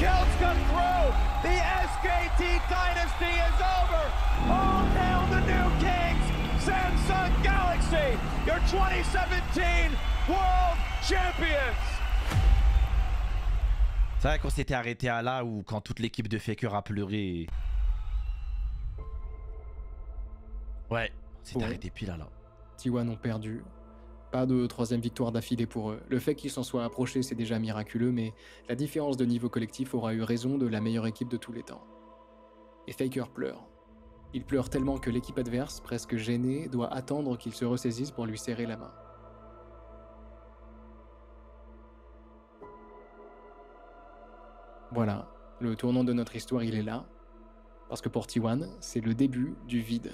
Celts come through. The SKT dynasty is over. All hail the new kings. Samsung Galaxy, your 2017 World Champions. C'est vrai qu'on s'était arrêté à là où quand toute l'équipe de Faker a pleuré. Ouais, on s'était arrêté pile à là. T1 ont perdu. Pas de troisième victoire d'affilée pour eux. Le fait qu'ils s'en soient approchés, c'est déjà miraculeux, mais la différence de niveau collectif aura eu raison de la meilleure équipe de tous les temps. Et Faker pleure. Il pleure tellement que l'équipe adverse, presque gênée, doit attendre qu'il se ressaisisse pour lui serrer la main. Voilà, le tournant de notre histoire, il est là. Parce que pour T1, c'est le début du vide.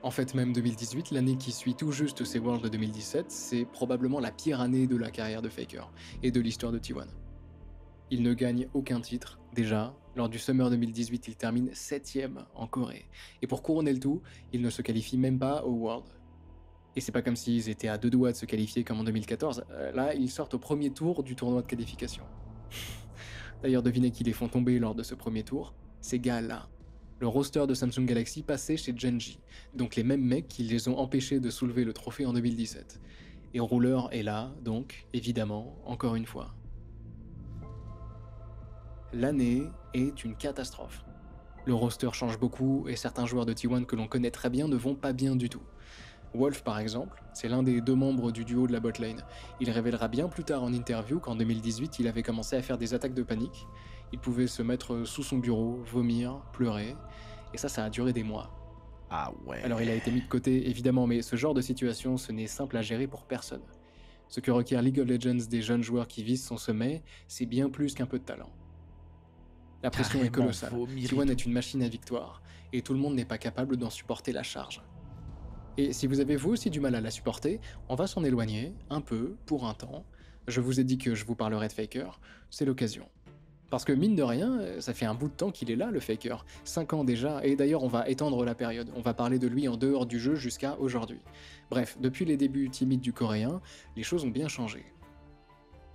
En fait, même 2018, l'année qui suit tout juste ces Worlds de 2017, c'est probablement la pire année de la carrière de Faker et de l'histoire de T1. Il ne gagne aucun titre, déjà. Lors du Summer 2018, il termine 7ème en Corée. Et pour couronner le tout, il ne se qualifie même pas au World. Et c'est pas comme s'ils étaient à deux doigts de se qualifier comme en 2014. Là, ils sortent au premier tour du tournoi de qualification. D'ailleurs, devinez qui les font tomber lors de ce premier tour? Ces gars-là. Le roster de Samsung Galaxy passait chez Genji, donc les mêmes mecs qui les ont empêchés de soulever le trophée en 2017. Et Ruler est là, donc, évidemment, encore une fois. L'année est une catastrophe. Le roster change beaucoup et certains joueurs de T1 que l'on connaît très bien ne vont pas bien du tout. Wolf par exemple, c'est l'un des deux membres du duo de la botlane. Il révélera bien plus tard en interview qu'en 2018 il avait commencé à faire des attaques de panique. Il pouvait se mettre sous son bureau, vomir, pleurer, et ça a duré des mois. Ah ouais. Alors il a été mis de côté évidemment, mais ce genre de situation ce n'est simple à gérer pour personne. Ce que requiert League of Legends des jeunes joueurs qui visent son sommet, c'est bien plus qu'un peu de talent. La pression est colossale, T1 est une machine à victoire, et tout le monde n'est pas capable d'en supporter la charge. Et si vous avez vous aussi du mal à la supporter, on va s'en éloigner, un peu, pour un temps. Je vous ai dit que je vous parlerai de Faker, c'est l'occasion. Parce que mine de rien, ça fait un bout de temps qu'il est là, le Faker. 5 ans déjà, et d'ailleurs on va étendre la période. On va parler de lui en dehors du jeu jusqu'à aujourd'hui. Bref, depuis les débuts timides du coréen, les choses ont bien changé.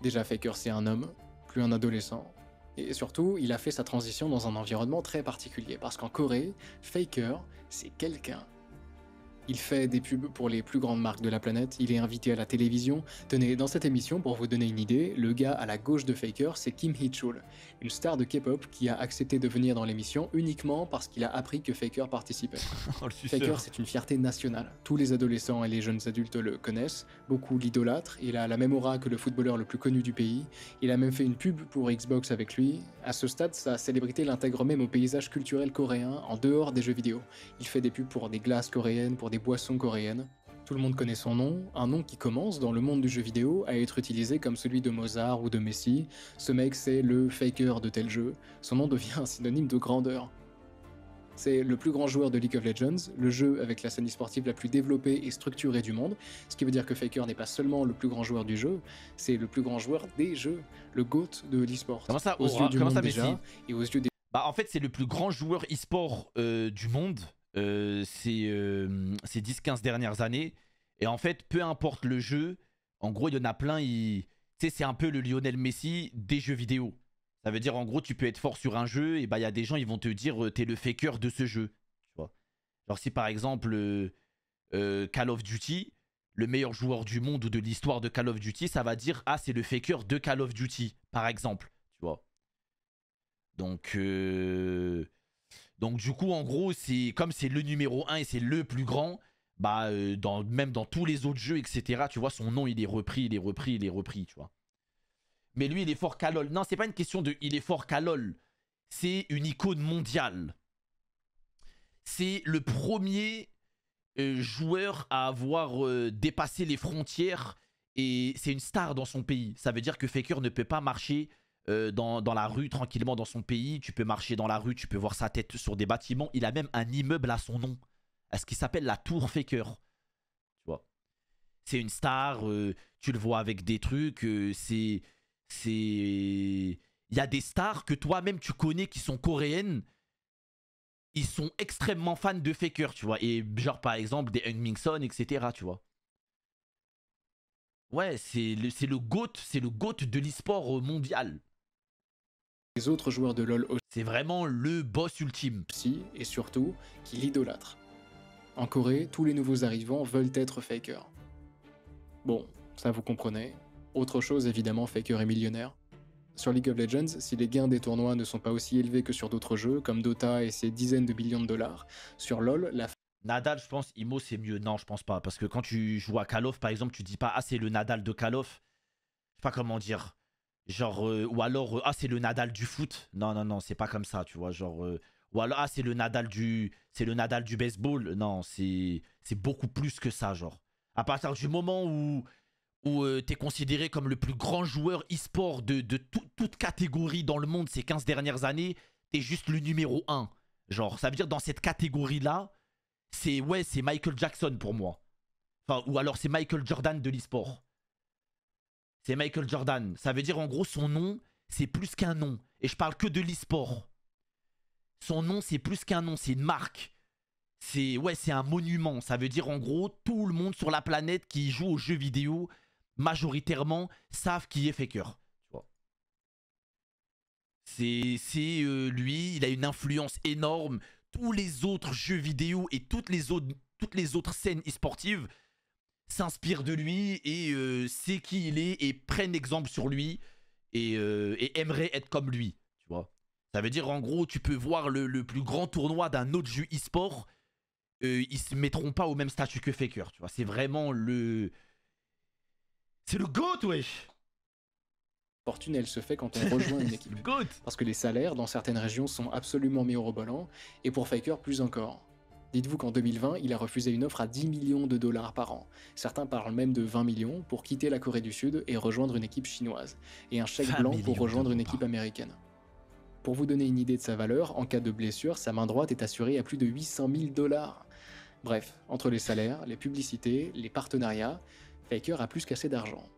Déjà Faker c'est un homme, plus un adolescent. Et surtout, il a fait sa transition dans un environnement très particulier. Parce qu'en Corée, Faker, c'est quelqu'un. Il fait des pubs pour les plus grandes marques de la planète, il est invité à la télévision. Tenez, dans cette émission, pour vous donner une idée, le gars à la gauche de Faker, c'est Kim Hee-chul, une star de K-pop qui a accepté de venir dans l'émission uniquement parce qu'il a appris que Faker participait. Faker, c'est une fierté nationale. Tous les adolescents et les jeunes adultes le connaissent, beaucoup l'idolâtrent, il a la même aura que le footballeur le plus connu du pays, il a même fait une pub pour Xbox avec lui. À ce stade, sa célébrité l'intègre même au paysage culturel coréen, en dehors des jeux vidéo. Il fait des pubs pour des glaces coréennes, pour des boissons coréennes. Tout le monde connaît son nom, un nom qui commence, dans le monde du jeu vidéo, à être utilisé comme celui de Mozart ou de Messi. Ce mec, c'est le Faker de tel jeu. Son nom devient un synonyme de grandeur. C'est le plus grand joueur de League of Legends, le jeu avec la scène e-sportive la plus développée et structurée du monde, ce qui veut dire que Faker n'est pas seulement le plus grand joueur du jeu, c'est le plus grand joueur des jeux, le GOAT de l'e-sport. Comment ça, aux yeux du monde Messi déjà, et aux yeux des... Bah en fait c'est le plus grand joueur e-sport du monde ces 10-15 dernières années. Et en fait, peu importe le jeu, en gros, il y en a plein, tu sais, c'est un peu le Lionel Messi des jeux vidéo. Ça veut dire, en gros, tu peux être fort sur un jeu, et bah, il y a des gens, ils vont te dire, t'es le faker de ce jeu. Tu vois. Genre, si par exemple, Call of Duty, le meilleur joueur du monde ou de l'histoire de Call of Duty, ça va dire, ah, c'est le faker de Call of Duty, par exemple. Tu vois. Donc du coup, en gros, comme c'est le numéro 1 et c'est le plus grand, bah, même dans tous les autres jeux, etc., tu vois, son nom, il est repris, tu vois. Mais lui, il est fort qu'à LoL. Non, c'est pas une question de il est fort qu'à LoL. C'est une icône mondiale. C'est le premier joueur à avoir dépassé les frontières et c'est une star dans son pays. Ça veut dire que Faker ne peut pas marcher dans la rue tranquillement dans son pays. Tu peux marcher dans la rue, tu peux voir sa tête sur des bâtiments. Il a même un immeuble à son nom, à ce qui s'appelle la Tour Faker. Tu vois, c'est une star, tu le vois avec des trucs, il y a des stars que toi-même tu connais qui sont coréennes, ils sont extrêmement fans de Faker, tu vois, et genre par exemple des Heung-min Son, etc., tu vois. Ouais, c'est le GOAT de l'e-sport mondial. les autres joueurs de LoL C'est vraiment le boss ultime. aussi, et surtout, qui l'idolâtrent. En Corée, tous les nouveaux arrivants veulent être Faker. Bon, ça vous comprenez. Autre chose, évidemment, Faker est millionnaire. Sur League of Legends, si les gains des tournois ne sont pas aussi élevés que sur d'autres jeux, comme Dota et ses dizaines de millions de dollars, sur LoL, la Nadal, je pense, Imo, c'est mieux. Non, je pense pas. Parce que quand tu joues à Call of, par exemple, tu dis pas, ah, c'est le Nadal de Call of. Je sais pas comment dire. Genre, ou alors, ah, c'est le Nadal du foot. Non, non, non, c'est pas comme ça, tu vois. Genre, ou alors, ah, c'est le Nadal du baseball. Non, c'est beaucoup plus que ça, genre. À partir du moment où tu es considéré comme le plus grand joueur e-sport de toute catégorie dans le monde ces 15 dernières années, tu es juste le numéro 1. Genre, ça veut dire dans cette catégorie-là, c'est Michael Jackson pour moi. Enfin, ou alors c'est Michael Jordan de l'e-sport. C'est Michael Jordan. Ça veut dire en gros son nom, c'est plus qu'un nom. Et je parle que de l'e-sport. Son nom, c'est plus qu'un nom, c'est une marque. C'est un monument. Ça veut dire en gros tout le monde sur la planète qui joue aux jeux vidéo majoritairement savent qui est Faker. Tu vois. C'est lui, il a une influence énorme. Tous les autres jeux vidéo et toutes les autres scènes e-sportives s'inspirent de lui et sait qui il est et prennent exemple sur lui et aimeraient être comme lui. Tu vois. Ça veut dire en gros, tu peux voir le plus grand tournoi d'un autre jeu e-sport, ils se mettront pas au même statut que Faker. Tu vois. C'est vraiment le... C'est le GOAT, wesh. fortune, elle se fait quand on rejoint une équipe. GOAT. Parce que les salaires dans certaines régions sont absolument mirobolants, et pour Faker plus encore. Dites-vous qu'en 2020, il a refusé une offre à 10 millions de dollars par an. Certains parlent même de 20 millions pour quitter la Corée du Sud et rejoindre une équipe chinoise, et un chèque blanc pour rejoindre une équipe américaine. Pour vous donner une idée de sa valeur, en cas de blessure, sa main droite est assurée à plus de 800 000 dollars. Bref, entre les salaires, les publicités, les partenariats, Faker a plus qu'assez d'argent.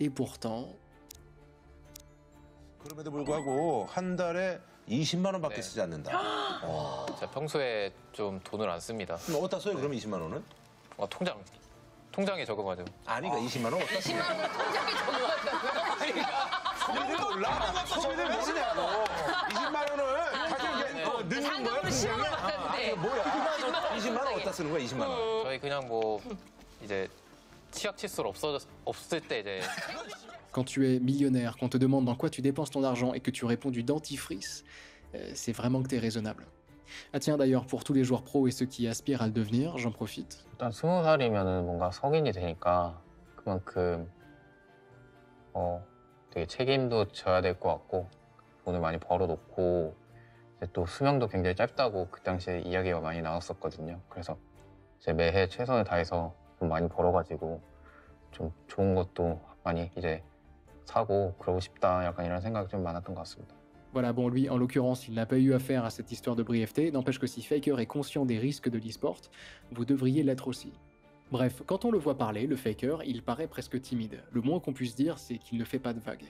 Et pourtant... 그럼에도 불구하고 한 달에 20만 원밖에 네. 쓰지 않는다. 제가 평소에 좀 돈을 안 씁니다. 그럼 어디다 써요? 그럼 20만 원은? 통장에 적어가지고. 아니, 그러니까 20만 원 어디다 써요? 20만 원을 통장에 적어놨다고요? 소비를 몰라. 소비를 모르냐고. 20만 원을 가지고 넣는 거야? 상금으로 시험을 봤는데. 뭐야? 20만 원 어디다 쓰는 거야? 20만 원. 저희 그냥 뭐 이제 치약 칫솔 없을 때 이제 Quand tu es millionnaire, qu'on te demande dans quoi tu dépenses ton argent et que tu réponds du dentifrice, c'est vraiment que t'es raisonnable. Ah tiens d'ailleurs, pour tous les joueurs pros et ceux qui aspirent à le devenir, j'en profite. 일단 20살이면은 뭔가 성인이 되니까 그만큼 되게 책임도 져야 될 것 같고 돈을 많이 벌어놓고 이제 또 수명도 굉장히 짧다고 그 당시에 이야기가 많이 나왔었거든요. 그래서 이제 매해 최선을 다해서 돈 많이 벌어가지고 좀 좋은 것도 많이 이제 사고 그러고 싶다 약간 이런 생각이 좀 많았던 것 같습니다. Voilà, bon lui, en l'occurrence, il n'a pas eu affaire à cette histoire de brièveté, n'empêche que si Faker est conscient des risques de l'e-sport, vous devriez l'être aussi. Bref, quand on le voit parler, le Faker, il paraît presque timide. Le moins qu'on puisse dire, c'est qu'il ne fait pas de vagues.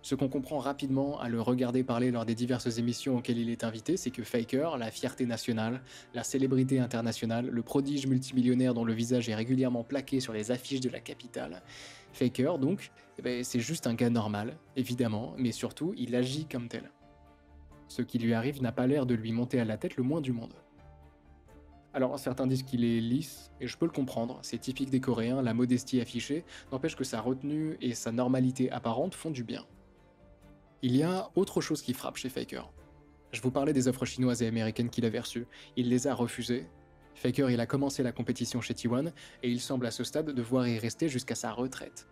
Ce qu'on comprend rapidement à le regarder parler lors des diverses émissions auxquelles il est invité, c'est que Faker, la fierté nationale, la célébrité internationale, le prodige multimillionnaire dont le visage est régulièrement plaqué sur les affiches de la capitale, Faker, donc, c'est juste un gars normal, évidemment, mais surtout, il agit comme tel. Ce qui lui arrive n'a pas l'air de lui monter à la tête le moins du monde. Alors, certains disent qu'il est lisse, et je peux le comprendre, c'est typique des Coréens, la modestie affichée, n'empêche que sa retenue et sa normalité apparente font du bien. Il y a autre chose qui frappe chez Faker. Je vous parlais des offres chinoises et américaines qu'il avait reçues, il les a refusées. Faker, il a commencé la compétition chez T1, et il semble à ce stade devoir y rester jusqu'à sa retraite.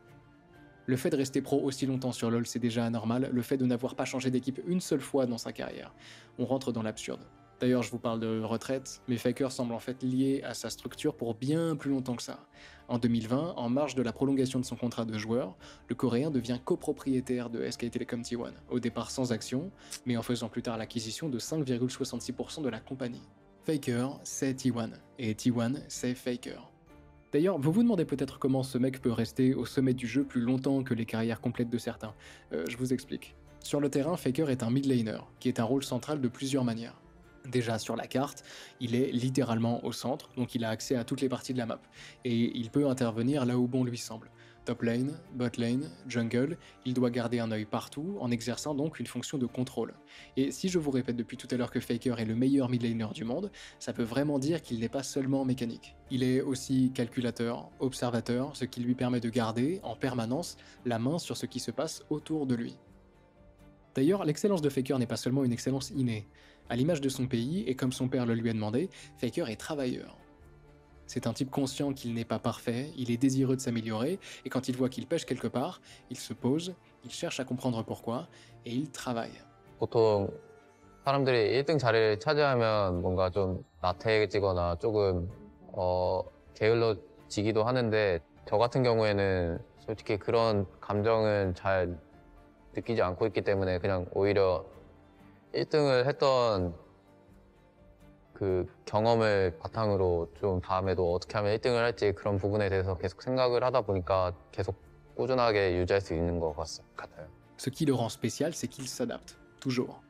Le fait de rester pro aussi longtemps sur LoL, c'est déjà anormal, le fait de n'avoir pas changé d'équipe une seule fois dans sa carrière. On rentre dans l'absurde. D'ailleurs, je vous parle de retraite, mais Faker semble en fait lié à sa structure pour bien plus longtemps que ça. En 2020, en marge de la prolongation de son contrat de joueur, le Coréen devient copropriétaire de SK Telecom T1, au départ sans action, mais en faisant plus tard l'acquisition de 5,66% de la compagnie. Faker, c'est T1, et T1, c'est Faker. D'ailleurs, vous vous demandez peut-être comment ce mec peut rester au sommet du jeu plus longtemps que les carrières complètes de certains. Je vous explique. Sur le terrain, Faker est un mid laner, qui est un rôle central de plusieurs manières. Déjà sur la carte, il est littéralement au centre, donc il a accès à toutes les parties de la map, et il peut intervenir là où bon lui semble. Top lane, bot lane, jungle, il doit garder un œil partout en exerçant donc une fonction de contrôle. Et si je vous répète depuis tout à l'heure que Faker est le meilleur mid laner du monde, ça peut vraiment dire qu'il n'est pas seulement mécanique. Il est aussi calculateur, observateur, ce qui lui permet de garder en permanence la main sur ce qui se passe autour de lui. D'ailleurs, l'excellence de Faker n'est pas seulement une excellence innée. À l'image de son pays, et comme son père le lui a demandé, Faker est travailleur. C'est un type conscient qu'il n'est pas parfait, il est désireux de s'améliorer, et quand il voit qu'il pêche quelque part, il se pose, il cherche à comprendre pourquoi, et il travaille. 보통 사람들이 1등 자리를 차지하면 뭔가 좀 나태해지거나 조금 게을러지기도 하는데 저 같은 경우에는 솔직히 그런 감정은 잘 느끼지 않고 있기 때문에 그냥 오히려 1등을 했던 그 경험을 바탕으로 좀 다음에도 어떻게 하면 1등을 할지 그런 부분에 대해서 계속 생각을 하다 보니까 계속 꾸준하게 유지할 수 있는 것 같아요. Ce qui le rend spécial, c'est qu'il s'adapte, toujours.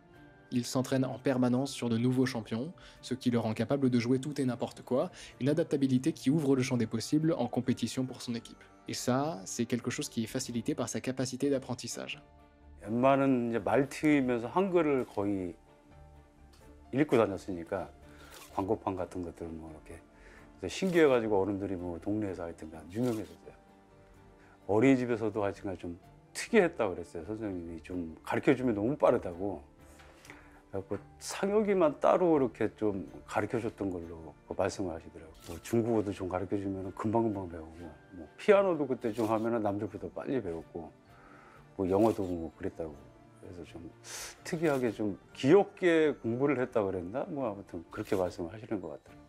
Il s'entraîne en permanence sur de nouveaux champions, ce qui le rend capable de jouer tout et n'importe quoi, une adaptabilité qui ouvre le champ des possibles en compétition pour son équipe. Et ça, c'est quelque chose qui est facilité par sa capacité d'apprentissage. 웬만한 이제 말티면서 한글을 거의 읽고 다녔으니까 광고판 같은 것들 뭐 이렇게 그래서 신기해가지고 어른들이 뭐 동네에서 하여튼 유명했었어요. 어린이집에서도 하여튼 좀 특이했다고 그랬어요. 선생님이 좀 가르쳐주면 너무 빠르다고. 그래서 상혁이만 따로 이렇게 좀 가르쳐줬던 걸로 말씀을 하시더라고요. 뭐 중국어도 좀 가르쳐주면 금방금방 배우고, 뭐 피아노도 그때 좀 하면 남들보다 빨리 배웠고, 뭐 영어도 뭐 그랬다고. 그래서 좀 특이하게 좀 귀엽게 공부를 했다고 그랬나? 뭐 아무튼 그렇게 말씀을 하시는 것 같더라고요.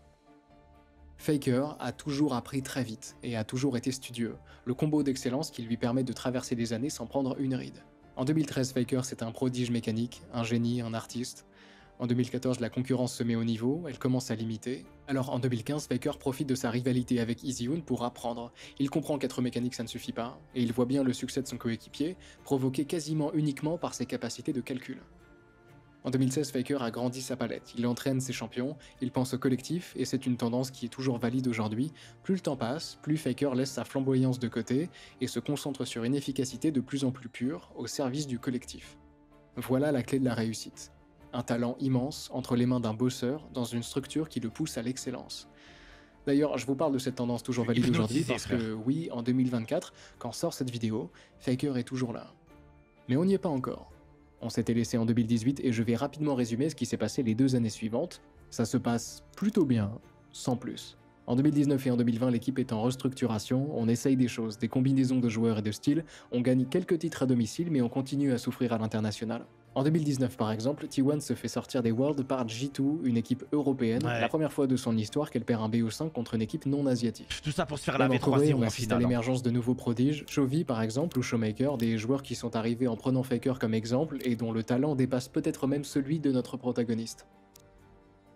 Faker a toujours appris très vite et a toujours été studieux, le combo d'excellence qui lui permet de traverser les années sans prendre une ride. En 2013, Faker c'est un prodige mécanique, un génie, un artiste. En 2014, la concurrence se met au niveau, elle commence à l'imiter. Alors en 2015, Faker profite de sa rivalité avec Easyhoon pour apprendre. Il comprend qu'être mécanique ça ne suffit pas, et il voit bien le succès de son coéquipier, provoqué quasiment uniquement par ses capacités de calcul. En 2016, Faker a grandi sa palette, il entraîne ses champions, il pense au collectif, et c'est une tendance qui est toujours valide aujourd'hui. Plus le temps passe, plus Faker laisse sa flamboyance de côté, et se concentre sur une efficacité de plus en plus pure, au service du collectif. Voilà la clé de la réussite. Un talent immense entre les mains d'un bosseur dans une structure qui le pousse à l'excellence. D'ailleurs, je vous parle de cette tendance toujours valide aujourd'hui parce que oui, en 2024, quand sort cette vidéo, Faker est toujours là. Mais on n'y est pas encore. On s'était laissé en 2018 et je vais rapidement résumer ce qui s'est passé les 2 années suivantes. Ça se passe plutôt bien, sans plus. En 2019 et en 2020, l'équipe est en restructuration, on essaye des choses, des combinaisons de joueurs et de styles, on gagne quelques titres à domicile mais on continue à souffrir à l'international. En 2019 par exemple, T1 se fait sortir des Worlds par G2, une équipe européenne, la première fois de son histoire qu'elle perd un BO5 contre une équipe non asiatique. Tout ça pour se faire Même la en Corée, on V3-0 en assiste à finale. l'émergence de nouveaux prodiges, Chovy par exemple, ou Showmaker, des joueurs qui sont arrivés en prenant Faker comme exemple et dont le talent dépasse peut-être même celui de notre protagoniste.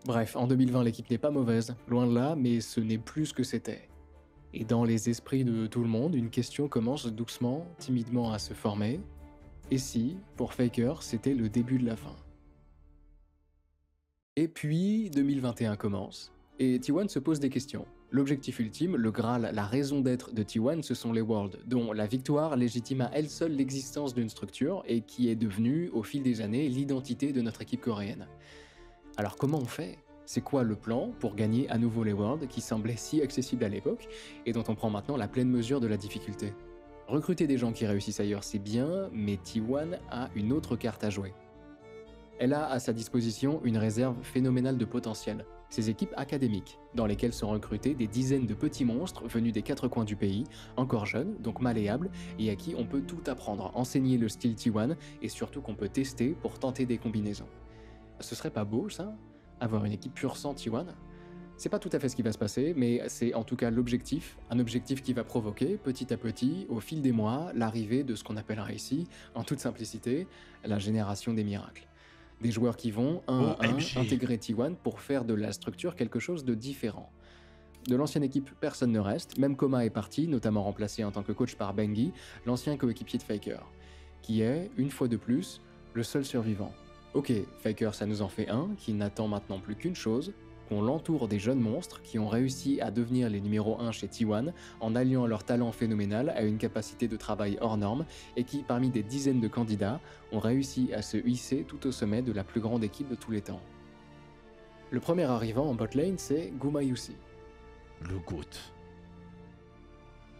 Bref, en 2020 l'équipe n'est pas mauvaise, loin de là, mais ce n'est plus ce que c'était. Et dans les esprits de tout le monde, une question commence doucement, timidement à se former. Et si, pour Faker, c'était le début de la fin? Et puis, 2021 commence, et T1 se pose des questions. L'objectif ultime, le Graal, la raison d'être de T1, ce sont les Worlds, dont la victoire légitime à elle seule l'existence d'une structure, et qui est devenue, au fil des années, l'identité de notre équipe coréenne. Alors comment on fait? C'est quoi le plan pour gagner à nouveau les Worlds qui semblaient si accessibles à l'époque, et dont on prend maintenant la pleine mesure de la difficulté? Recruter des gens qui réussissent ailleurs, c'est bien, mais T1 a une autre carte à jouer. Elle a à sa disposition une réserve phénoménale de potentiel, ses équipes académiques, dans lesquelles sont recrutés des dizaines de petits monstres venus des 4 coins du pays, encore jeunes, donc malléables, et à qui on peut tout apprendre, enseigner le style T1, et surtout qu'on peut tester pour tenter des combinaisons. Ce serait pas beau, ça? Avoir une équipe pure sang T1? C'est pas tout à fait ce qui va se passer, mais c'est en tout cas l'objectif, un objectif qui va provoquer, petit à petit, au fil des mois, l'arrivée de ce qu'on appellera ici, en toute simplicité, la génération des miracles. Des joueurs qui vont, un à un, intégrer T1 pour faire de la structure quelque chose de différent. De l'ancienne équipe, personne ne reste, même Koma est parti, notamment remplacé en tant que coach par Bengi, l'ancien coéquipier de Faker, qui est, une fois de plus, le seul survivant. Ok, Faker ça nous en fait un, qui n'attend maintenant plus qu'une chose, qu'on l'entoure des jeunes monstres qui ont réussi à devenir les numéros 1 chez T1 en alliant leur talent phénoménal à une capacité de travail hors norme et qui, parmi des dizaines de candidats, ont réussi à se hisser tout au sommet de la plus grande équipe de tous les temps. Le premier arrivant en botlane, c'est Gumayusi. Le GOAT.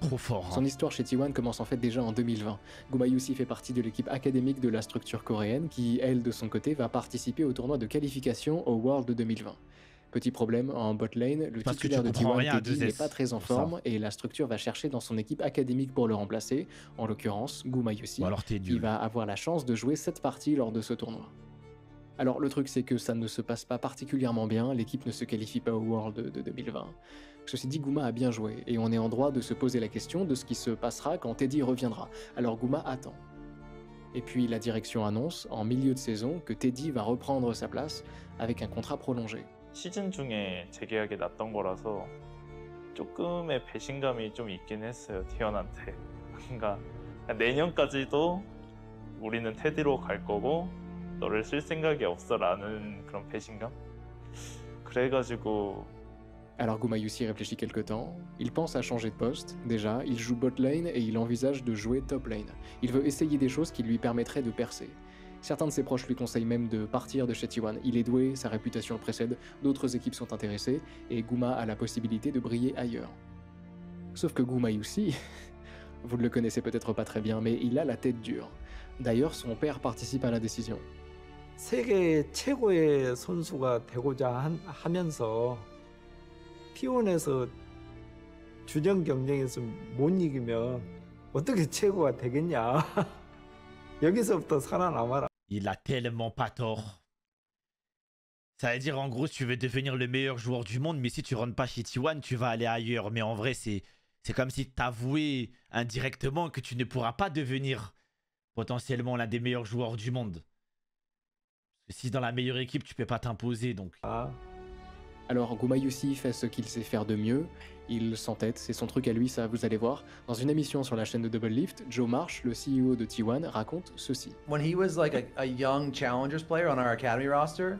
Trop fort. Hein. Son histoire chez T1 commence en fait déjà en 2020. Gumayusi fait partie de l'équipe académique de la structure coréenne qui, elle, de son côté, va participer au tournoi de qualification au World 2020. Petit problème, en botlane, le Parce que titulaire tu de comprends T1 rien à Teddy 2S, n'est pas très en pour ça. forme et la structure va chercher dans son équipe académique pour le remplacer, en l'occurrence Gumayusi, Ou alors t'es qui nul. va avoir la chance de jouer 7 parties lors de ce tournoi. Alors le truc c'est que ça ne se passe pas particulièrement bien, l'équipe ne se qualifie pas au World de 2020. Ceci dit, Guma a bien joué, et on est en droit de se poser la question de ce qui se passera quand Teddy reviendra. Alors Guma attend. Et puis la direction annonce, en milieu de saison, que Teddy va reprendre sa place avec un contrat prolongé. 시즌 중에 재계약이 났던 거라서 조금의 배신감이 좀 있긴 했어요, 티원한테. 그러니까 내년까지도 우리는 테디로 갈 거고 너를 쓸 생각이 없어라는 그런 배신감? 그래가지고 Alors Gumayusi réfléchit quelque temps, il pense à changer de poste, déjà, il joue bot lane et il envisage de jouer top lane. Il veut essayer des choses qui lui permettraient de percer. Certains de ses proches lui conseillent même de partir de chez T1. Il est doué, sa réputation le précède, d'autres équipes sont intéressées, et Guma a la possibilité de briller ailleurs. Sauf que Gumayusi, vous ne le connaissez peut-être pas très bien, mais il a la tête dure. D'ailleurs, son père participe à la décision. 세계 최고의 선수가 되고자 하면서 T1에서 준영 경쟁에서 못 이기면 어떻게 최고가 되겠냐. 여기서부터 살아남아라. Il a tellement pas tort. Ça veut dire en gros, si tu veux devenir le meilleur joueur du monde, mais si tu rentres pas chez T1, tu vas aller ailleurs. Mais en vrai, c'est comme si t'avouais indirectement que tu ne pourras pas devenir potentiellement l'un des meilleurs joueurs du monde. Parce que si dans la meilleure équipe, tu peux pas t'imposer, donc... Alors Gumayusi fait ce qu'il sait faire de mieux, il s'entête, c'est son truc à lui, ça vous allez voir. Dans une émission sur la chaîne de Double Lift, Joe Marsh, le CEO de T1, raconte ceci. When he was like a young challengers player on our academy roster,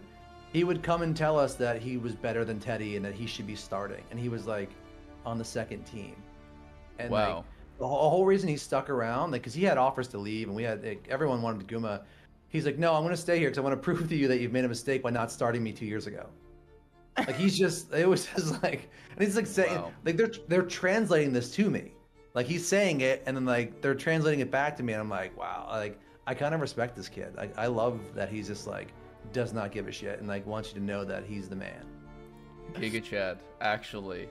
he would come and tell us that he was better than Teddy and that he should be starting. And he was like on the second team. And Wow. like, the whole reason he stuck around, like, cause he had offers to leave and we had, like, everyone wanted Guma. He's like, no, I'm going to stay here because I want to prove to you that you've made a mistake by not starting me 2 years ago. Like he's just, it was just like, and he's like saying, Wow. like they're translating this to me. Like he's saying it and then like they're translating it back to me and I'm like, wow, like I kind of respect this kid. I love that he's just like, does not give a shit and like wants you to know that he's the man. Giga Chad, actually.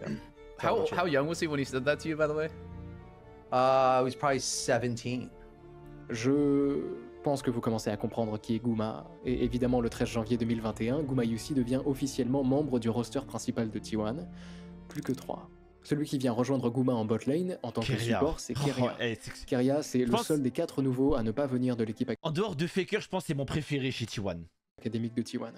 Double How young was he when he said that to you, by the way? He was probably 17. Je pense que vous commencez à comprendre qui est Guma, et évidemment le 13 janvier 2021, Gumayusi devient officiellement membre du roster principal de T1, plus que 3. Celui qui vient rejoindre Guma en botlane en tant que Keria. support, c'est Keria. Oh, c'est- Keria, c'est le pense- seul des 4 nouveaux à ne pas venir de l'équipe En dehors de Faker, je pense que c'est mon préféré chez T1. académique de T1.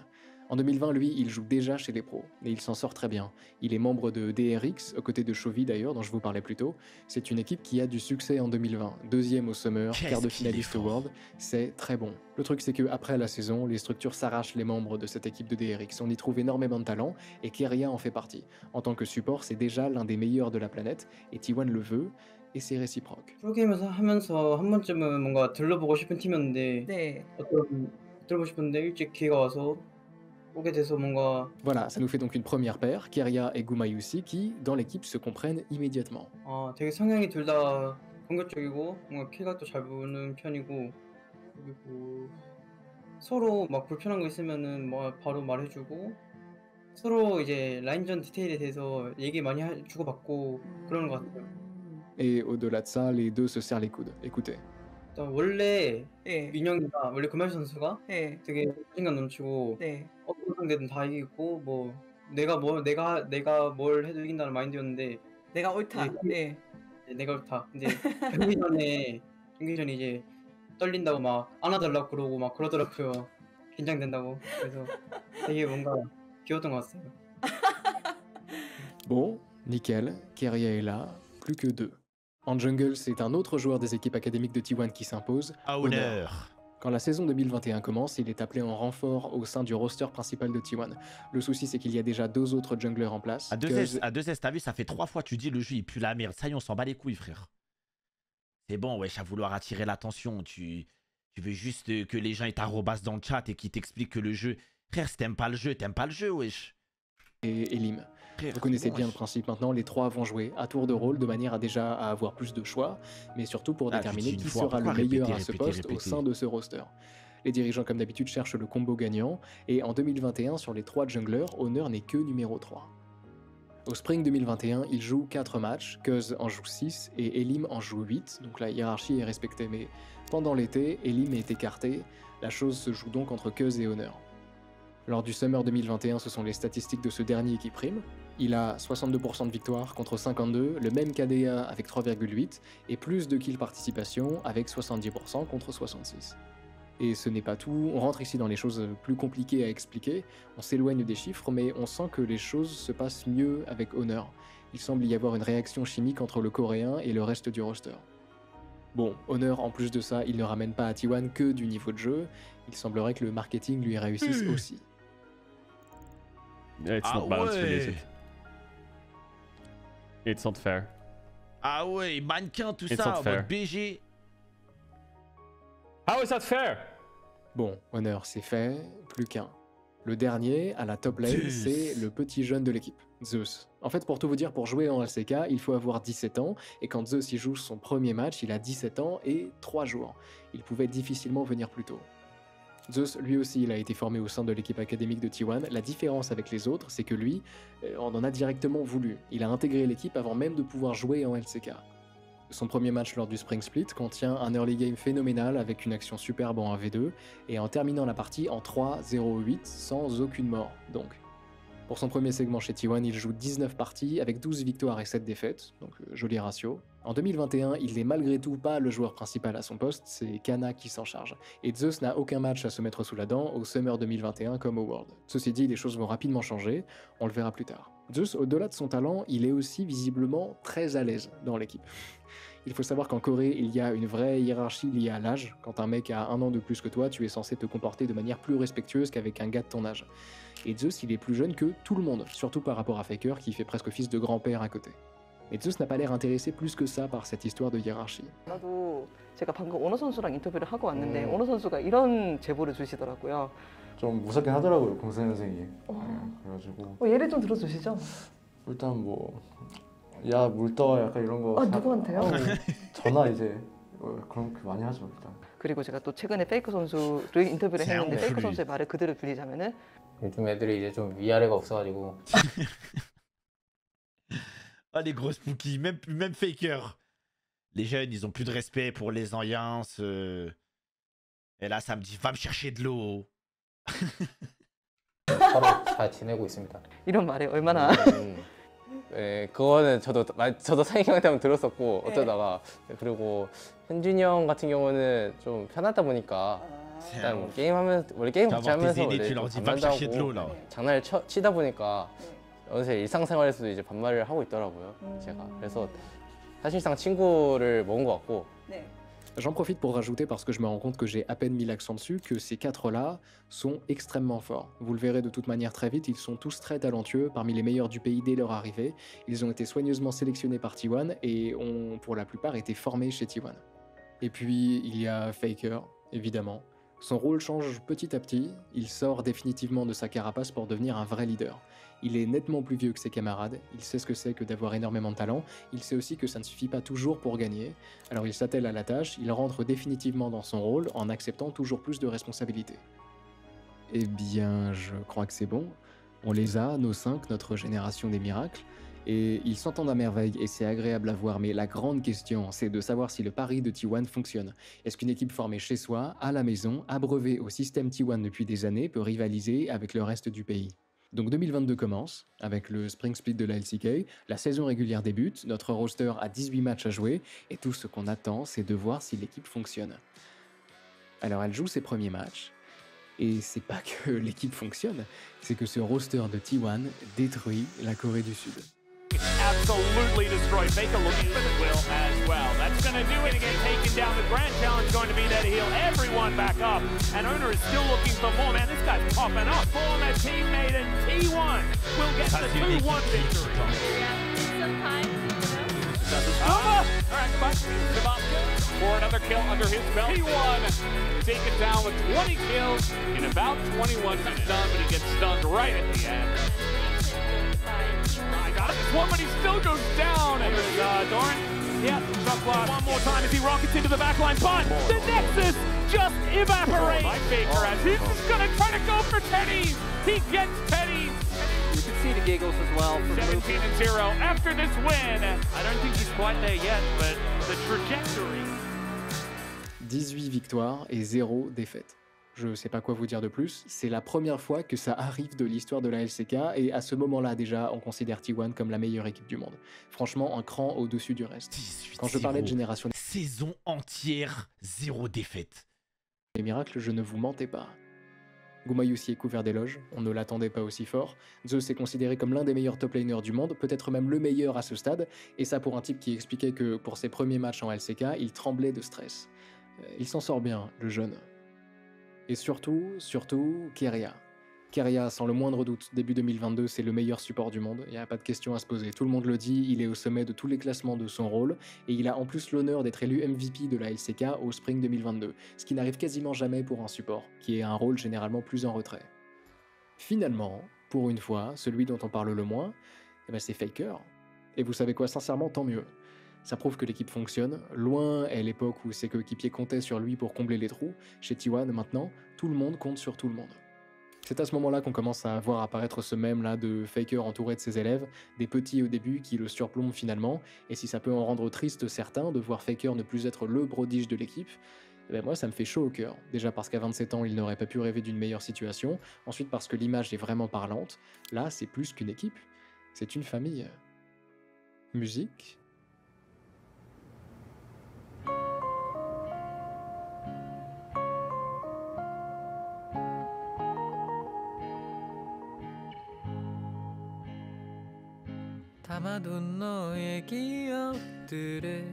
En 2020, lui, il joue déjà chez les pros, et il s'en sort très bien. Il est membre de DRX, aux côtés de Chovy d'ailleurs, dont je vous parlais plus tôt. C'est une équipe qui a du succès en 2020. Deuxième au Summer, Qu'est-ce quart de qu'il est finaliste au fort. World, c'est très bon. Le truc c'est que après la saison, les structures s'arrachent les membres de cette équipe de DRX. On y trouve énormément de talent, et Keria en fait partie. En tant que support, c'est déjà l'un des meilleurs de la planète, et T1 le veut, et c'est réciproque. 프로게임에서 하면서 한 번쯤은 뭔가 들러보고 싶은 팀이었는데 네. 들어보고 싶은데 일찍 기회가 와서 오게 돼서 뭔가 Voilà, ça nous fait donc une première paire, Keria et Gumayusi, qui, dans l'équipe, se comprennent immédiatement. 되게 성향이 둘 다 공격적이고 뭔가 킬각도 잘 보는 편이고 그리고 서로 막 불편한 거 있으면은 뭐 바로 말해주고 서로 이제 라인전 디테일에 대해서 얘기 많이 주고받고 그러는 것 같아요. Et au-delà de ça, les deux se serrent les coudes. Écoutez. 일단 원래 네. 윤영이가 원래 금메달 선수가 네. 되게 자신감 넘치고 네. 어떤 상대든 다 이기고 뭐 내가 뭘 해도 이긴다는 마인드였는데 내가 옳다. 네. 내가 옳다. 근데 경기 전에 이제 떨린다고 막 안아달라고 그러고 막 그러더라고요. 긴장된다고. 그래서 되게 뭔가 귀여웠던 것 같아요. Bon, nickel, Keria est là, plus que 2. En jungle, c'est un autre joueur des équipes académiques de T1 qui s'impose. Honneur. Quand la saison 2021 commence, il est appelé en renfort au sein du roster principal de T1. Le souci, c'est qu'il y a déjà 2 autres junglers en place. À 2S, t'as vu, ça fait 3 fois, tu dis le jeu il pue la merde. Ça y est, on s'en bat les couilles, frère. C'est bon, wesh, à vouloir attirer l'attention. Tu veux juste que les gens ils t'arrobassent dans le chat et qu'ils t'expliquent que le jeu... Frère, si t'aimes pas le jeu, wesh. Et Elim. Vous connaissez bien le principe maintenant, les 3 vont jouer à tour de rôle de manière à avoir plus de choix, mais surtout pour déterminer qui sera le meilleur à ce poste au sein de ce roster. Les dirigeants comme d'habitude cherchent le combo gagnant, et en 2021 sur les 3 junglers, Honor n'est que numéro 3. Au Spring 2021, il joue 4 matchs, Cuz en joue 6 et Elim en joue 8, donc la hiérarchie est respectée, mais pendant l'été, Elim est écarté, la chose se joue donc entre Cuz et Honor. Lors du Summer 2021, ce sont les statistiques de ce dernier qui priment. Il a 62% de victoires contre 52, le même KDA avec 3,8 et plus de kills participation avec 70% contre 66. Et ce n'est pas tout, on rentre ici dans les choses plus compliquées à expliquer, on s'éloigne des chiffres mais on sent que les choses se passent mieux avec Honor. Il semble y avoir une réaction chimique entre le coréen et le reste du roster. Bon, Honor en plus de ça, il ne ramène pas à T1 que du niveau de jeu, il semblerait que le marketing lui réussisse aussi. It's not balance related. It's not fair. Ah ouais, mannequin, tout It's ça, not en fair. mode BG. How is that fair? Bon, Honor c'est fait, plus qu'un. Le dernier, à la top lane, c'est le petit jeune de l'équipe, Zeus. En fait, pour tout vous dire, pour jouer en LCK, il faut avoir 17 ans, et quand Zeus y joue son premier match, il a 17 ans et 3 jours. Il pouvait difficilement venir plus tôt. Zeus, lui aussi, il a été formé au sein de l'équipe académique de T1. La différence avec les autres, c'est que lui, on en a directement voulu. Il a intégré l'équipe avant même de pouvoir jouer en LCK. Son premier match lors du Spring Split contient un early game phénoménal avec une action superbe en 1v2 et en terminant la partie en 3-0-8 sans aucune mort donc. Pour son premier segment chez T1, il joue 19 parties avec 12 victoires et 7 défaites, donc joli ratio. En 2021, il n'est malgré tout pas le joueur principal à son poste, c'est Kana qui s'en charge. Et Zeus n'a aucun match à se mettre sous la dent au Summer 2021 comme au World. Ceci dit, les choses vont rapidement changer, on le verra plus tard. Zeus, au-delà de son talent, il est aussi visiblement très à l'aise dans l'équipe. Il faut savoir qu'en Corée, il y a une vraie hiérarchie liée à l'âge. Quand un mec a 1 an de plus que toi, tu es censé te comporter de manière plus respectueuse qu'avec un gars de ton âge. Et Zeus, il est plus jeune que tout le monde, surtout par rapport à Faker qui fait presque office de grand-père à côté. Mais Zeus n'a pas l'air intéressé plus que ça par cette histoire de hiérarchie. 나도 제가 방금 오너 선수랑 인터뷰를 하고 왔는데 오너 선수가 이런 제보를 주시더라고요. 좀 무섭긴 하더라고요, 공사 현생이. 그래가지고 예를 좀 들어주시죠. 일단 뭐 야 물 떠 약간 이런 거. 아 누구한테요? 전화 이제 그런 거 많이 하죠 일단. 그리고 제가 또 최근에 페이크 선수를 인터뷰를 했는데 페이크 선수의 말을 그대로 빌리자면은 요즘 애들이 이제 좀 위아래가 없어가지고 Ah, les grosses Pookies, même Faker. Les jeunes, ils ont plus de respect pour les alliances. Et là, ça me dit, va me chercher de l'eau. 서로 잘 지내고 있습니다. 이런 말에 얼마나 네, 그거는 저도 상희 형한테 한번 들었었고 어쩌다가 그리고 현준이 형 같은 경우는 좀 편하다 보니까 일단 뭐 게임하면서 원래 게임 같이 하면서 원래 좀 반말도 하고 장난을 치다 보니까 어느새 일상생활에서도 이제 반말을 하고 있더라고요. 제가 그래서 사실상 친구를 먹은 것 같고. J'en profite pour rajouter, parce que je me rends compte que j'ai à peine mis l'accent dessus, que ces 4-là sont extrêmement forts. Vous le verrez de toute manière très vite, ils sont tous très talentueux, parmi les meilleurs du pays dès leur arrivée. Ils ont été soigneusement sélectionnés par T1 et ont pour la plupart été formés chez T1. Et puis il y a Faker, évidemment. Son rôle change petit à petit, il sort définitivement de sa carapace pour devenir un vrai leader. Il est nettement plus vieux que ses camarades, il sait ce que c'est que d'avoir énormément de talent, il sait aussi que ça ne suffit pas toujours pour gagner, alors il s'attelle à la tâche, il rentre définitivement dans son rôle en acceptant toujours plus de responsabilités. Eh bien, je crois que c'est bon. On les a, nos 5, notre génération des miracles, et ils s'entendent à merveille et c'est agréable à voir, mais la grande question, c'est de savoir si le pari de T1 fonctionne. Est-ce qu'une équipe formée chez soi, à la maison, abreuvée au système T1 depuis des années, peut rivaliser avec le reste du pays ? Donc 2022 commence, avec le Spring Split de la LCK, la saison régulière débute, notre roster a 18 matchs à jouer, et tout ce qu'on attend, c'est de voir si l'équipe fonctionne. Alors elle joue ses premiers matchs, et c'est pas que l'équipe fonctionne, c'est que ce roster de T1 détruit la Corée du Sud. absolutely destroy. Faker looking for the will as well. That's going to do it again, taking down the grand challenge, going to be there to heal everyone back up. And Owner is still looking for more. Man, this guy's popping up. Former teammate and T1 will get the 2-1 victory. All right, but Tabasco for another kill under his belt. T1 taken down with 20 kills in about 21 minutes. Done, but he gets stunned right at the end. I got it. This one, but he still goes down. And there's Doran. Yeah, shot block. One more time as he rockets into the backline. But the Nexus just evaporates. By Faker as he's just going to try to go for Teddy. He gets Teddy. You can see the giggles as well. 17-0 after this win. I don't think he's quite there yet, but the trajectory. 18 victoires et 0 défaites. Je sais pas quoi vous dire de plus, c'est la première fois que ça arrive de l'histoire de la LCK et à ce moment-là déjà on considère T1 comme la meilleure équipe du monde. Franchement un cran au-dessus du reste. Quand je parlais de génération... Saison entière, 0 défaite. Les miracles, je ne vous mentais pas. Gumayusi est couvert d'éloges, on ne l'attendait pas aussi fort. Zeus est considéré comme l'un des meilleurs top laners du monde, peut-être même le meilleur à ce stade, et ça pour un type qui expliquait que pour ses premiers matchs en LCK, il tremblait de stress. Il s'en sort bien, le jeune. Et surtout, Keria. Keria, sans le moindre doute, début 2022, c'est le meilleur support du monde, il n'y a pas de question à se poser. Tout le monde le dit, il est au sommet de tous les classements de son rôle, et il a en plus l'honneur d'être élu MVP de la LCK au Spring 2022, ce qui n'arrive quasiment jamais pour un support, qui est un rôle généralement plus en retrait. Finalement, pour une fois, celui dont on parle le moins, c'est Faker. Et vous savez quoi, sincèrement, tant mieux. Ça prouve que l'équipe fonctionne, loin est l'époque où ses coéquipiers comptaient sur lui pour combler les trous. Chez T1, maintenant, tout le monde compte sur tout le monde. C'est à ce moment-là qu'on commence à voir apparaître ce mème-là de Faker entouré de ses élèves, des petits au début qui le surplombent finalement, et si ça peut en rendre triste certains de voir Faker ne plus être le prodige de l'équipe, moi ça me fait chaud au cœur. Déjà parce qu'à 27 ans il n'aurait pas pu rêver d'une meilleure situation, ensuite parce que l'image est vraiment parlante, là c'est plus qu'une équipe, c'est une famille. Musique. 담아둔 너의 기억들에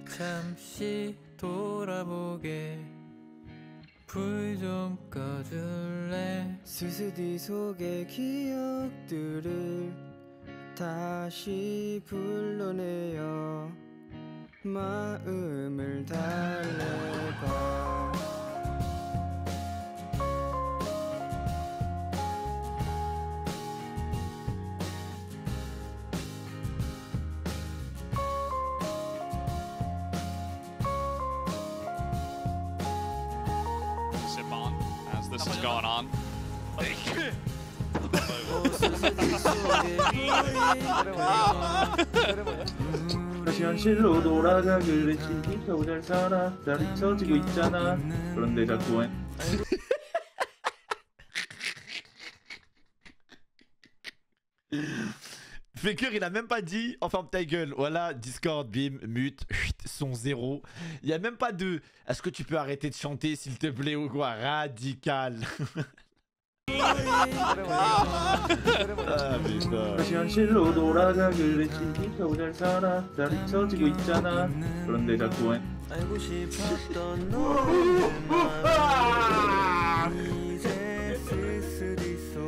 잠시 돌아보게 불 좀 꺼줄래 스스디 속의 기억들을 다시 불러내어 마음을 달래봐 This is going on. 다시 현실로 돌아가길래 지키고 잘 살아 잘 잊혀지고 있잖아 그런데 자꾸 Faker il a même pas dit enferme ta gueule, voilà Discord, bim, mute, son 0. Il y a même pas de est-ce que tu peux arrêter de chanter s'il te plaît ou quoi, radical. 다시 현실로 돌아가길래 지키고 잘 살아 잘 잊혀지고 있잖아 그런데 자꾸 알고 싶었던 너만 이제 쓸 수도 있어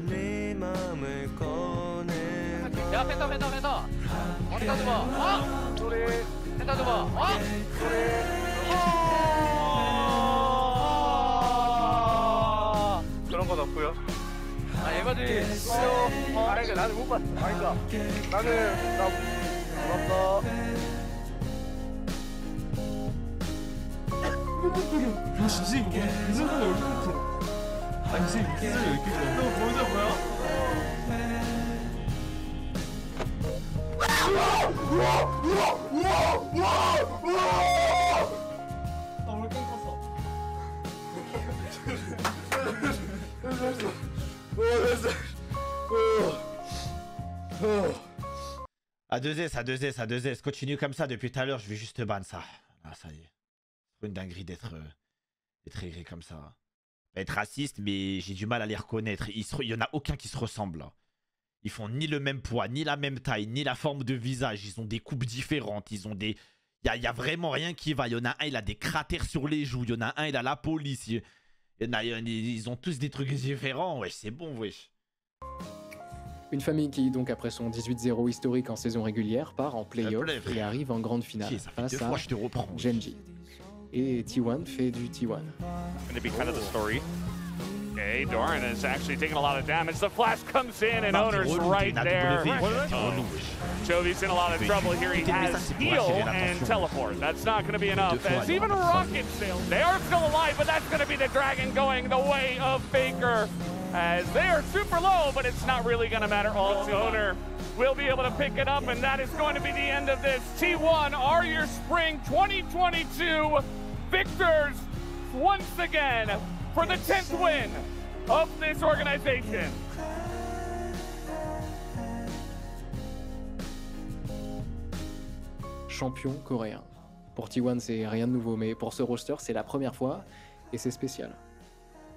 내 맘을 꺼내봐 야 펜타 어디다 줘봐 소리 펜타 줘봐 그런 건 없고요. 아 얘가지 아니 나는 못 봤어 아니까 나는 나 몰랐어 진짜 무슨 소리 이렇게 아니 진짜 무슨 소리 이렇게 너 보자 뭐야? 나올 게임 컸어 À 2S, continue comme ça depuis tout à l'heure, je vais juste ban ça. Ah, ça y est. C'est une dinguerie d'être aigri comme ça. Être raciste, mais j'ai du mal à les reconnaître. Il y en a aucun qui se ressemble là. Ils font ni le même poids, ni la même taille, ni la forme de visage. Ils ont des coupes différentes. Ils ont des... Il y a vraiment rien qui va. Il y en a un, il a des cratères sur les joues. Il y en a un, il a la police. Ils ont tous des trucs différents. Wesh, c'est bon, wesh. Une famille qui, donc après son 18-0 historique en saison régulière, part en play-off et arrive en grande finale face à Genji. Et T1 fait du T1. Going to be kind of the story. Okay, Doran is actually taking a lot of damage. The flash comes in and Owner's right there. Jovi's in a lot of trouble here. He has heal and teleport. That's not going to be enough. As even Rocket Sail, they are still alive, but that's going to be the Dragon going the way of Faker. As they are super low, but it's not really going to matter. Also, Owner will be able to pick it up, and that is going to be the end of this. T1 are your spring 2022 victors once again for the 10th win of this organization. Champion coréen. Pour T1, c'est rien de nouveau, mais pour ce roster, c'est la première fois et c'est spécial.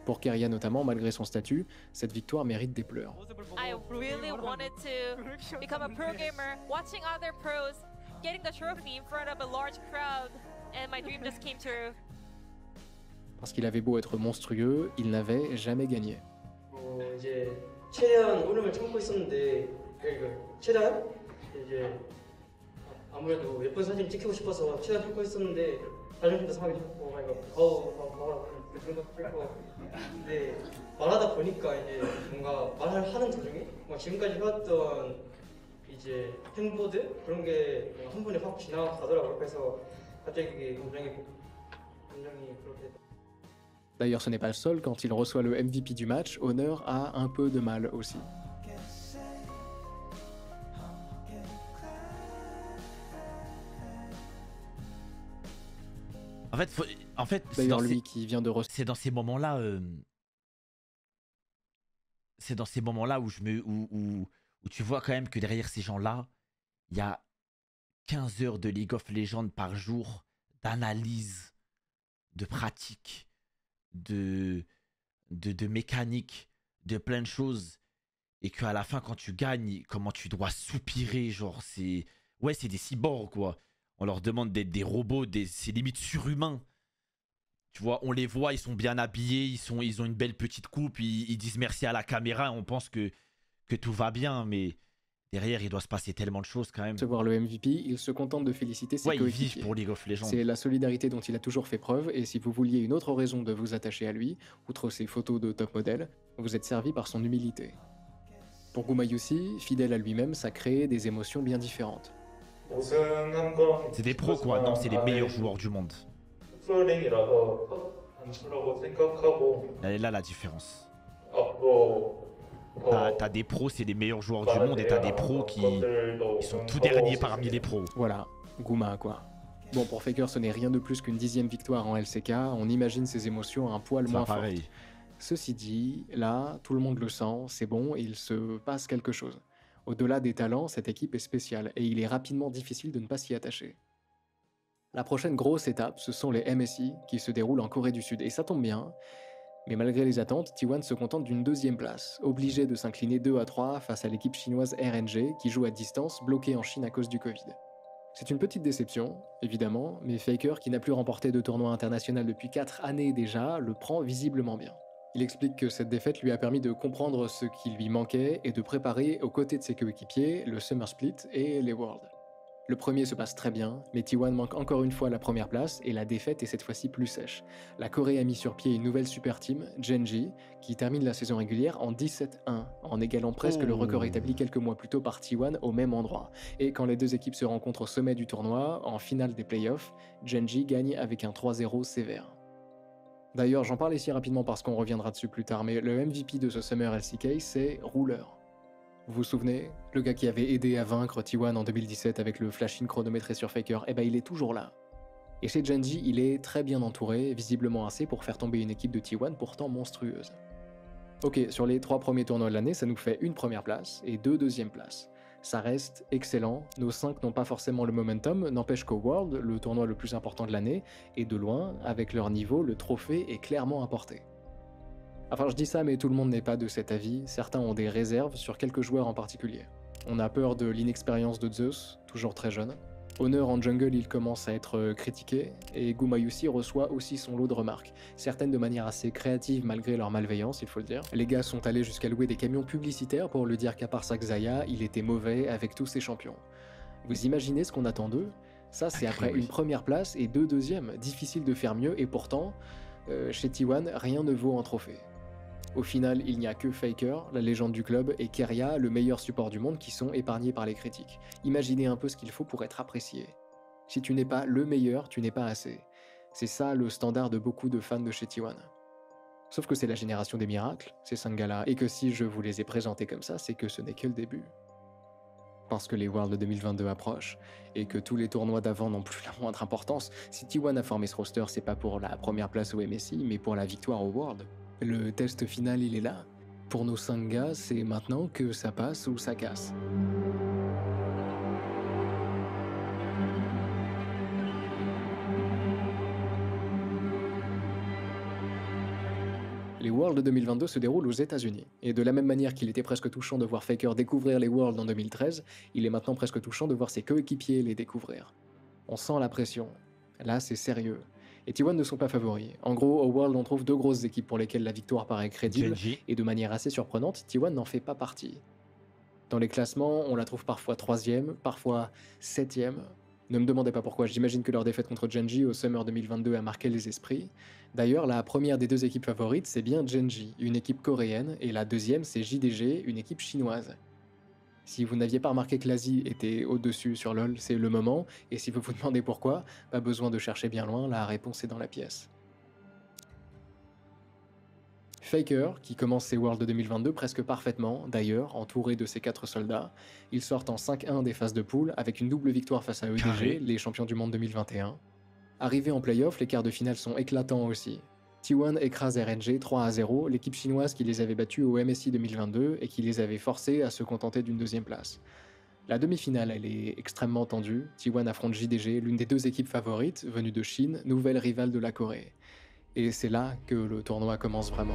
Pour Keria notamment, malgré son statut, cette victoire mérite des pleurs. I really wanted to become a pro gamer, watching other pros, getting the trophy in front of a large crowd, and my dream just came true. Parce qu'il avait beau être monstrueux, il n'avait jamais gagné. 이제 최대한 울음을 참고 있었는데 최대한 이제 아무래도 예쁜 사진 찍히고 싶어서 최대한 참고 있었는데 발전기도 상황이 좋고 이거 봐라 그런 거 찍고 근데 말하다 보니까 이제 뭔가 말을 하는 도중에 지금까지 해왔던 이제 행보들 그런 게 한 번에 확 지나가더라고요. 그래서 갑자기 그게 굉장히 그렇게. D'ailleurs, ce n'est pas le seul, quand il reçoit le MVP du match, Honor a un peu de mal aussi. En fait d'ailleurs, lui qui vient de c'est dans ces moments-là c'est dans ces moments-là où où tu vois quand même que derrière ces gens-là, il y a 15 heures de League of Legends par jour d'analyse, de pratique, de mécanique, de plein de choses, et qu'à la fin quand tu gagnes, comment tu dois soupirer, genre c'est des cyborgs quoi. On leur demande d'être des robots, c'est limite surhumain. Tu vois, on les voit, ils sont bien habillés, ils ont une belle petite coupe, ils disent merci à la caméra, on pense que tout va bien, mais derrière, il doit se passer tellement de choses quand même. Se voir le MVP, il se contente de féliciter ses coéquipiers. Il vit pour League of Legends. C'est la solidarité dont il a toujours fait preuve, et si vous vouliez une autre raison de vous attacher à lui, outre ses photos de top modèle, vous êtes servi par son humilité. Pour Gumayusi, fidèle à lui-même, ça crée des émotions bien différentes. C'est des pros quoi, non, c'est les meilleurs joueurs du monde. Elle est là la différence. T'as des pros, c'est les meilleurs joueurs du monde, et t'as des pros qui sont tout derniers parmi les pros. Voilà, Guma quoi. Bon, pour Faker, ce n'est rien de plus qu'une 10e victoire en LCK, on imagine ses émotions un poil moins fortes. Ceci dit, là, tout le monde le sent, c'est bon, il se passe quelque chose. Au-delà des talents, cette équipe est spéciale, et il est rapidement difficile de ne pas s'y attacher. La prochaine grosse étape, ce sont les MSI, qui se déroulent en Corée du Sud, et ça tombe bien. Mais malgré les attentes, T1 se contente d'une 2e place, obligé de s'incliner 2-3 face à l'équipe chinoise RNG, qui joue à distance, bloquée en Chine à cause du Covid. C'est une petite déception, évidemment, mais Faker, qui n'a plus remporté de tournoi international depuis 4 années déjà, le prend visiblement bien. Il explique que cette défaite lui a permis de comprendre ce qui lui manquait et de préparer, aux côtés de ses coéquipiers, le Summer Split et les Worlds. Le premier se passe très bien, mais T1 manque encore une fois la première place et la défaite est cette fois-ci plus sèche. La Corée a mis sur pied une nouvelle super team, Genji, qui termine la saison régulière en 17-1, en égalant presque le record établi quelques mois plus tôt par T1 au même endroit. Et quand les deux équipes se rencontrent au sommet du tournoi, en finale des playoffs, Genji gagne avec un 3-0 sévère. D'ailleurs, j'en parle ici rapidement parce qu'on reviendra dessus plus tard, mais le MVP de ce Summer LCK, c'est Ruler. Vous vous souvenez? Le gars qui avait aidé à vaincre T1 en 2017 avec le flash-in chronométré sur Faker, eh ben il est toujours là. Et chez Genji, il est très bien entouré, visiblement assez pour faire tomber une équipe de T1 pourtant monstrueuse. Ok, sur les 3 premiers tournois de l'année, ça nous fait une première place et 2 deuxièmes places. Ça reste excellent, nos 5 n'ont pas forcément le momentum, n'empêche qu'au World, le tournoi le plus important de l'année, et de loin, avec leur niveau, le trophée est clairement apporté. Enfin, je dis ça, mais tout le monde n'est pas de cet avis. Certains ont des réserves sur quelques joueurs en particulier. On a peur de l'inexpérience de Zeus, toujours très jeune. Honor en jungle, il commence à être critiqué, et Gumayusi reçoit aussi son lot de remarques, certaines de manière assez créative malgré leur malveillance, il faut le dire. Les gars sont allés jusqu'à louer des camions publicitaires pour lui dire qu'à part Saxaya, il était mauvais avec tous ses champions. Vous imaginez ce qu'on attend d'eux? Ça, c'est après une première place et 2 deuxièmes. Difficile de faire mieux, et pourtant, chez T1, rien ne vaut un trophée. Au final, il n'y a que Faker, la légende du club, et Keria, le meilleur support du monde, qui sont épargnés par les critiques. Imaginez un peu ce qu'il faut pour être apprécié. Si tu n'es pas le meilleur, tu n'es pas assez. C'est ça le standard de beaucoup de fans de chez T1. Sauf que c'est la génération des miracles, ces 5 gars-là, et que si je vous les ai présentés comme ça, c'est que ce n'est que le début. Parce que les Worlds 2022 approchent, et que tous les tournois d'avant n'ont plus la moindre importance. Si T1 a formé ce roster, c'est pas pour la première place au MSI, mais pour la victoire au World. Le test final, il est là. Pour nos 5 gars, c'est maintenant que ça passe ou ça casse. Les Worlds 2022 se déroulent aux États-Unis. Et de la même manière qu'il était presque touchant de voir Faker découvrir les Worlds en 2013, il est maintenant presque touchant de voir ses coéquipiers les découvrir. On sent la pression. Là, c'est sérieux. Et T1 ne sont pas favoris. En gros, au World, on trouve 2 grosses équipes pour lesquelles la victoire paraît crédible, et de manière assez surprenante, T1 n'en fait pas partie. Dans les classements, on la trouve parfois 3e, parfois 7e. Ne me demandez pas pourquoi, j'imagine que leur défaite contre Gen.G au Summer 2022 a marqué les esprits. D'ailleurs, la première des 2 équipes favorites, c'est bien Gen.G, une équipe coréenne, et la deuxième, c'est JDG, une équipe chinoise. Si vous n'aviez pas remarqué que l'Asie était au-dessus sur LoL, c'est le moment, et si vous vous demandez pourquoi, pas besoin de chercher bien loin, la réponse est dans la pièce. Faker, qui commence ses Worlds 2022 presque parfaitement, d'ailleurs, entouré de ses 4 soldats, ils sortent en 5-1 des phases de poule, avec une double victoire face à EDG, les champions du monde 2021. Arrivés en play-off, les quarts de finale sont éclatants aussi. T1 écrase RNG 3-0, l'équipe chinoise qui les avait battus au MSI 2022 et qui les avait forcés à se contenter d'une 2e place. La demi-finale, elle est extrêmement tendue. T1 affronte JDG, l'une des 2 équipes favorites, venue de Chine, nouvelle rivale de la Corée. Et c'est là que le tournoi commence vraiment.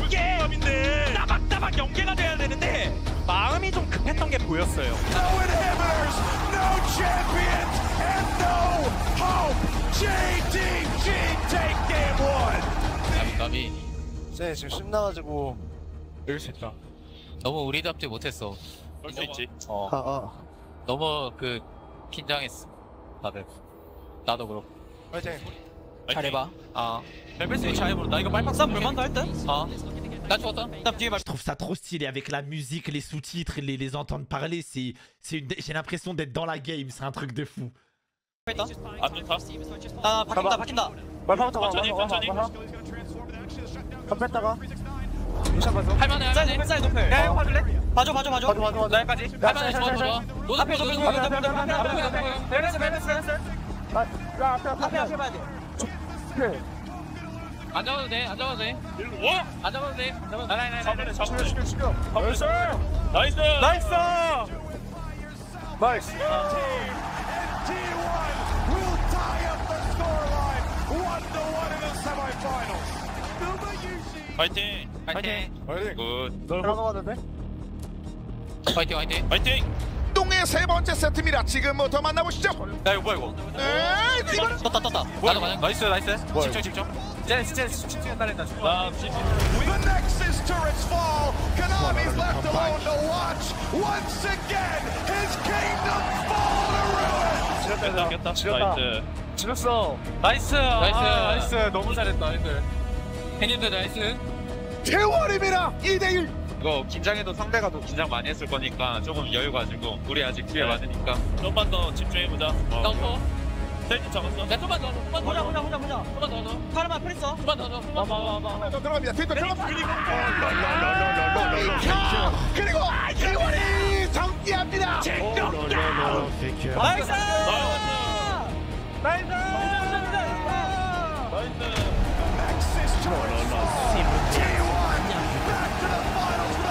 게임인데 따박따박 연계가 돼야 되는데 마음이 좀 급했던 게 보였어요. No inhibitors, no champions, and no hope. JDG take game 1. 까비. 네, 지금 신나가지고 이길 수 있다. 너무 우리답지 못했어. 그럴 수 있지. 너무 그 긴장했어. 다들. 나도 그렇고. 화이팅. 잘해봐. 벨벳이 잘해보려. 나 이거 말팍삼 볼만도 할 듯? Je trouve ça trop stylé avec la musique, les sous-titres, les entendre parler. J'ai l'impression d'être dans la game, c'est un truc de fou. 아 바뀐다. 말파부터 천천히. 뺐다가 할만해. 쌀 높여. 야 형 봐줄래? 봐줘. 나 여기까지. 할만해. 좋아. 앞에 벨벳. 앞에 봐야 돼. 안 잡아도 돼. 안 잡아도 돼. 일로 와. 안 잡아도 돼. 잡으래. 시켜. 나이스. T1 will tie up the scoreline 1-1 in the semifinals. 파이팅. 굿. 들어가는데? 파이팅. 똥의 3번째 세트입니다. 지금부터 만나보시죠. 야 이거 뭐야 이거? 이거는 떴다. 나이스. 집중. The Nexus turrets fall. Konami's left alone to watch. Once again, his kingdom fall to ruin. 지렸다. 지렸어. 나이스. 너무 잘했다. 팬님들 나이스. T1입니다. 2대1. 이거 긴장해도 상대가 더 긴장 많이 했을 거니까 조금 여유 가지고 우리 아직 기회 많으니까 좀만 더 집중해보자. 더. 세팅 잡았어. 야 좀만 더. 보자. 카르마 프리스. 좀만 더. 와. 들어갑니다. 뒤로 그리고 T1이 정리합니다. 나이스. Nexus turrets fall. T1 back to the finals with a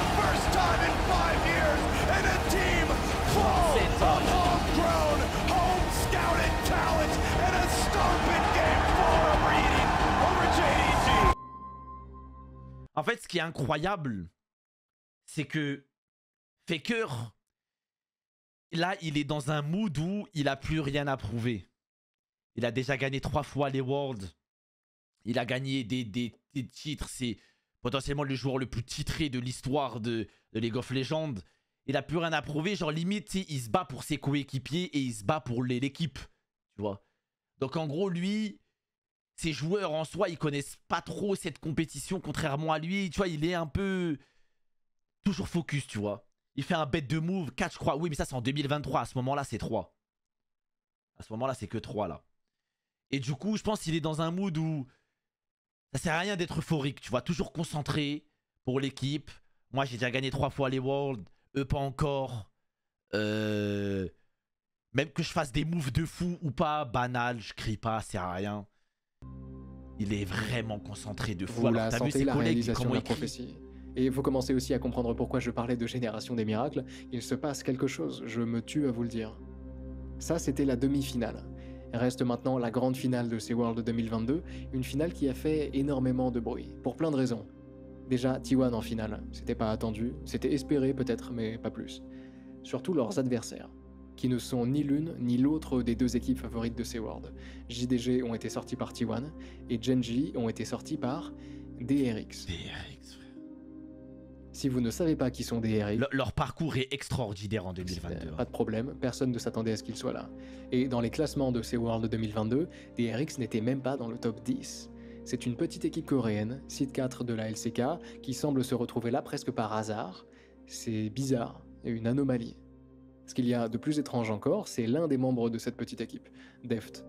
fait, ce qui est incroyable, c'est que Faker, là, il est dans un mood où il a plus rien à prouver. Il a déjà gagné 3 fois les Worlds. Il a gagné des titres. C'est potentiellement le joueur le plus titré de l'histoire de League of Legends. Il a plus rien à prouver. Genre, limite, il se bat pour ses coéquipiers et il se bat pour l'équipe. Tu vois. Donc, en gros, lui, ses joueurs en soi, ils connaissent pas trop cette compétition, contrairement à lui. Tu vois, il est un peu toujours focus, tu vois. Il fait un bet de move, 4, je crois. Oui, mais ça, c'est en 2023. À ce moment-là, c'est 3. À ce moment-là, c'est que 3, là. Et du coup, je pense qu'il est dans un mood où ça sert à rien d'être euphorique, tu vois. Toujours concentré pour l'équipe. Moi, j'ai déjà gagné 3 fois les Worlds. Eux, pas encore. Même que je fasse des moves de fou ou pas, banal, je crie pas, ça sert à rien. Il est vraiment concentré de fou. Vous Alors, la t'as vu sentez, ses la collègues, réalisation comment de la ils crient. prophétie. Et vous commencez aussi à comprendre pourquoi je parlais de génération des miracles. Il se passe quelque chose, je me tue à vous le dire. Ça, c'était la demi-finale. Reste maintenant la grande finale de ces Worlds 2022, une finale qui a fait énormément de bruit, pour plein de raisons. Déjà, T1 en finale, c'était pas attendu, c'était espéré peut-être, mais pas plus. Surtout leurs adversaires, qui ne sont ni l'une ni l'autre des 2 équipes favorites de ces Worlds. JDG ont été sortis par T1, et Gen.G ont été sortis par DRX. Si vous ne savez pas qui sont DRX... Leur parcours est extraordinaire en 2022. Pas de problème, personne ne s'attendait à ce qu'ils soient là. Et dans les classements de ces Worlds 2022, DRX n'était même pas dans le top 10. C'est une petite équipe coréenne, site 4 de la LCK, qui semble se retrouver là presque par hasard. C'est bizarre, et une anomalie. Ce qu'il y a de plus étrange encore, c'est l'un des membres de cette petite équipe, Deft.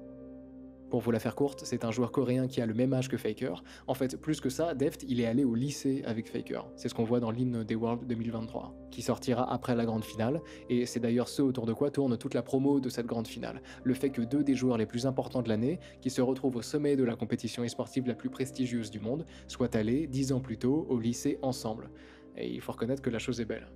Pour vous la faire courte, c'est un joueur coréen qui a le même âge que Faker. En fait, plus que ça, Deft, il est allé au lycée avec Faker. C'est ce qu'on voit dans l'hymne des Worlds 2023, qui sortira après la grande finale, et c'est d'ailleurs ce autour de quoi tourne toute la promo de cette grande finale. Le fait que 2 des joueurs les plus importants de l'année, qui se retrouvent au sommet de la compétition e-sportive la plus prestigieuse du monde, soient allés, 10 ans plus tôt, au lycée ensemble. Et il faut reconnaître que la chose est belle.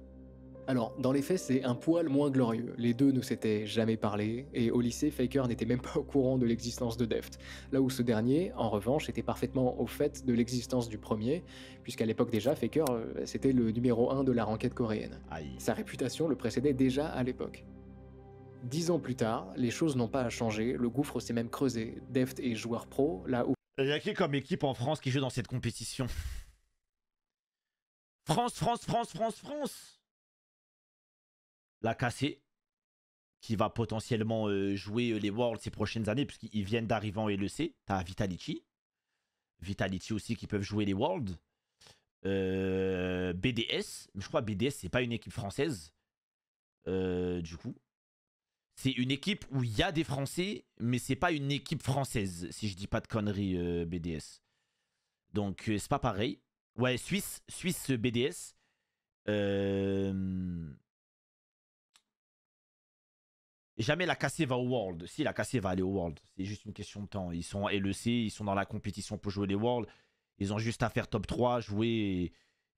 Alors, dans les faits, c'est un poil moins glorieux. Les 2 ne s'étaient jamais parlé, et au lycée, Faker n'était même pas au courant de l'existence de Deft. Là où ce dernier, en revanche, était parfaitement au fait de l'existence du premier, puisqu'à l'époque déjà, Faker, c'était le numéro 1 de la ranked coréenne. Aïe. Sa réputation le précédait déjà à l'époque. 10 ans plus tard, les choses n'ont pas à changer, le gouffre s'est même creusé. Deft est joueur pro, là où... Il y a qui comme équipe en France qui joue dans cette compétition? France. La KC, qui va potentiellement jouer les Worlds ces prochaines années, puisqu'ils viennent d'arriver en LEC. T'as Vitality. Vitality aussi qui peuvent jouer les Worlds. BDS. Mais je crois que BDS, c'est pas une équipe française. Du coup. C'est une équipe où il y a des Français, mais c'est pas une équipe française, si je dis pas de conneries, BDS. Donc, c'est pas pareil. Ouais, Suisse BDS. Jamais la KC va au World. Si, la KC va aller au World. C'est juste une question de temps. Ils sont en LEC, ils sont dans la compétition pour jouer les Worlds. Ils ont juste à faire top 3, jouer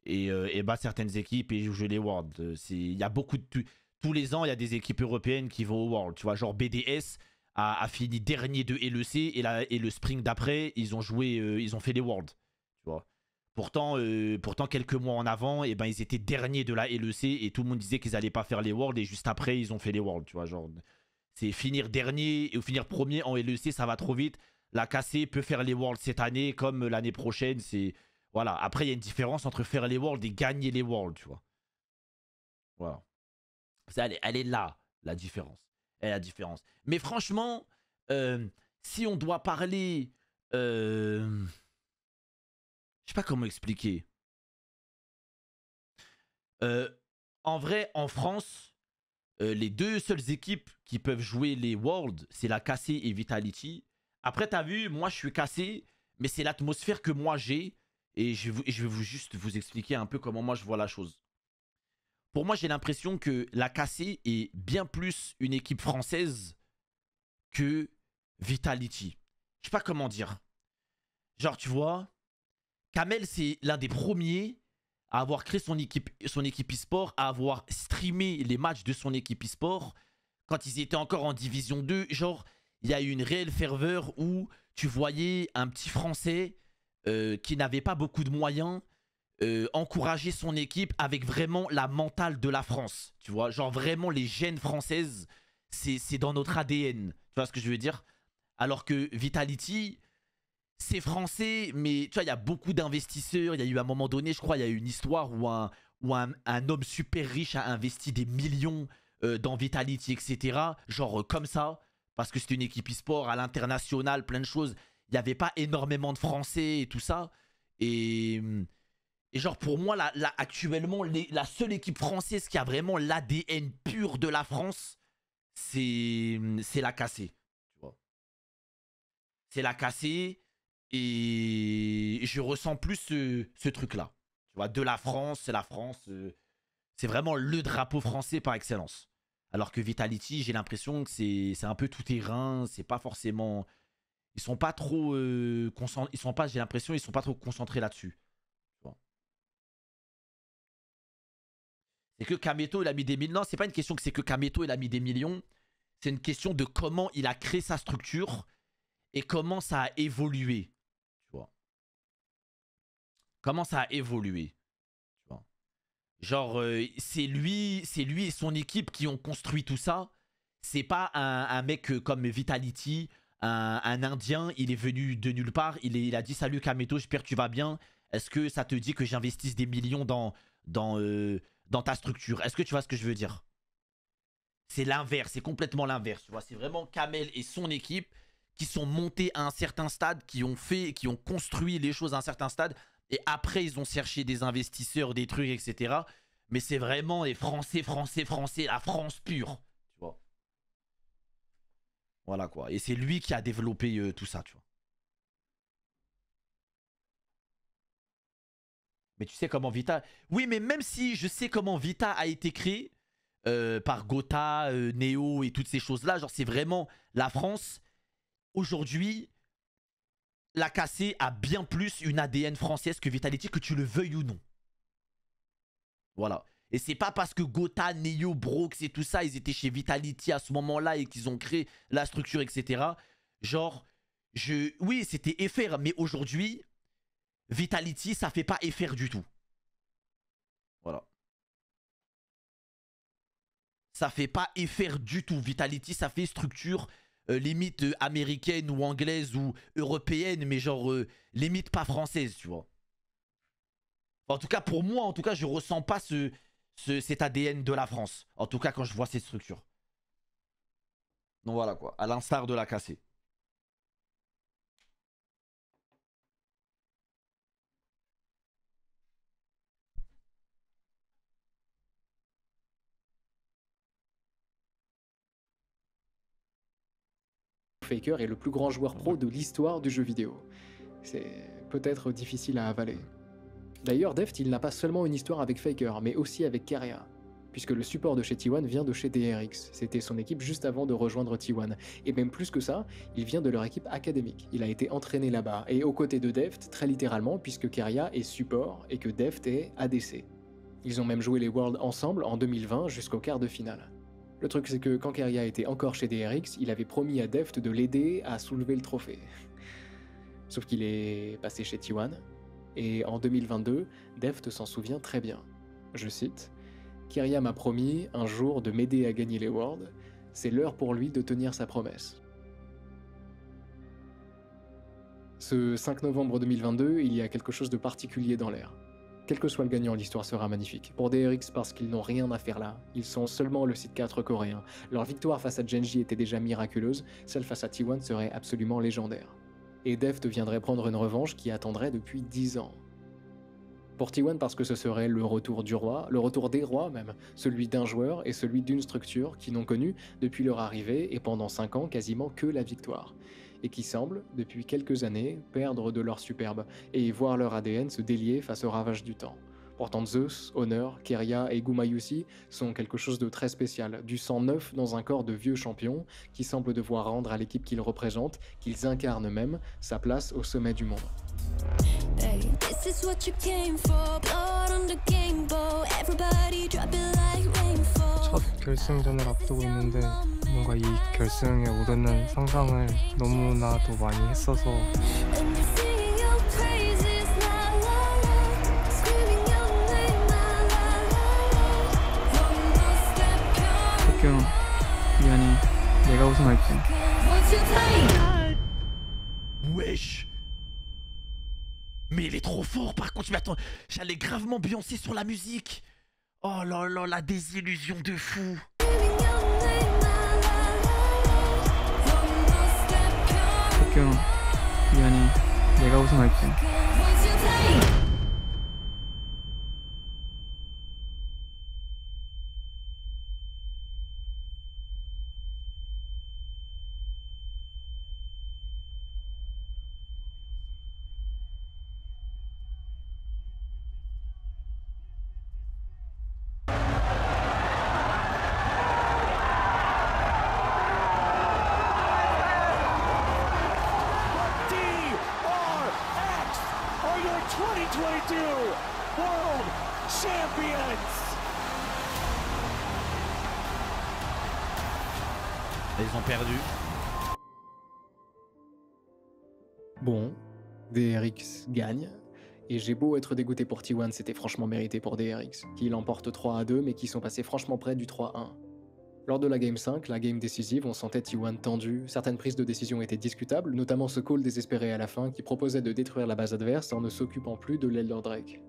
et battre certaines équipes et jouer les Worlds. Il y a beaucoup de... Tous les ans, il y a des équipes européennes qui vont au World. Tu vois, genre BDS a fini dernier de LEC et le spring d'après, ils ont joué, ils ont fait les Worlds. Tu vois. Pourtant, quelques mois en avant, eh ben, ils étaient derniers de la LEC et tout le monde disait qu'ils n'allaient pas faire les Worlds et juste après, ils ont fait les Worlds. Tu vois, genre, c'est finir dernier et finir premier en LEC, ça va trop vite. La KC peut faire les Worlds cette année comme l'année prochaine. Voilà. Après, il y a une différence entre faire les Worlds et gagner les Worlds, tu vois. Voilà. Elle est là, la différence. Elle est la différence. Mais franchement, si on doit parler... je sais pas comment expliquer. En vrai, en France, les 2 seules équipes qui peuvent jouer les Worlds, c'est la KC et Vitality. Après, t'as vu, moi je suis KC, mais c'est l'atmosphère que moi j'ai. Et je vais juste vous expliquer un peu comment moi je vois la chose. Pour moi, j'ai l'impression que la KC est bien plus une équipe française que Vitality. Je sais pas comment dire. Genre, tu vois... Kamel, c'est l'un des premiers à avoir créé son équipe e-sport, à avoir streamé les matchs de son équipe e-sport quand ils étaient encore en Division 2. Genre, il y a eu une réelle ferveur où tu voyais un petit Français qui n'avait pas beaucoup de moyens encourager son équipe avec vraiment la mentale de la France. Tu vois, genre vraiment les gènes françaises, c'est dans notre ADN. Tu vois ce que je veux dire? Alors que Vitality, c'est français, mais tu vois, il y a beaucoup d'investisseurs. Il y a eu à un moment donné, je crois, il y a eu une histoire où un homme super riche a investi des millions dans Vitality, etc. Genre comme ça, parce que c'était une équipe e-sport à l'international, plein de choses. Il n'y avait pas énormément de Français et tout ça. Et genre pour moi, actuellement, la seule équipe française qui a vraiment l'ADN pur de la France, c'est la KC. Tu vois. C'est la KC et je ressens plus ce truc-là. Tu vois, de la France, c'est la France. C'est vraiment le drapeau français par excellence. Alors que Vitality, j'ai l'impression que c'est un peu tout terrain. C'est pas forcément... Ils sont pas trop concentrés. J'ai l'impression qu'ils sont pas trop concentrés là-dessus. C'est que Kameto, il a mis des millions. Non, c'est pas une question que c'est que Kameto, il a mis des millions. C'est une question de comment il a créé sa structure et comment ça a évolué. Tu vois. Comment ça a évolué. Tu vois. Genre, c'est lui et son équipe qui ont construit tout ça. C'est pas un mec comme Vitality, un Indien, il est venu de nulle part. Il a dit « Salut Kameto, j'espère que tu vas bien. Est-ce que ça te dit que j'investisse des millions dans ta structure ?» Est-ce que tu vois ce que je veux dire? C'est l'inverse, c'est complètement l'inverse. Tu vois, c'est vraiment Kamel et son équipe qui sont montés à un certain stade, qui ont construit les choses à un certain stade. Et après, ils ont cherché des investisseurs, des trucs, etc. Mais c'est vraiment les Français, la France pure. Tu vois. Voilà quoi. Et c'est lui qui a développé tout ça, tu vois. Mais tu sais comment Vita... Oui, mais même si je sais comment Vita a été créé par Gotha, Neo et toutes ces choses-là, genre c'est vraiment la France. Aujourd'hui, la KC a bien plus une ADN française que Vitality, que tu le veuilles ou non. Voilà. Et c'est pas parce que Gotha, Neo, Brox et tout ça, ils étaient chez Vitality à ce moment-là et qu'ils ont créé la structure, etc. Genre, oui, c'était FR, mais aujourd'hui... Vitality, ça fait pas FR du tout. Voilà. Ça fait pas FR du tout. Vitality, ça fait structure limite américaine ou anglaise ou européenne, mais genre limite pas française, tu vois. En tout cas, pour moi, en tout cas, je ressens pas cet ADN de la France. En tout cas, quand je vois ces structures. Donc voilà quoi. À l'instar de la KC. Faker est le plus grand joueur pro de l'histoire du jeu vidéo. C'est peut-être difficile à avaler. D'ailleurs, Deft, il n'a pas seulement une histoire avec Faker, mais aussi avec Keria, puisque le support de chez T1 vient de chez DRX. C'était son équipe juste avant de rejoindre T1. Et même plus que ça, il vient de leur équipe académique. Il a été entraîné là-bas, et aux côtés de Deft, très littéralement, puisque Keria est support et que Deft est ADC. Ils ont même joué les Worlds ensemble en 2020 jusqu'au quart de finale. Le truc, c'est que quand Keria était encore chez DRX, il avait promis à Deft de l'aider à soulever le trophée. Sauf qu'il est passé chez T1, et en 2022, Deft s'en souvient très bien. Je cite, « Keria m'a promis un jour de m'aider à gagner les Worlds, c'est l'heure pour lui de tenir sa promesse. » Ce 5 novembre 2022, il y a quelque chose de particulier dans l'air. Quel que soit le gagnant, l'histoire sera magnifique. Pour DRX, parce qu'ils n'ont rien à faire là. Ils sont seulement le site 4 coréen. Leur victoire face à Genji était déjà miraculeuse, celle face à T1 serait absolument légendaire. Et Deft viendrait prendre une revanche qui attendrait depuis 10 ans. Pour T1 parce que ce serait le retour du roi, le retour des rois même, celui d'un joueur et celui d'une structure qui n'ont connu depuis leur arrivée et pendant 5 ans quasiment que la victoire. Et qui semblent, depuis quelques années, perdre de leur superbe et voir leur ADN se délier face aux ravages du temps. Pourtant Zeus, Honor, Keria et Gumayusi sont quelque chose de très spécial, du sang neuf dans un corps de vieux champions qui semblent devoir rendre à l'équipe qu'ils représentent, qu'ils incarnent même, sa place au sommet du monde. 첫 결승전을 앞두고 있는데 뭔가 이 결승에 오르는 상상을 너무나도 많이 했어서 도쿄 미안해 내가 우승할게. Wesh. Mais il est trop fort par contre, mais attends, j'allais gravement m'ambiancer sur la musique. Oh là là, la désillusion de fou. 도쿄 미안해 내가 우승할게. DRX are your 2022 World Champions! Ils ont perdu. Bon, DRX gagne. Et j'ai beau être dégoûté pour T1, c'était franchement mérité pour DRX, qui l'emporte 3-2 mais qui sont passés franchement près du 3-1. Lors de la Game 5, la game décisive, on sentait T1 tendu, certaines prises de décision étaient discutables, notamment ce call désespéré à la fin qui proposait de détruire la base adverse en ne s'occupant plus de l'Elder Drake.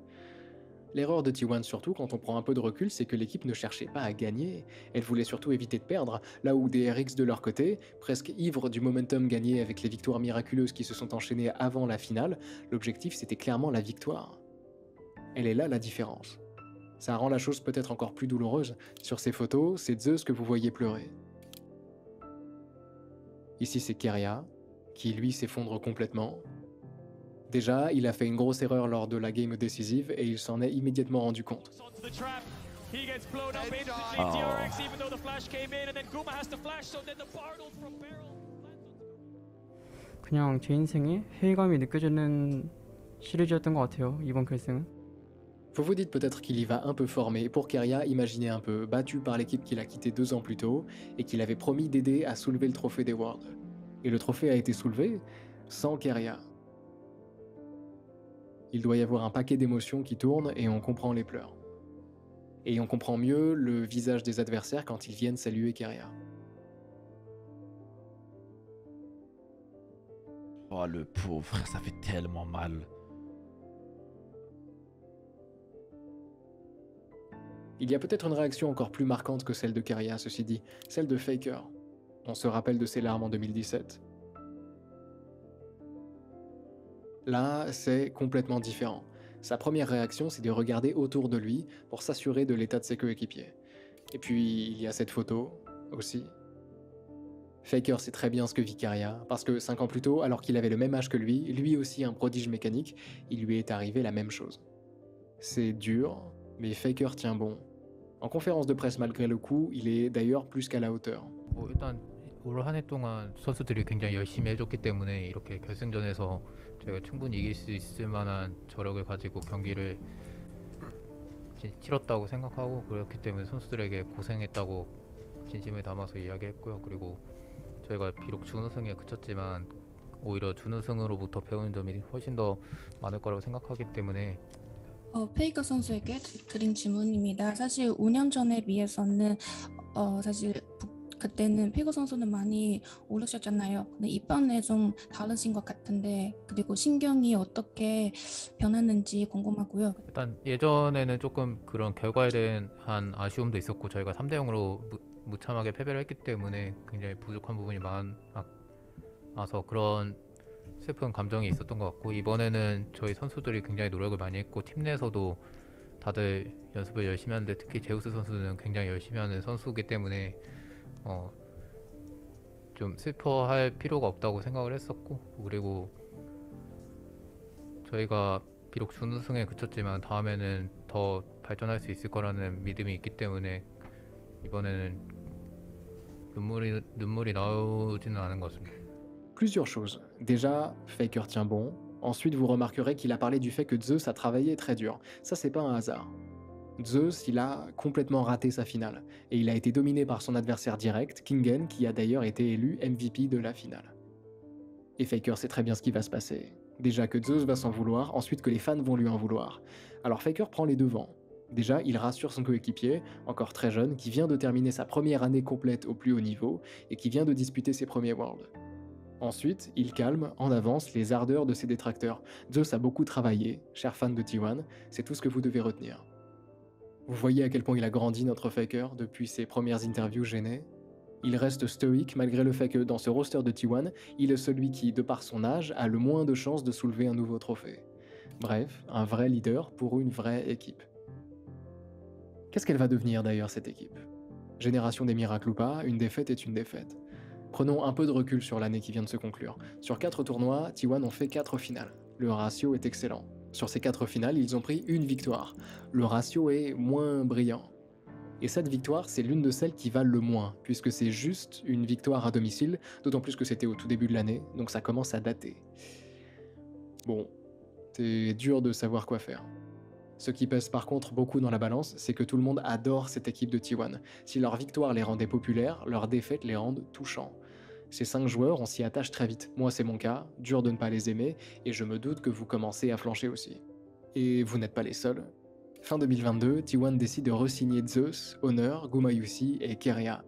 L'erreur de T1 surtout, quand on prend un peu de recul, c'est que l'équipe ne cherchait pas à gagner, elle voulait surtout éviter de perdre, là où DRX de leur côté, presque ivre du momentum gagné avec les victoires miraculeuses qui se sont enchaînées avant la finale, l'objectif c'était clairement la victoire. Elle est là la différence. Ça rend la chose peut-être encore plus douloureuse. Sur ces photos, c'est Zeus que vous voyez pleurer. Ici c'est Keria, qui lui s'effondre complètement. Déjà, il a fait une grosse erreur lors de la game décisive et il s'en est immédiatement rendu compte. 그냥 제 인생에 회의감이 느껴지는 시리즈였던 것 같아요, 이번 결승은. Vous vous dites peut-être qu'il y va un peu fort, mais pour Keria, imaginez un peu, battu par l'équipe qu'il a quitté 2 ans plus tôt et qu'il avait promis d'aider à soulever le trophée des Worlds. Et le trophée a été soulevé sans Keria. Il doit y avoir un paquet d'émotions qui tournent et on comprend les pleurs. Et on comprend mieux le visage des adversaires quand ils viennent saluer Keria. Oh le pauvre, ça fait tellement mal. Il y a peut-être une réaction encore plus marquante que celle de Keria, ceci dit, celle de Faker. On se rappelle de ses larmes en 2017. Là, c'est complètement différent. Sa première réaction, c'est de regarder autour de lui pour s'assurer de l'état de ses coéquipiers. Et puis, il y a cette photo, aussi. Faker sait très bien ce que vit Keria, parce que 5 ans plus tôt, alors qu'il avait le même âge que lui aussi un prodige mécanique, il lui est arrivé la même chose. C'est dur, mais Faker tient bon. En conférence de presse malgré le coup, il est d'ailleurs plus qu'à la hauteur. 일단 올 한 해 동안 선수들이 굉장히 열심히 해줬기 때문에 이렇게 결승전에서 저희가 충분히 이길 수 있을 만한 저력을 가지고 경기를 치렀다고 생각하고 그렇기 때문에 선수들에게 고생했다고 진심을 담아서 이야기했고요. 그리고 저희가 비록 준우승에 그쳤지만 오히려 준우승으로부터 배우는 점이 훨씬 더 많을 거라고 생각하기 때문에 페이커 선수에게 드린 질문입니다. 사실 5년 전에 비해서는 사실 그때는 페이커 선수는 많이 오르셨잖아요. 근데 이번에 좀 다르신 것 같은데 그리고 신경이 어떻게 변했는지 궁금하고요. 일단 예전에는 조금 그런 결과에 대한 아쉬움도 있었고 저희가 3대 0으로 무참하게 패배를 했기 때문에 굉장히 부족한 부분이 많아서 그런 슬픈 감정이 있었던 것 같고 이번에는 저희 선수들이 굉장히 노력을 많이 했고 팀 내에서도 다들 연습을 열심히 하는데 특히 제우스 선수는 굉장히 열심히 하는 선수이기 때문에 좀 슬퍼할 필요가 없다고 생각을 했었고 그리고 저희가 비록 준우승에 그쳤지만 다음에는 더 발전할 수 있을 거라는 믿음이 있기 때문에 이번에는 눈물이 나오지는 않은 것 같습니다. Plusieurs choses. Déjà, Faker tient bon. Ensuite, vous remarquerez qu'il a parlé du fait que Zeus a travaillé très dur. Ça, c'est pas un hasard. Zeus, il a complètement raté sa finale. Et il a été dominé par son adversaire direct, Kingen, qui a d'ailleurs été élu MVP de la finale. Et Faker sait très bien ce qui va se passer. Déjà que Zeus va s'en vouloir, ensuite que les fans vont lui en vouloir. Alors Faker prend les devants. Déjà, il rassure son coéquipier, encore très jeune, qui vient de terminer sa première année complète au plus haut niveau et qui vient de disputer ses premiers Worlds. Ensuite, il calme, en avance, les ardeurs de ses détracteurs. Zeus a beaucoup travaillé, cher fan de T1, c'est tout ce que vous devez retenir. Vous voyez à quel point il a grandi notre Faker depuis ses premières interviews gênées. Il reste stoïque malgré le fait que dans ce roster de T1, il est celui qui, de par son âge, a le moins de chances de soulever un nouveau trophée. Bref, un vrai leader pour une vraie équipe. Qu'est-ce qu'elle va devenir d'ailleurs cette équipe? Génération des miracles ou pas, une défaite est une défaite. Prenons un peu de recul sur l'année qui vient de se conclure. Sur 4 tournois, T1 ont fait 4 finales. Le ratio est excellent. Sur ces 4 finales, ils ont pris une victoire. Le ratio est moins brillant. Et cette victoire, c'est l'une de celles qui valent le moins, puisque c'est juste une victoire à domicile, d'autant plus que c'était au tout début de l'année, donc ça commence à dater. Bon, c'est dur de savoir quoi faire. Ce qui pèse par contre beaucoup dans la balance, c'est que tout le monde adore cette équipe de T1. Si leur victoire les rendait populaires, leurs défaites les rendent touchants. Ces 5 joueurs, on s'y attache très vite. Moi c'est mon cas, dur de ne pas les aimer, et je me doute que vous commencez à flancher aussi. Et vous n'êtes pas les seuls. Fin 2022, T1 décide de re-signer Zeus, Honor, Gumayusi et Keria.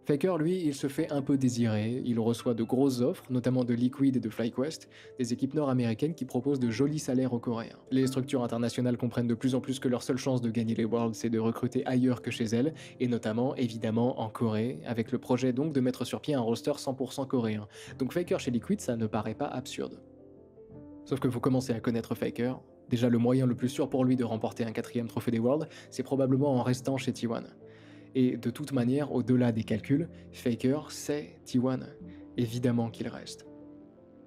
Faker, lui, il se fait un peu désirer, il reçoit de grosses offres, notamment de Liquid et de FlyQuest, des équipes nord-américaines qui proposent de jolis salaires aux Coréens. Les structures internationales comprennent de plus en plus que leur seule chance de gagner les Worlds, c'est de recruter ailleurs que chez elles, et notamment, évidemment, en Corée, avec le projet donc de mettre sur pied un roster 100% coréen. Donc Faker chez Liquid, ça ne paraît pas absurde. Sauf que vous commencez à connaître Faker, déjà le moyen le plus sûr pour lui de remporter un 4e trophée des Worlds, c'est probablement en restant chez T1. Et de toute manière, au-delà des calculs, Faker, c'est T1. Évidemment qu'il reste.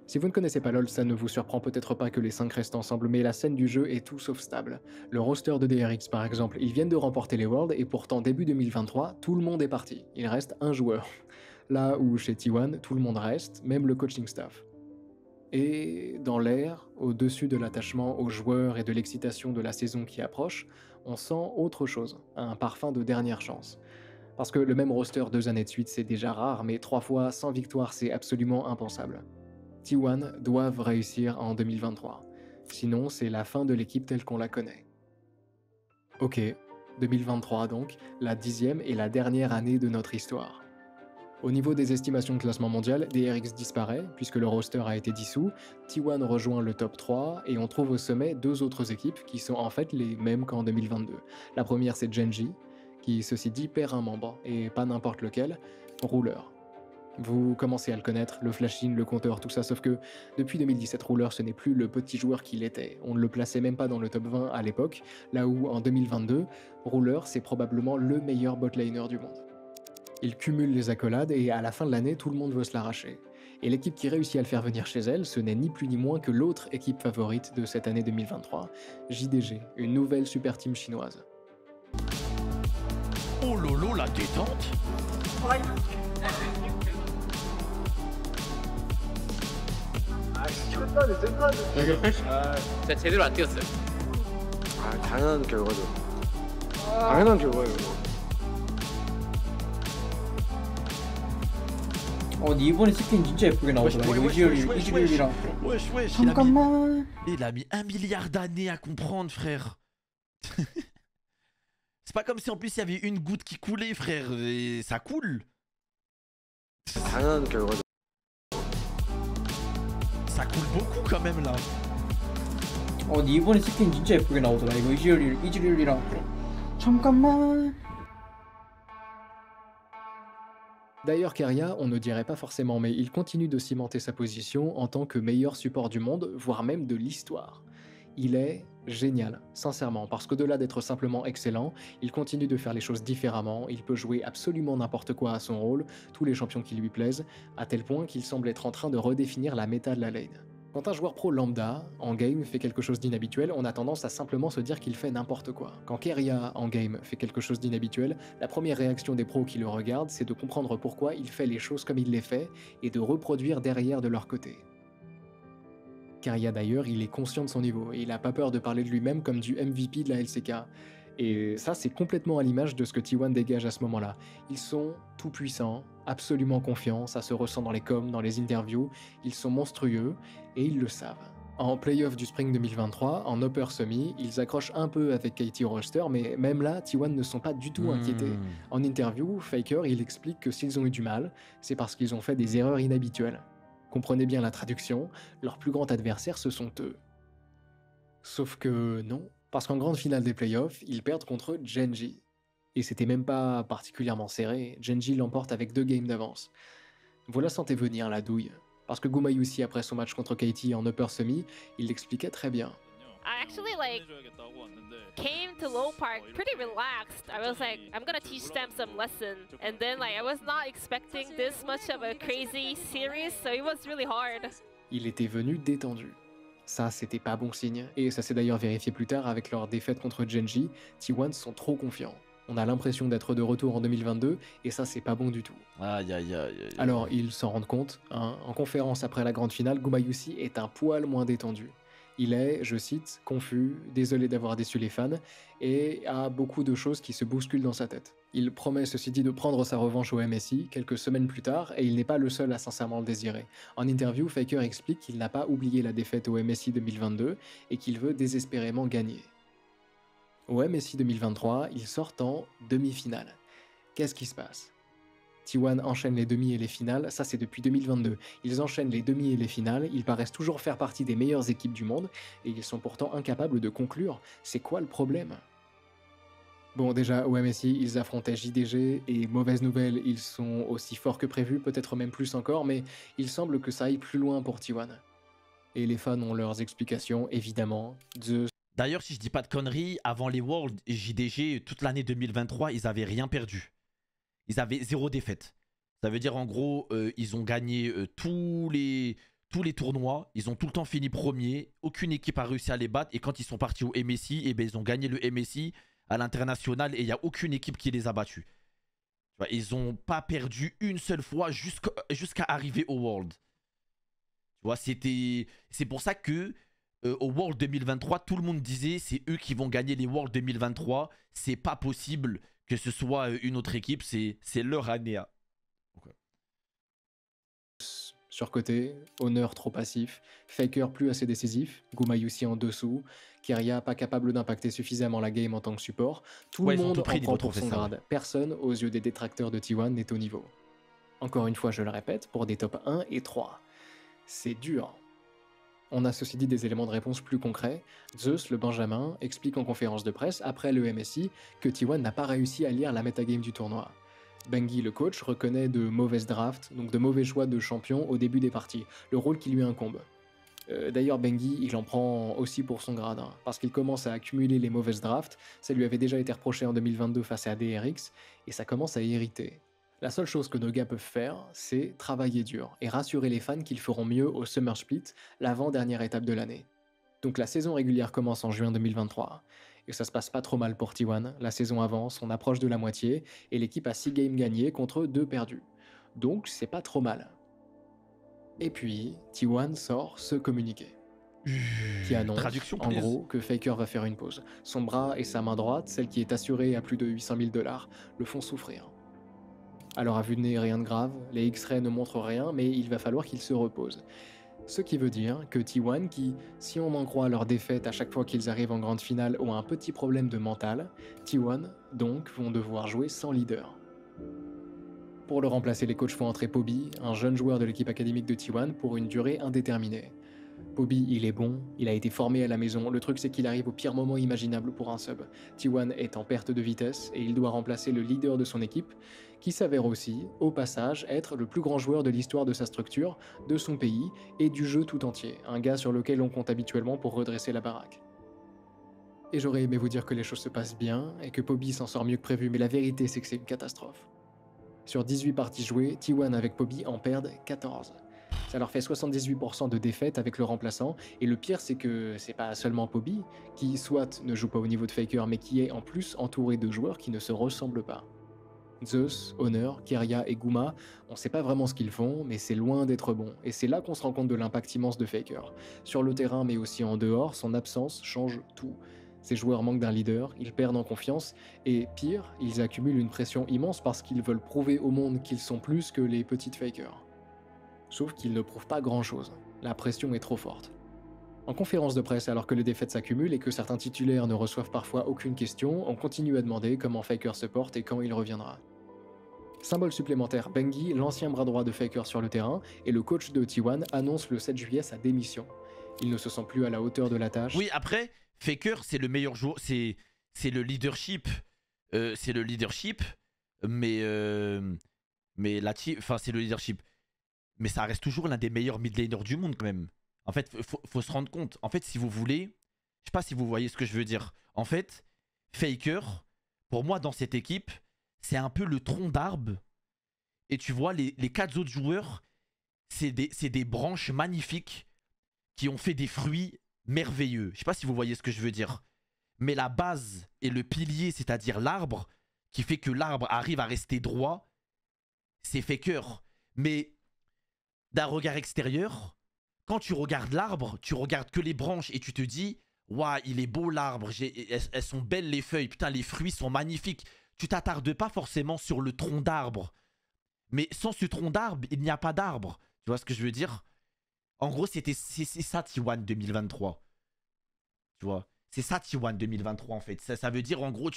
Si vous ne connaissez pas LoL, ça ne vous surprend peut-être pas que les 5 restent ensemble, mais la scène du jeu est tout sauf stable. Le roster de DRX par exemple, ils viennent de remporter les Worlds, et pourtant début 2023, tout le monde est parti. Il reste un joueur. Là où chez T1, tout le monde reste, même le coaching staff. Et dans l'air, au-dessus de l'attachement aux joueurs et de l'excitation de la saison qui approche, on sent autre chose, un parfum de dernière chance. Parce que le même roster 2 années de suite c'est déjà rare, mais 3 fois sans victoire c'est absolument impensable. T1 doivent réussir en 2023, sinon c'est la fin de l'équipe telle qu'on la connaît. Ok, 2023 donc, la 10e et la dernière année de notre histoire. Au niveau des estimations de classement mondial, DRX disparaît, puisque le roster a été dissous, T1 rejoint le top 3, et on trouve au sommet 2 autres équipes qui sont en fait les mêmes qu'en 2022. La première c'est Gen.G, qui ceci dit perd un membre, et pas n'importe lequel, Ruler. Vous commencez à le connaître, le flash-in, le compteur, tout ça, sauf que depuis 2017, Ruler ce n'est plus le petit joueur qu'il était. On ne le plaçait même pas dans le top 20 à l'époque, là où en 2022, Ruler c'est probablement le meilleur botlaner du monde. Il cumule les accolades et à la fin de l'année, tout le monde veut se l'arracher. Et l'équipe qui réussit à le faire venir chez elle, ce n'est ni plus ni moins que l'autre équipe favorite de cette année 2023, JDG, une nouvelle super team chinoise. Oh lolo, la détente. 진짜 제대로 안 뛰었어요. 당연한 결과죠. 당연한 결과예요. 근데 이번에 스킨 진짜 예쁘게 나오더라. 이즈리얼이랑. Wesh, 잠깐만. il a mis 1 milliard d'années à comprendre, frère. C'est pas comme si en plus il y avait une goutte qui coulait, frère, et ça coule. 당연한 결과죠. Ça coule beaucoup quand même là. 근데 이번에 스킨 진짜 예쁘게 나오더라. 이거 이즈리얼이랑. 잠깐만. D'ailleurs Keria, on ne dirait pas forcément, mais il continue de cimenter sa position en tant que meilleur support du monde, voire même de l'histoire. Il est génial, sincèrement, parce qu'au-delà d'être simplement excellent, il continue de faire les choses différemment, il peut jouer absolument n'importe quoi à son rôle, tous les champions qui lui plaisent, à tel point qu'il semble être en train de redéfinir la méta de la lane. Quand un joueur pro lambda, en game, fait quelque chose d'inhabituel, on a tendance à simplement se dire qu'il fait n'importe quoi. Quand Keria, en game, fait quelque chose d'inhabituel, la première réaction des pros qui le regardent, c'est de comprendre pourquoi il fait les choses comme il les fait, et de reproduire derrière de leur côté. Keria d'ailleurs, il est conscient de son niveau, et il n'a pas peur de parler de lui-même comme du MVP de la LCK. Et ça, c'est complètement à l'image de ce que T1 dégage à ce moment-là. Ils sont tout puissants, absolument confiants, ça se ressent dans les coms, dans les interviews, ils sont monstrueux, et ils le savent. En playoff du Spring 2023, en Upper Semi, ils accrochent un peu avec Katie Rolster, mais même là, T1 ne sont pas du tout inquiétés. En interview, Faker, il explique que s'ils ont eu du mal, c'est parce qu'ils ont fait des erreurs inhabituelles. Comprenez bien la traduction, leur plus grand adversaire, ce sont eux. Sauf que non, parce qu'en grande finale des playoffs, ils perdent contre Gen.G. Et c'était même pas particulièrement serré, Gen.G l'emporte avec 2 games d'avance. Voilà sentait venir la douille. Parce que Gumayusi, après son match contre Katie en Upper Semi, il l'expliquait très bien. I actually came to Low Park pretty relaxed. I was like, I'm gonna teach them some lesson. And then I was not expecting this much of a crazy series, so it was really hard. Il était venu détendu. Ça, c'était pas bon signe. Et ça s'est d'ailleurs vérifié plus tard avec leur défaite contre Gen.G. T1 sont trop confiants. On a l'impression d'être de retour en 2022, et ça, c'est pas bon du tout. Aïe, aïe, aïe. Alors, ils s'en rendent compte. En conférence après la grande finale, Gumayusi est un poil moins détendu. Il est, je cite, confus, désolé d'avoir déçu les fans, et a beaucoup de choses qui se bousculent dans sa tête. Il promet ceci dit de prendre sa revanche au MSI quelques semaines plus tard, et il n'est pas le seul à sincèrement le désirer. En interview, Faker explique qu'il n'a pas oublié la défaite au MSI 2022, et qu'il veut désespérément gagner. Au MSI 2023, ils sortent en demi-finale. Qu'est-ce qui se passe? T1 enchaîne les demi et les finales, ça c'est depuis 2022. Ils enchaînent les demi et les finales, ils paraissent toujours faire partie des meilleures équipes du monde, et ils sont pourtant incapables de conclure. C'est quoi le problème? Bon, déjà, au MSI, ils affrontaient JDG, et mauvaise nouvelle, ils sont aussi forts que prévu, peut-être même plus encore, mais il semble que ça aille plus loin pour T1. Et les fans ont leurs explications, évidemment. D'ailleurs, si je dis pas de conneries, avant les Worlds, JDG, toute l'année 2023, ils avaient rien perdu. Ils avaient 0 défaite. Ça veut dire en gros, ils ont gagné tous les tournois. Ils ont tout le temps fini premier. Aucune équipe a réussi à les battre. Et quand ils sont partis au MSI, eh ben, ils ont gagné le MSI à l'international. Et il n'y a aucune équipe qui les a battus. Tu vois, ils n'ont pas perdu une seule fois jusqu'à arriver au World. Tu vois, c'est pour ça que au World 2023, tout le monde disait c'est eux qui vont gagner les Worlds 2023. C'est pas possible que ce soit une autre équipe, c'est leur année. Okay. Surcoté, Honor trop passif, Faker plus assez décisif, Gumayusi en dessous, Keria pas capable d'impacter suffisamment la game en tant que support. Tout le monde en prend pour son grade. Personne, aux yeux des détracteurs de T1, n'est au niveau. Encore une fois, je le répète, pour des top 1 et 3. C'est dur. On a ceci dit des éléments de réponse plus concrets. Zeus, le Benjamin, explique en conférence de presse après le MSI que T1 n'a pas réussi à lire la metagame du tournoi. Bengi, le coach, reconnaît de mauvaises drafts, donc de mauvais choix de champion au début des parties, le rôle qui lui incombe. D'ailleurs, Bengi, il en prend aussi pour son grade, parce qu'il commence à accumuler les mauvaises drafts, ça lui avait déjà été reproché en 2022 face à DRX, et ça commence à irriter. La seule chose que nos gars peuvent faire, c'est travailler dur et rassurer les fans qu'ils feront mieux au Summer Split, l'avant-dernière étape de l'année. Donc la saison régulière commence en juin 2023, et ça se passe pas trop mal pour T1, la saison avance, on approche de la moitié, et l'équipe a 6 games gagnés contre 2 perdus. Donc c'est pas trop mal. Et puis, T1 sort ce communiqué, qui annonce, en gros, que Faker va faire une pause. Son bras et sa main droite, celle qui est assurée à plus de 800 000 $, le font souffrir. Alors à vue de nez, rien de grave, les X-Rays ne montrent rien, mais il va falloir qu'ils se reposent. Ce qui veut dire que T1, qui, si on en croit leur défaite à chaque fois qu'ils arrivent en grande finale, ont un petit problème de mental, T1, donc, vont devoir jouer sans leader. Pour le remplacer, les coachs font entrer Poby, un jeune joueur de l'équipe académique de T1, pour une durée indéterminée. Poby, il est bon, il a été formé à la maison, le truc c'est qu'il arrive au pire moment imaginable pour un sub. T1 est en perte de vitesse et il doit remplacer le leader de son équipe, qui s'avère aussi, au passage, être le plus grand joueur de l'histoire de sa structure, de son pays et du jeu tout entier, un gars sur lequel on compte habituellement pour redresser la baraque. Et j'aurais aimé vous dire que les choses se passent bien et que Poby s'en sort mieux que prévu, mais la vérité c'est que c'est une catastrophe. Sur 18 parties jouées, T1 avec Poby en perdent 14. Ça leur fait 78% de défaites avec le remplaçant, et le pire c'est que c'est pas seulement Poby, qui soit ne joue pas au niveau de Faker, mais qui est en plus entouré de joueurs qui ne se ressemblent pas. Zeus, Honor, Keria et Guma, on sait pas vraiment ce qu'ils font, mais c'est loin d'être bon, et c'est là qu'on se rend compte de l'impact immense de Faker. Sur le terrain mais aussi en dehors, son absence change tout. Ces joueurs manquent d'un leader, ils perdent en confiance, et pire, ils accumulent une pression immense parce qu'ils veulent prouver au monde qu'ils sont plus que les petites Fakers. Sauf qu'ils ne prouvent pas grand chose, la pression est trop forte. En conférence de presse, alors que les défaites s'accumulent et que certains titulaires ne reçoivent parfois aucune question, on continue à demander comment Faker se porte et quand il reviendra. Symbole supplémentaire, Bengi, l'ancien bras droit de Faker sur le terrain, et le coach de T1 annonce le 7 juillet sa démission. Il ne se sent plus à la hauteur de la tâche. Oui, après, Faker, c'est le meilleur joueur, c'est le leadership, mais c'est le leadership. Mais ça reste toujours l'un des meilleurs mid laners du monde quand même. En fait, faut se rendre compte. En fait, si vous voulez, je sais pas si vous voyez ce que je veux dire. En fait, Faker, pour moi, dans cette équipe, c'est un peu le tronc d'arbre. Et tu vois, les 4 autres joueurs, c'est des branches magnifiques qui ont fait des fruits merveilleux. Je sais pas si vous voyez ce que je veux dire. Mais la base et le pilier, c'est-à-dire l'arbre, qui fait que l'arbre arrive à rester droit, c'est Faker. Mais d'un regard extérieur, quand tu regardes l'arbre, tu regardes que les branches et tu te dis « Waouh, il est beau l'arbre, elles sont belles les feuilles, putain les fruits sont magnifiques ». Tu t'attardes pas forcément sur le tronc d'arbre. Mais sans ce tronc d'arbre, il n'y a pas d'arbre. Tu vois ce que je veux dire? En gros, c'est ça T1 2023. Tu vois? C'est ça T1 2023 en fait. Ça veut dire en gros,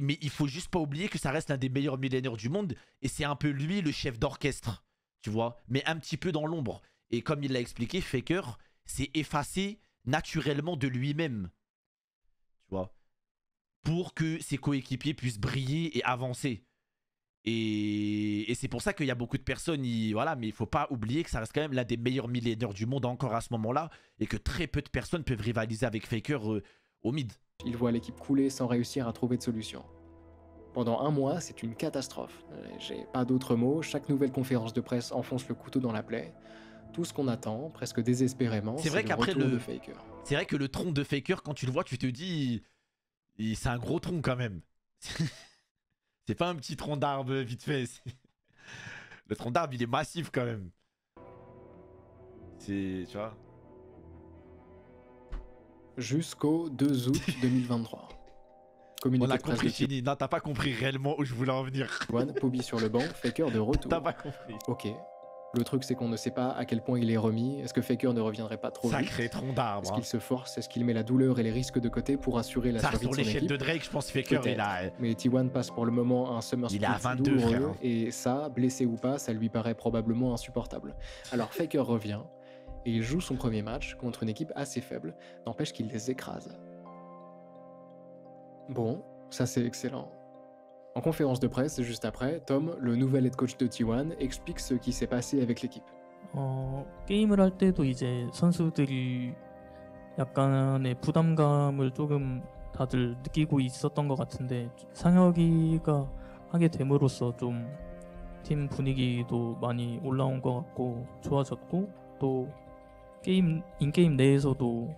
mais il faut juste pas oublier que ça reste l'un des meilleurs millénaires du monde. Et c'est un peu lui le chef d'orchestre. Tu vois? Mais un petit peu dans l'ombre. Et comme il l'a expliqué, Faker s'est effacé naturellement de lui-même. Tu vois? Pour que ses coéquipiers puissent briller et avancer. Et c'est pour ça qu'il y a beaucoup de personnes, voilà, mais il faut pas oublier que ça reste quand même l'un des meilleurs millénaires du monde encore à ce moment-là, et que très peu de personnes peuvent rivaliser avec Faker au mid. Il voit l'équipe couler sans réussir à trouver de solution. Pendant un mois, c'est une catastrophe. J'ai pas d'autres mots, chaque nouvelle conférence de presse enfonce le couteau dans la plaie. Tout ce qu'on attend, presque désespérément, c'est le retour de Faker. C'est vrai que le tronc de Faker, quand tu le vois, tu te dis... C'est un gros tronc quand même. C'est pas un petit tronc d'arbre vite fait. Le tronc d'arbre, il est massif quand même. Tu vois. Jusqu'au 2 août 2023. On a compris, Chini. Non, t'as pas compris réellement où je voulais en venir. Juan, Poby sur le banc, Faker de retour. T'as pas compris. Ok. Le truc, c'est qu'on ne sait pas à quel point il est remis. Est-ce que Faker ne reviendrait pas trop vite? Sacré tronc d'arbre. Est-ce qu'il se force? Est-ce qu'il met la douleur et les risques de côté pour assurer la survie de son équipe? Sur l'échelle de Drake, je pense que Faker, il a... Mais T1 passe pour le moment un summer split douloureux, et ça, blessé ou pas, ça lui paraît probablement insupportable. Alors Faker revient, et il joue son premier match contre une équipe assez faible, n'empêche qu'il les écrase. Bon, ça c'est excellent. En conférence de presse, juste après, Tom, le nouvel head coach de T1, explique ce qui s'est passé avec l'équipe. 게임을 할 때도 이제 선수들이 약간의 부담감을 조금 다들 느끼고 있었던 것 같은데 상혁이가 하게 됨으로써 좀 팀 분위기도 많이 올라온 것 같고 좋아졌고 또 인게임 내에서도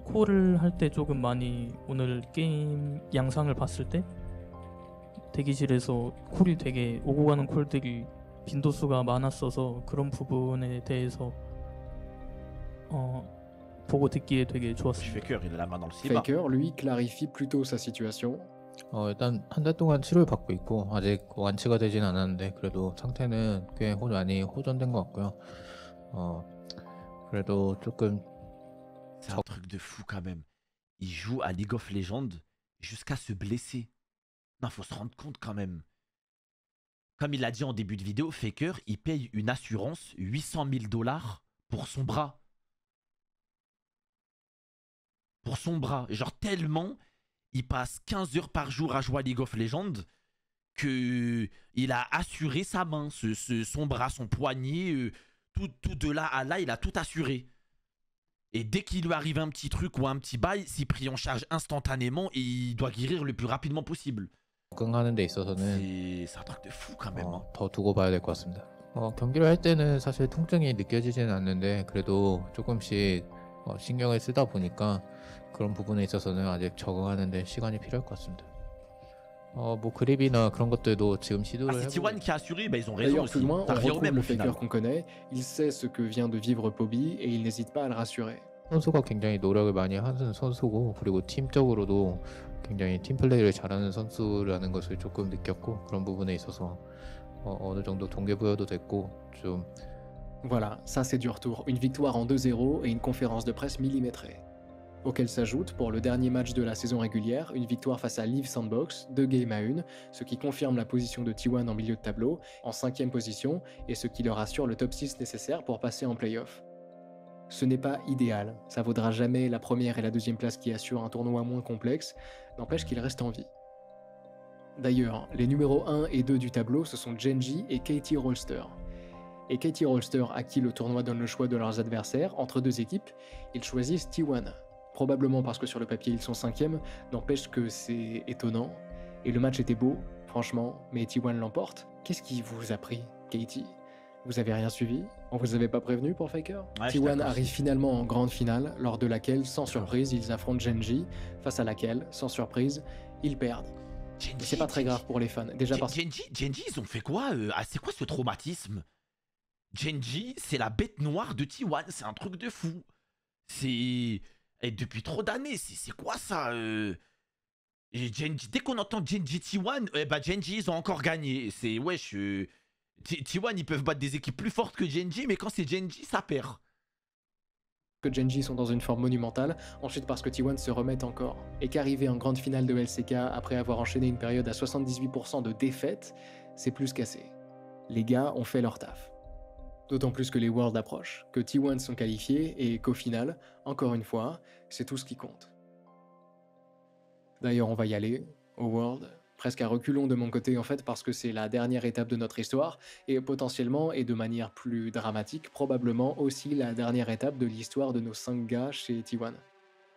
콜을 할 때 조금 많이 오늘 게임 양상을 봤을 때 대기실에서 콜이 되게 오고 가는 콜들이 빈도수가 많았어서 그런 부분에 대해서 보고 듣기에 되게 좋았습니다. Faker, lui, clarifie plutôt sa situation. 일단 한 달 동안 치료를 받고 있고 아직 완치가 되진 않았는데 그래도 상태는 꽤 많이 호전된 것 같고요. 그래도 조금 C'est un truc de fou quand même. Il joue à League of Legends jusqu'à se blesser. Non, faut se rendre compte quand même. Comme il l'a dit en début de vidéo, Faker, il paye une assurance 800 000 $ pour son bras. Pour son bras. Genre tellement, il passe 15 heures par jour à jouer à League of Legends qu'il a assuré sa main, son bras, son poignet, tout de là à là, il a tout assuré. Et dès qu'il lui arrive un petit truc ou un petit bail, c'est pris en charge instantanément et il doit guérir le plus rapidement possible. 적응하는 데 있어서는 C'est un truc de fou quand même. 더 두고 봐야 될 것 같습니다. 경기를 할 때는 사실 통증이 느껴지지는 않는데 그래도 조금씩 신경을 쓰다 보니까 그런 부분에 있어서는 아직 적응하는 데 시간이 필요할 것 같습니다. 뭐 그립이나 그런 것들도 지금 시도를 c'est T1 qui a assuré, bah ils ont raison D'ailleurs, aussi. plus loin, on Ça revient au retrouve même le au final. Faker qu'on connaît. Il sait ce que vient de vivre Poby et il n'hésite pas à le rassurer. 선수가 굉장히 노력을 많이 하는 선수고 그리고 팀적으로도 굉장히 팀 플레이를 잘하는 선수라는 것을 조금 느꼈고 그런 부분에 있어서 어느 정도 동기부여도 됐고 좀 Voilà, ça c'est du retour, une victoire en 2-0 et une conférence de presse millimétrée. Auquel s'ajoute, pour le dernier match de la saison régulière, une victoire face à Live Sandbox, 2 games à 1, ce qui confirme la position de T1 en milieu de tableau, en 5e position, et ce qui leur assure le top 6 nécessaire pour passer en play-off. Ce n'est pas idéal, ça vaudra jamais la première et la deuxième place qui assurent un tournoi moins complexe, n'empêche qu'il reste en vie. D'ailleurs, les numéros 1 et 2 du tableau, ce sont Gen.G et KT Rolster. Et KT Rolster, à qui le tournoi donne le choix de leurs adversaires, entre deux équipes, ils choisissent T1. Probablement parce que sur le papier ils sont 5e, n'empêche que c'est étonnant. Et le match était beau, franchement, mais T1 l'emporte. Qu'est-ce qui vous a pris, KT? Vous avez rien suivi? On vous avait pas prévenu pour Faker? T1 arrive finalement en grande finale, lors de laquelle, sans surprise, ils affrontent Gen.G, face à laquelle, sans surprise, ils perdent. Mais c'est pas très grave pour les fans. Déjà parce que Gen.G, ils ont fait quoi? C'est quoi ce traumatisme? Gen.G, c'est la bête noire de T1, c'est un truc de fou. C'est... Et depuis trop d'années, c'est quoi ça dès qu'on entend Gen.G T1, Gen.G ils ont encore gagné. C'est wesh. T1 ils peuvent battre des équipes plus fortes que Gen.G, mais quand c'est Gen.G ça perd. Que Gen.G sont dans une forme monumentale, ensuite parce que T1 se remettent encore. Et qu'arriver en grande finale de LCK après avoir enchaîné une période à 78% de défaites, c'est plus qu'assez. Les gars ont fait leur taf. D'autant plus que les Worlds approchent, que T1 sont qualifiés et qu'au final, encore une fois, c'est tout ce qui compte. D'ailleurs, on va y aller, au World, presque à reculons de mon côté en fait, parce que c'est la dernière étape de notre histoire, et potentiellement, et de manière plus dramatique, probablement aussi la dernière étape de l'histoire de nos 5 gars chez T1,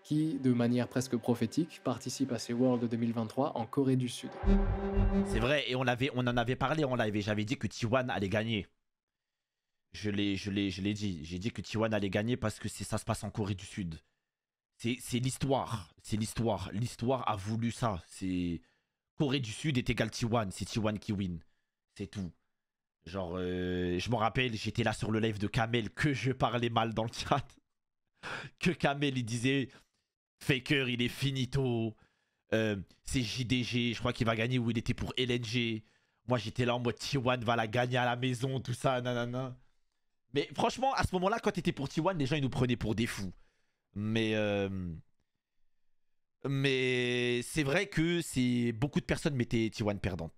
qui, de manière presque prophétique, participent à ces Worlds 2023 en Corée du Sud. C'est vrai, et on en avait parlé en live, et j'avais dit que T1 allait gagner. Je l'ai dit. J'ai dit que T1 allait gagner parce que ça se passe en Corée du Sud. C'est l'histoire. C'est l'histoire. L'histoire a voulu ça. C'est Corée du Sud est égal T1. C'est T1 qui win. C'est tout. Genre, je me rappelle, j'étais là sur le live de Kamel, que je parlais mal dans le chat. Que Kamel, il disait Faker, il est finito. C'est JDG, je crois qu'il va gagner, ou il était pour LNG. Moi, j'étais là en mode T1 va la gagner à la maison, tout ça, nanana. Mais franchement, à ce moment-là, quand t'étais pour T1, les gens ils nous prenaient pour des fous. Mais c'est vrai que beaucoup de personnes mettaient T1 perdant.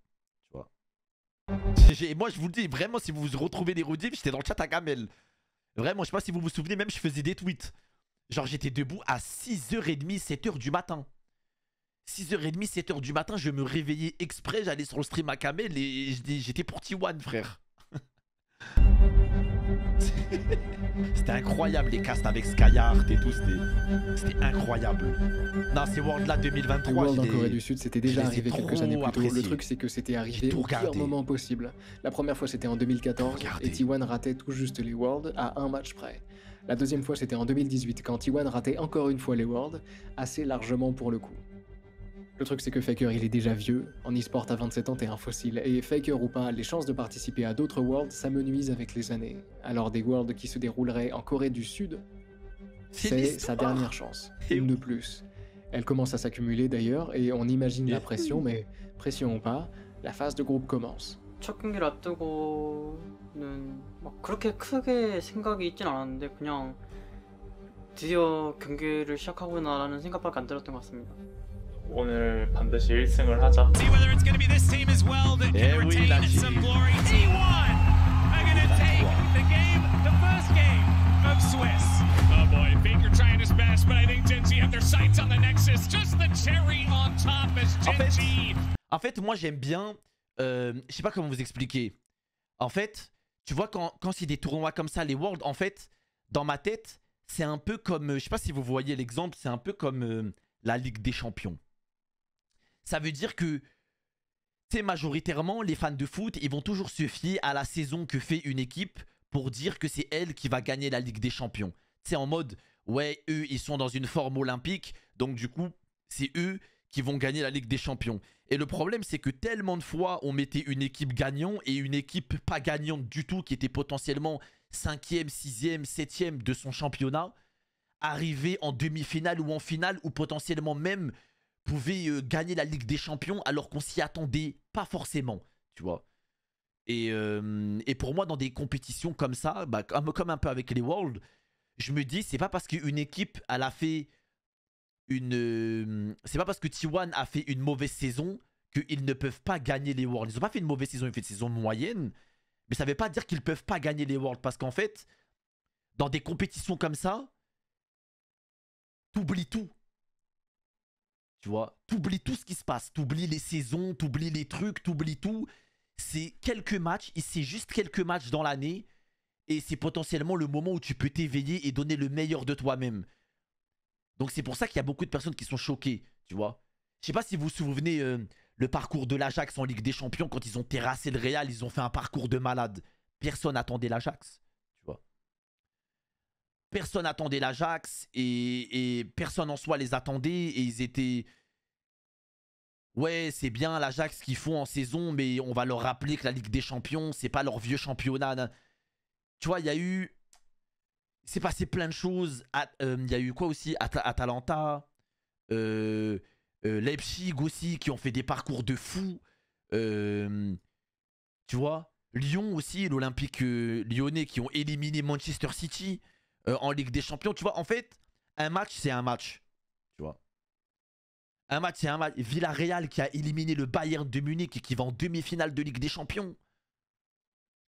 Tu vois. Et moi, je vous le dis, vraiment, si vous vous retrouvez des rediffs, j'étais dans le chat à Kamel. Vraiment, je sais pas si vous vous souvenez, même je faisais des tweets. Genre, j'étais debout à 6h30, 7h du matin. 6h30, 7h du matin, je me réveillais exprès, j'allais sur le stream à Kamel et j'étais pour T1, frère. C'était incroyable les casts avec Skyheart et tout, c'était incroyable. Non, ces Worlds là 2023. Les Worlds en Corée du Sud, c'était déjà arrivé quelques années plus tôt. Le truc, c'est que c'était arrivé au pire moment possible. La première fois, c'était en 2014 et T1 ratait tout juste les Worlds à un match près. La deuxième fois, c'était en 2018 quand T1 ratait encore une fois les Worlds, assez largement pour le coup. Le truc c'est que Faker il est déjà vieux, en e-sport à 27 ans t'es un fossile, et Faker ou pas, les chances de participer à d'autres Worlds s'amenuisent avec les années. Alors des Worlds qui se dérouleraient en Corée du Sud, c'est sa dernière chance, une de plus. Elle commence à s'accumuler d'ailleurs, et on imagine la pression, mais pression ou pas, la phase de groupe commence. 첫 경기를 앞두고는 막 그렇게 크게 생각이 있진 않았는데 그냥 드디어 경기를 시작하구나라는 생각밖에 안 들었던 것 같습니다. 오늘 반드시 1승을 하자. See whether it's going to be this team as well that can retain some glory. T1 are going to take the game, the first game of Swiss. Oh boy, Faker trying his best, but I think Gen.G have their sights on the Nexus. Just the cherry on top as Gen.G. En fait, moi j'aime bien. Je sais pas comment vous expliquer. En fait, tu vois, quand c'est des tournois comme ça, les Worlds, en fait, dans ma tête, c'est un peu comme. Je sais pas si vous voyez l'exemple, c'est un peu comme la Ligue des Champions. Ça veut dire que, tu sais, majoritairement, les fans de foot, ils vont toujours se fier à la saison que fait une équipe pour dire que c'est elle qui va gagner la Ligue des Champions. Tu sais, en mode, ouais, eux, ils sont dans une forme olympique, donc du coup, c'est eux qui vont gagner la Ligue des Champions. Et le problème, c'est que tellement de fois, on mettait une équipe gagnante et une équipe pas gagnante du tout, qui était potentiellement 5e, 6e, 7e de son championnat, arriver en demi-finale ou en finale, ou potentiellement même pouvait gagner la Ligue des Champions alors qu'on s'y attendait pas forcément, tu vois. Et pour moi, dans des compétitions comme ça, bah, comme un peu avec les Worlds, je me dis, c'est pas parce qu'une équipe, elle a fait une... c'est pas parce que T1 a fait une mauvaise saison qu'ils ne peuvent pas gagner les Worlds. Ils ont pas fait une mauvaise saison, ils ont fait une saison moyenne. Mais ça veut pas dire qu'ils peuvent pas gagner les Worlds. Parce qu'en fait, dans des compétitions comme ça, t'oublies tout. Tu vois, t'oublies tout ce qui se passe. T'oublies les saisons, t'oublies les trucs, t'oublies tout. C'est quelques matchs, c'est juste quelques matchs dans l'année. Et c'est potentiellement le moment où tu peux t'éveiller et donner le meilleur de toi-même. Donc c'est pour ça qu'il y a beaucoup de personnes qui sont choquées, tu vois. Je sais pas si vous vous souvenez le parcours de l'Ajax en Ligue des Champions, quand ils ont terrassé le Real, ils ont fait un parcours de malade. Personne n'attendait l'Ajax, tu vois. Personne n'attendait l'Ajax et personne en soi les attendait et ils étaient... Ouais, c'est bien l'Ajax qu'ils font en saison, mais on va leur rappeler que la Ligue des Champions, c'est pas leur vieux championnat. Tu vois, il y a eu... C'est passé plein de choses. Il y a eu quoi aussi? Atalanta, Leipzig aussi, qui ont fait des parcours de fou. Tu vois, Lyon aussi, l'Olympique lyonnais, qui ont éliminé Manchester City en Ligue des Champions. Tu vois, en fait, un match, c'est un match. Tu vois. Un match, c'est un match. Villarreal qui a éliminé le Bayern de Munich et qui va en demi-finale de Ligue des Champions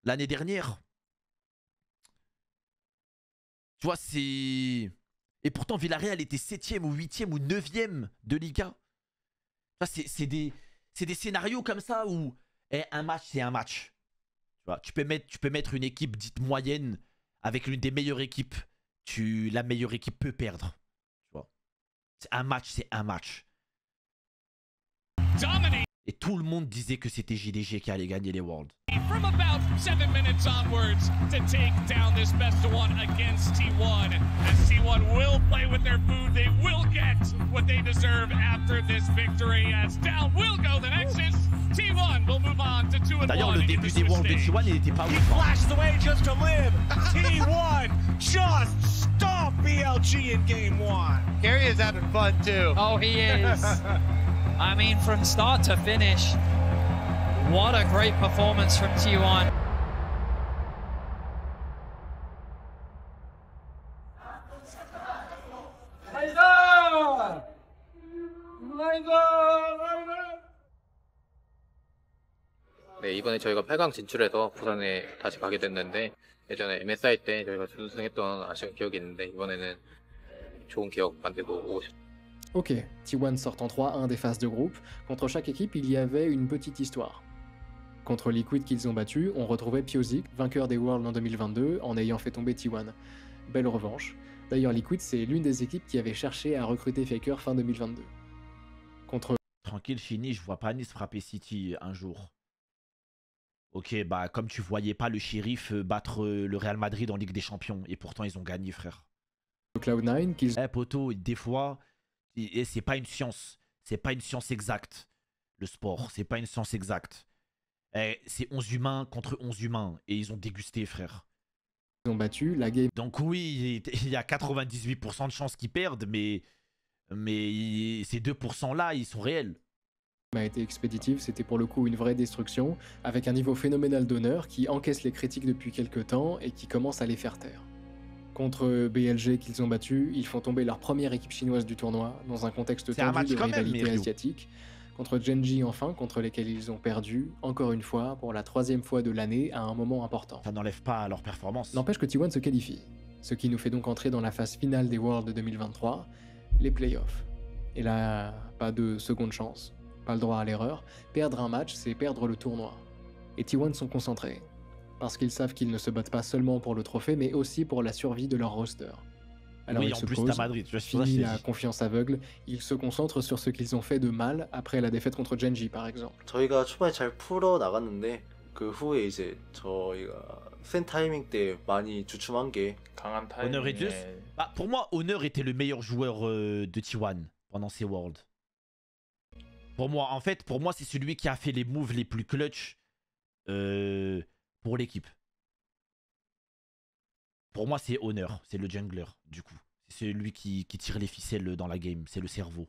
l'année dernière. Tu vois, c'est... Et pourtant, Villarreal était 7e ou 8e ou 9e de Liga. C'est des scénarios comme ça où un match, c'est un match. Tu vois, tu peux mettre une équipe dite moyenne avec l'une des meilleures équipes. La meilleure équipe peut perdre. Tu vois. Un match, c'est un match. Et tout le monde disait que c'était JDG qui allait gagner les Worlds. From about 7 minutes onwards to take down this best of one against T1. As T1 will play with their food, they will get what they deserve after this victory. As down will go the Nexus. T1 will move on to 2-1. D'ailleurs, le début des Worlds de T1, il n'était pas ouf. He flashed away just to live. T1 just stomped BLG in game 1. Gary is having fun too. Oh, he is. I mean, from start to finish, what a great performance from T1. 네, 이번에 저희가 8강 진출해서 부산에 다시 가게 됐는데 예전에 MSI 때 저희가 준우승했던 아쉬운 기억이 있는데 이번에는 좋은 기억 만들고 오고 싶습니다. Ok, T1 sort en 3-1 des phases de groupe. Contre chaque équipe, il y avait une petite histoire. Contre Liquid qu'ils ont battu, on retrouvait Piozik, vainqueur des Worlds en 2022, en ayant fait tomber T1. Belle revanche. D'ailleurs, Liquid, c'est l'une des équipes qui avait cherché à recruter Faker fin 2022. Contre... Tranquille, Chini, je vois pas Nice frapper City un jour. Ok, bah comme tu voyais pas le shérif battre le Real Madrid en Ligue des Champions, et pourtant ils ont gagné, frère. Cloud9 qu'ils... Poto, des fois... Et c'est pas une science. C'est pas une science exacte. Le sport, c'est pas une science exacte. C'est 11 humains contre 11 humains. Et ils ont dégusté, frère. Ils ont battu la game. Donc oui, il y a 98% de chances qu'ils perdent, mais ces 2%-là, ils sont réels. A été expéditive, c'était pour le coup une vraie destruction, avec un niveau phénoménal d'honneur qui encaisse les critiques depuis quelques temps et qui commence à les faire taire. Contre BLG qu'ils ont battu, ils font tomber leur première équipe chinoise du tournoi, dans un contexte tendu de rivalité asiatique. Contre Genji enfin, contre lesquels ils ont perdu, encore une fois, pour la 3e fois de l'année, à un moment important. Ça n'enlève pas leur performance. N'empêche que T1 se qualifie, ce qui nous fait donc entrer dans la phase finale des Worlds de 2023, les playoffs. Et là, pas de seconde chance, pas le droit à l'erreur, perdre un match, c'est perdre le tournoi. Et T1 sont concentrés. Parce qu'ils savent qu'ils ne se battent pas seulement pour le trophée, mais aussi pour la survie de leur roster. Alors oui, ils en se plus posent, t'as Madrid, tu vois, fini la confiance aveugle, ils se concentrent sur ce qu'ils ont fait de mal après la défaite contre Genji par exemple. 저희가 초반에 잘 풀어 나갔는데 그 후에 이제 저희가 센 타이밍 때 많이 주춤한 게 강한 Honor et Zeus. Bah, pour moi, Honor était le meilleur joueur de T1 pendant ces Worlds. Pour moi, en fait, pour moi, c'est celui qui a fait les moves les plus clutch pour l'équipe. Pour moi, c'est Honor, c'est le jungler, du coup. C'est celui qui tire les ficelles dans la game, c'est le cerveau.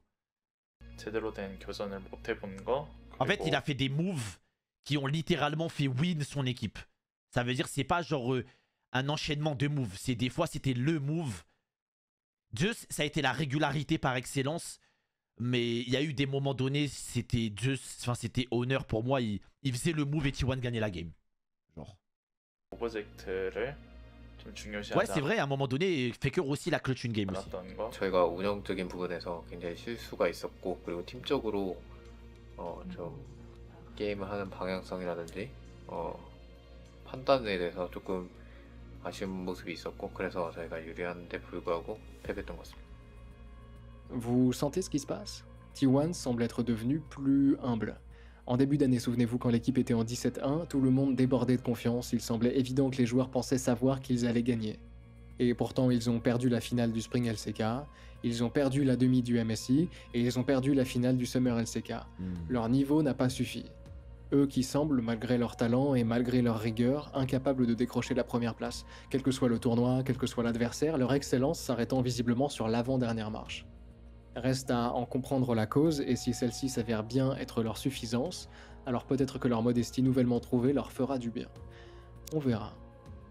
제대로 된 교전을 못 해본 거. En fait, il a fait des moves qui ont littéralement fait win son équipe. Ça veut dire c'est pas genre un enchaînement de moves. C'est des fois c'était le move. Zeus, ça a été la régularité par excellence. Mais il y a eu des moments donnés, c'était Zeus, enfin c'était Honor pour moi. Il faisait le move et T1 gagnait la game. Genre. Ouais, c'est vrai, à un moment donné, Faker aussi la clutch une game aussi. 저희가 운영적인 부분에서 굉장히 실수가 있었고 그리고 팀적으로 좀 게임을 하는 방향성이라든지 판단에 대해서 조금 아쉬운 모습이 있었고 그래서 저희가 유리한데 불구하고 패배했던 것 같습니다. Vous sentez ce qui se passe? T1 semble être devenu plus humble. En début d'année, souvenez-vous, quand l'équipe était en 17-1, tout le monde débordait de confiance, il semblait évident que les joueurs pensaient savoir qu'ils allaient gagner. Et pourtant, ils ont perdu la finale du Spring LCK, ils ont perdu la demi du MSI, et ils ont perdu la finale du Summer LCK. Leur niveau n'a pas suffi. Eux qui semblent, malgré leur talent et malgré leur rigueur, incapables de décrocher la première place. Quel que soit le tournoi, quel que soit l'adversaire, leur excellence s'arrêtant visiblement sur l'avant-dernière marche. Reste à en comprendre la cause, et si celle-ci s'avère bien être leur suffisance, alors peut-être que leur modestie nouvellement trouvée leur fera du bien. On verra.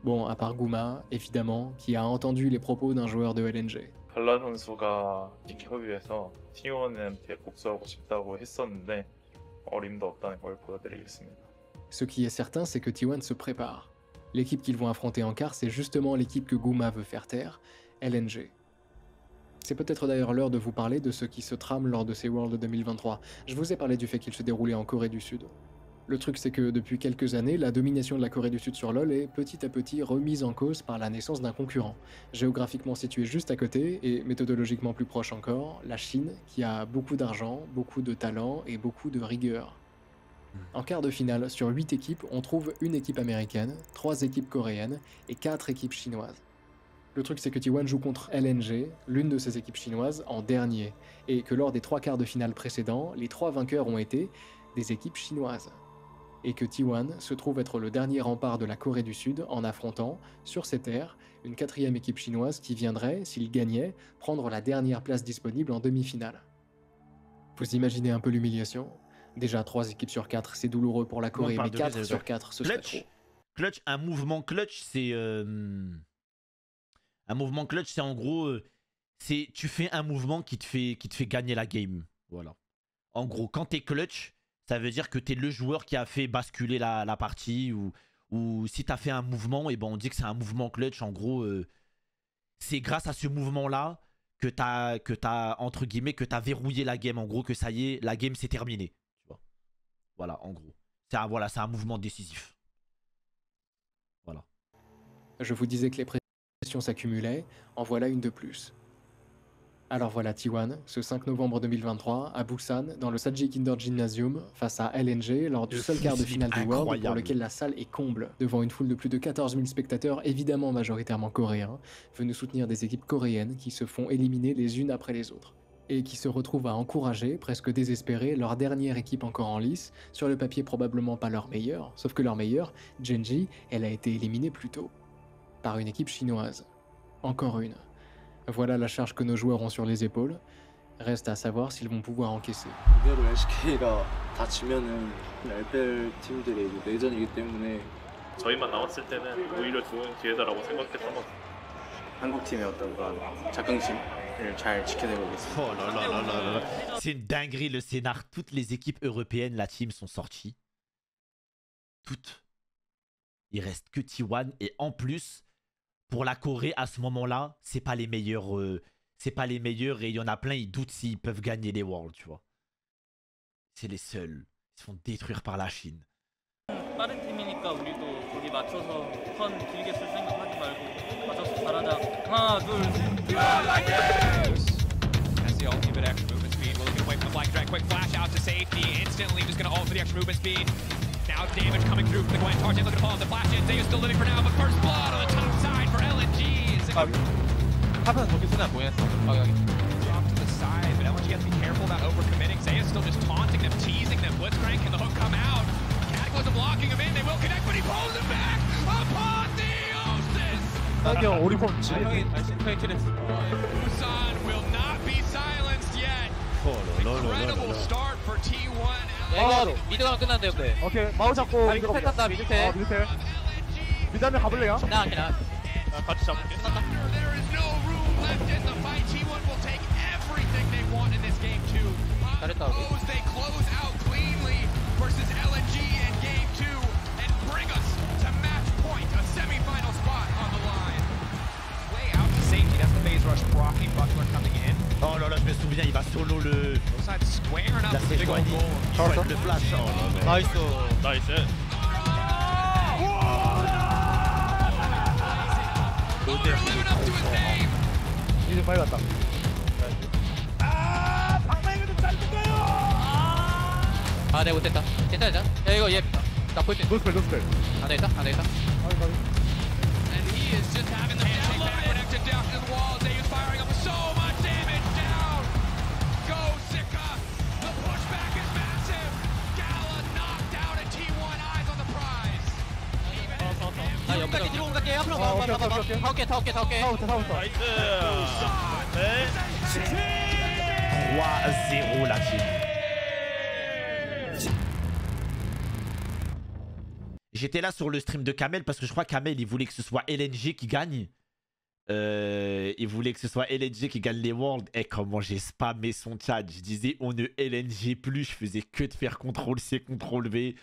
Bon, à part Guma, évidemment, qui a entendu les propos d'un joueur de LNG. 발라 선수가 협의해서 T1한테 복수하고 싶다고 했었는데 어림도 없다는 걸 보여드리겠습니다. Ce qui est certain, c'est que T1 se prépare. L'équipe qu'ils vont affronter en quart, c'est justement l'équipe que Guma veut faire taire, LNG. C'est peut-être d'ailleurs l'heure de vous parler de ce qui se trame lors de ces Worlds 2023. Je vous ai parlé du fait qu'ils se déroulaient en Corée du Sud. Le truc c'est que depuis quelques années, la domination de la Corée du Sud sur LoL est petit à petit remise en cause par la naissance d'un concurrent. Géographiquement situé juste à côté, et méthodologiquement plus proche encore, la Chine, qui a beaucoup d'argent, beaucoup de talent et beaucoup de rigueur. En quart de finale, sur 8 équipes, on trouve une équipe américaine, 3 équipes coréennes et 4 équipes chinoises. Le truc c'est que T1 joue contre LNG, l'une de ces équipes chinoises, en dernier, et que lors des 3 quarts de finale précédents, les 3 vainqueurs ont été des équipes chinoises. Et que T1 se trouve être le dernier rempart de la Corée du Sud en affrontant, sur ses terres, une 4e équipe chinoise qui viendrait, s'il gagnait, prendre la dernière place disponible en demi-finale. Vous imaginez un peu l'humiliation? Déjà 3 équipes sur 4, c'est douloureux pour la Corée, mais 4 sur 4, ce serait trop. Clutch, un mouvement clutch, c'est... Un mouvement clutch, c'est en gros... tu fais un mouvement qui te fait gagner la game. Voilà. En gros, quand t'es clutch, ça veut dire que t'es le joueur qui a fait basculer la partie. Ou si t'as fait un mouvement, et ben on dit que c'est un mouvement clutch. En gros, c'est grâce à ce mouvement-là que t'as entre guillemets, que t'as verrouillé la game. En gros, que ça y est, la game s'est terminée. Tu vois. Voilà, en gros. C'est un mouvement décisif. Voilà. Je vous disais que les pressions s'accumulaient, en voilà une de plus. Alors voilà T1, ce 5 novembre 2023, à Busan, dans le Sajik Indoor Gymnasium, face à LNG, lors du seul quart de finale du World, pour lequel la salle est comble, devant une foule de plus de 14 000 spectateurs, évidemment majoritairement coréens, venus soutenir des équipes coréennes qui se font éliminer les unes après les autres, et qui se retrouvent à encourager, presque désespérés, leur dernière équipe encore en lice, sur le papier probablement pas leur meilleure, sauf que leur meilleure, Genji, elle a été éliminée plus tôt, par une équipe chinoise. Encore une. Voilà la charge que nos joueurs ont sur les épaules. Reste à savoir s'ils vont pouvoir encaisser. 이대로 LCK가 다 지면은 LPL 팀들의 내전이기 때문에 저희만 나왔을 때는 오히려 좋은 기회다라고 생각했던 것 같아요. 한국 팀의 어떤 그런 자긍심을 잘 지켜내고 있습니다. Oh là là là là là. C'est une dinguerie le scénar. Toutes les équipes européennes, la team, sont sorties. Toutes. Il reste que T1 et en plus. Pour la Corée, à ce moment-là, c'est pas les meilleurs. C'est pas les meilleurs et il y en a plein, ils doutent s'ils peuvent gagner les Worlds, tu vois. C'est les seuls. Ils se font détruire par la Chine. 다른 팀이니까 우리도 거기 맞춰서 턴 길게 쓸 생각하지 말고 맞춰서 잘하자. 하나, 둘, 셋. As the ultimate extra movement speed, we're looking away from the Black Drag. Quick flash out to safety. Instantly just going to ult for the extra movement speed. Now damage coming through from the Gwen. Tarzan looking to follow the flash in. Zayu still living for now, but first blood on the top side for LNG. 탑은 저기 쓰나 보였어. 여기. Off to the side, but LNG has to be careful about overcommitting. Zaya's still just taunting them, teasing them. Blitzcrank, can the hook come out? Cataclysm blocking him in. They will connect, but he pulls him back. Apotheosis! 형 오리콘 형이 페이크했어. Busan will not be silenced yet. Incredible start for T1. 야 이거 미드 가면 끝난대 근데. 오케이 마우 잡고 미드 텔 탔다 미드 텔. 미드 텔. 미드 한명 가볼래요? 나 그냥. 같이 잡을게. 끝났다. 잘했다 우리. They close out cleanly versus LNG in game 2 and bring us to match point, a semi-final spot on the line. Way out to safety, that's the phase rush. Brocky Butler coming in. Oh là là, je me souviens, il va solo le. La Sejuani. Le flash. Oh là là. 나이스. 나이스. 이제 빨리 갔다. 아 내가 못했다. 괜찮아. 야 이거 얘나 포인트. 노스펠. 안 되겠다. 안 되겠다. And he is just having the handshake back connected down to the wall. They is firing up so much damage down. Go Sika. The pushback is massive. Gala knocked out and T1 eyes on the prize. 아 옆까지 뒤로 갈게. 앞으로 가. 다 올게. 나이스. 네. 3-0 la team. J'étais là sur le stream de Kamel parce que je crois que Kamel il voulait que ce soit LNG qui gagne. Il voulait que ce soit LNG qui gagne les Worlds. Et comment j'ai spammé son chat. Je disais on ne LNG plus. Je faisais que de faire CTRL-C, CTRL-V.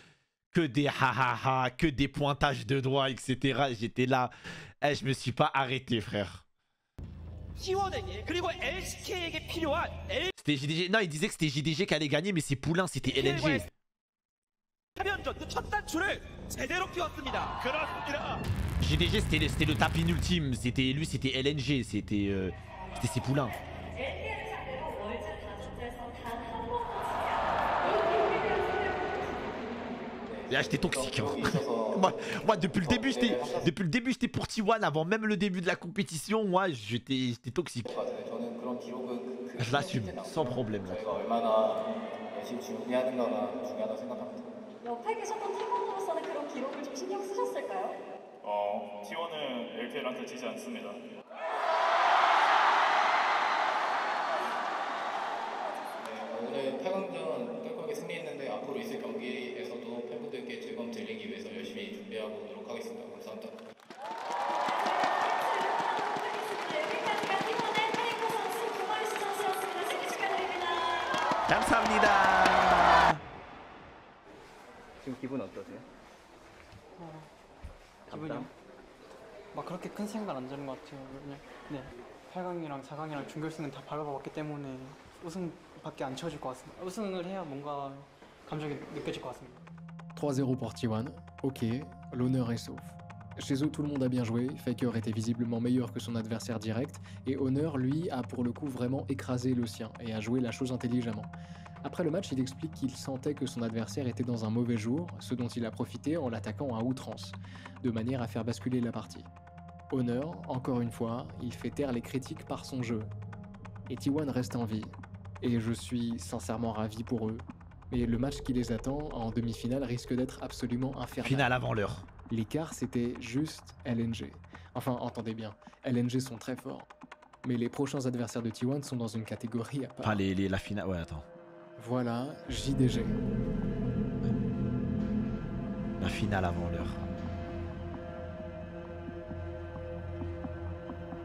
Que des ha-ha-ha, que des pointages de doigts, etc. J'étais là. Et je me suis pas arrêté, frère. C'était JDG. Non, il disait que c'était JDG qui allait gagner, mais c'est Poulain, c'était LNG. JDG c'était le tapin ultime, c'était lui c'était LNG, c'était ses poulains. Là j'étais toxique hein. moi depuis le début j'étais pour T1 avant même le début de la compétition. Moi j'étais toxique. Je l'assume sans problème là. 옆에 계셨던 팀원으로서는 그런 기록을 좀 신경 쓰셨을까요? T1은 LPL한테 지지 않습니다. 오늘 8강전 깔끔하게 승리했는데 앞으로 있을 경기에서도 팬분들께 즐거움 드리기 위해서 열심히 준비하고 오도록 하겠습니다. 감사합니다. 여기까지가 팀원의 페이커 선수, 고마리스 선수였습니다. 승리 축하드립니다. 감사합니다. 지금 기분 어떠세요? 기분이요? 막 그렇게 큰 생각 안 드는 것 같아요. 그냥 네, 8강이랑 4강이랑 준결승은 다 밟아봤기 때문에 우승밖에 안 채워질 것 같습니다. 우승을 해야 뭔가 감정이 느껴질 것 같습니다. 3-0 pour T1, ok, l'honneur est sauf. Chez eux, tout le monde a bien joué, Faker était visiblement meilleur que son adversaire direct, et Honor, lui, a pour le coup vraiment écrasé le sien, et a joué la chose intelligemment. Après le match, il explique qu'il sentait que son adversaire était dans un mauvais jour, ce dont il a profité en l'attaquant à outrance, de manière à faire basculer la partie. Honor, encore une fois, il fait taire les critiques par son jeu. Et T1 reste en vie, et je suis sincèrement ravi pour eux. Mais le match qui les attend en demi-finale risque d'être absolument infernal. Finale avant l'heure. L'écart, c'était juste LNG. Enfin, entendez bien, LNG sont très forts. Mais les prochains adversaires de T1 sont dans une catégorie à part. Enfin, la finale... Ouais, attends. Voilà, JDG. La finale avant l'heure.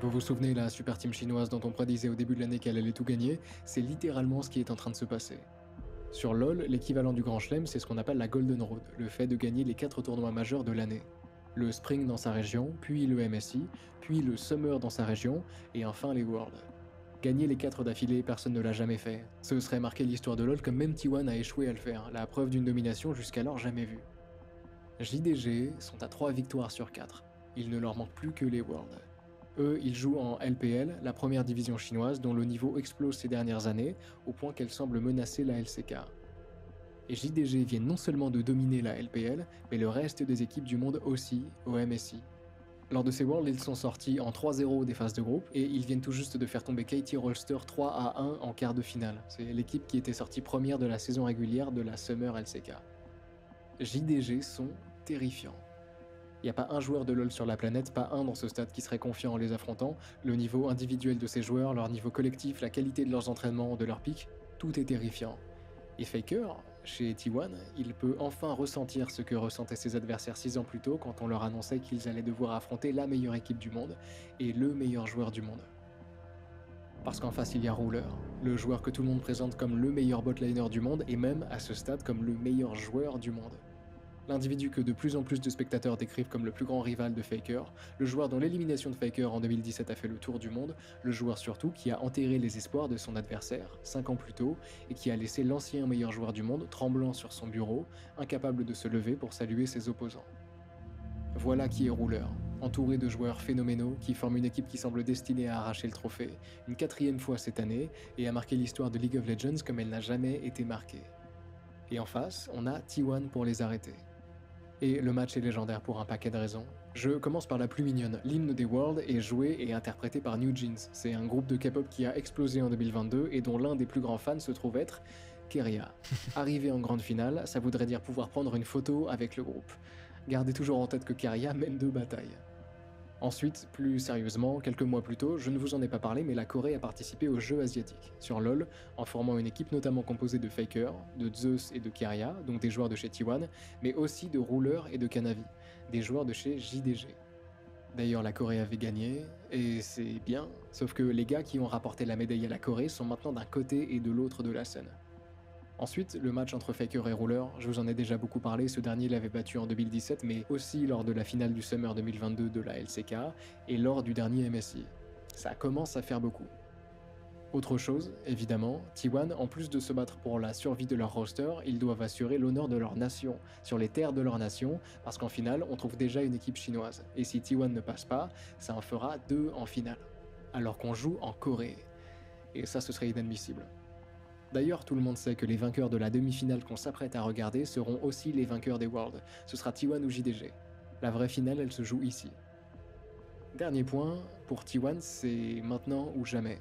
Vous vous souvenez, la super team chinoise dont on prédisait au début de l'année qu'elle allait tout gagner, c'est littéralement ce qui est en train de se passer. Sur LoL, l'équivalent du Grand Chelem, c'est ce qu'on appelle la Golden Road, le fait de gagner les 4 tournois majeurs de l'année. Le Spring dans sa région, puis le MSI, puis le Summer dans sa région, et enfin les Worlds. Gagner les 4 d'affilée, personne ne l'a jamais fait. Ce serait marquer l'histoire de LoL comme même T1 a échoué à le faire, la preuve d'une domination jusqu'alors jamais vue. JDG sont à 3 victoires sur 4. Il ne leur manque plus que les Worlds. Eux, ils jouent en LPL, la première division chinoise dont le niveau explose ces dernières années, au point qu'elle semble menacer la LCK. Et JDG viennent non seulement de dominer la LPL, mais le reste des équipes du monde aussi, au MSI. Lors de ces Worlds, ils sont sortis en 3-0 des phases de groupe, et ils viennent tout juste de faire tomber KT Rolster 3-1 en quart de finale. C'est l'équipe qui était sortie première de la saison régulière de la Summer LCK. JDG sont terrifiants. Il n'y a pas un joueur de LoL sur la planète, pas un dans ce stade qui serait confiant en les affrontant. Le niveau individuel de ces joueurs, leur niveau collectif, la qualité de leurs entraînements, de leurs pics, tout est terrifiant. Et Faker, chez T1, il peut enfin ressentir ce que ressentaient ses adversaires 6 ans plus tôt quand on leur annonçait qu'ils allaient devoir affronter la meilleure équipe du monde et le meilleur joueur du monde. Parce qu'en face il y a Ruler, le joueur que tout le monde présente comme le meilleur botliner du monde et même à ce stade comme le meilleur joueur du monde. L'individu que de plus en plus de spectateurs décrivent comme le plus grand rival de Faker, le joueur dont l'élimination de Faker en 2017 a fait le tour du monde, le joueur surtout qui a enterré les espoirs de son adversaire 5 ans plus tôt et qui a laissé l'ancien meilleur joueur du monde tremblant sur son bureau, incapable de se lever pour saluer ses opposants. Voilà qui est Ruler, entouré de joueurs phénoménaux qui forment une équipe qui semble destinée à arracher le trophée, une 4e fois cette année, et à marquer l'histoire de League of Legends comme elle n'a jamais été marquée. Et en face, on a T1 pour les arrêter. Et le match est légendaire pour un paquet de raisons. Je commence par la plus mignonne. L'hymne des Worlds est joué et interprété par New Jeans. C'est un groupe de K-pop qui a explosé en 2022 et dont l'un des plus grands fans se trouve être Keria. Arriver en grande finale, ça voudrait dire pouvoir prendre une photo avec le groupe. Gardez toujours en tête que Keria mène 2 batailles. Ensuite, plus sérieusement, quelques mois plus tôt, je ne vous en ai pas parlé, mais la Corée a participé aux Jeux asiatiques, sur LoL, en formant une équipe notamment composée de Faker, de Zeus et de Keria, donc des joueurs de chez T1, mais aussi de Ruler et de Kanavi, des joueurs de chez JDG. D'ailleurs, la Corée avait gagné, et c'est bien, sauf que les gars qui ont rapporté la médaille à la Corée sont maintenant d'un côté et de l'autre de la scène. Ensuite, le match entre Faker et Ruler, je vous en ai déjà beaucoup parlé, ce dernier l'avait battu en 2017, mais aussi lors de la finale du Summer 2022 de la LCK, et lors du dernier MSI. Ça commence à faire beaucoup. Autre chose, évidemment, T1, en plus de se battre pour la survie de leur roster, ils doivent assurer l'honneur de leur nation, sur les terres de leur nation, parce qu'en finale, on trouve déjà une équipe chinoise, et si T1 ne passe pas, ça en fera 2 en finale, alors qu'on joue en Corée. Et ça, ce serait inadmissible. D'ailleurs, tout le monde sait que les vainqueurs de la demi-finale qu'on s'apprête à regarder seront aussi les vainqueurs des Worlds. Ce sera T1 ou JDG. La vraie finale, elle se joue ici. Dernier point, pour T1, c'est maintenant ou jamais.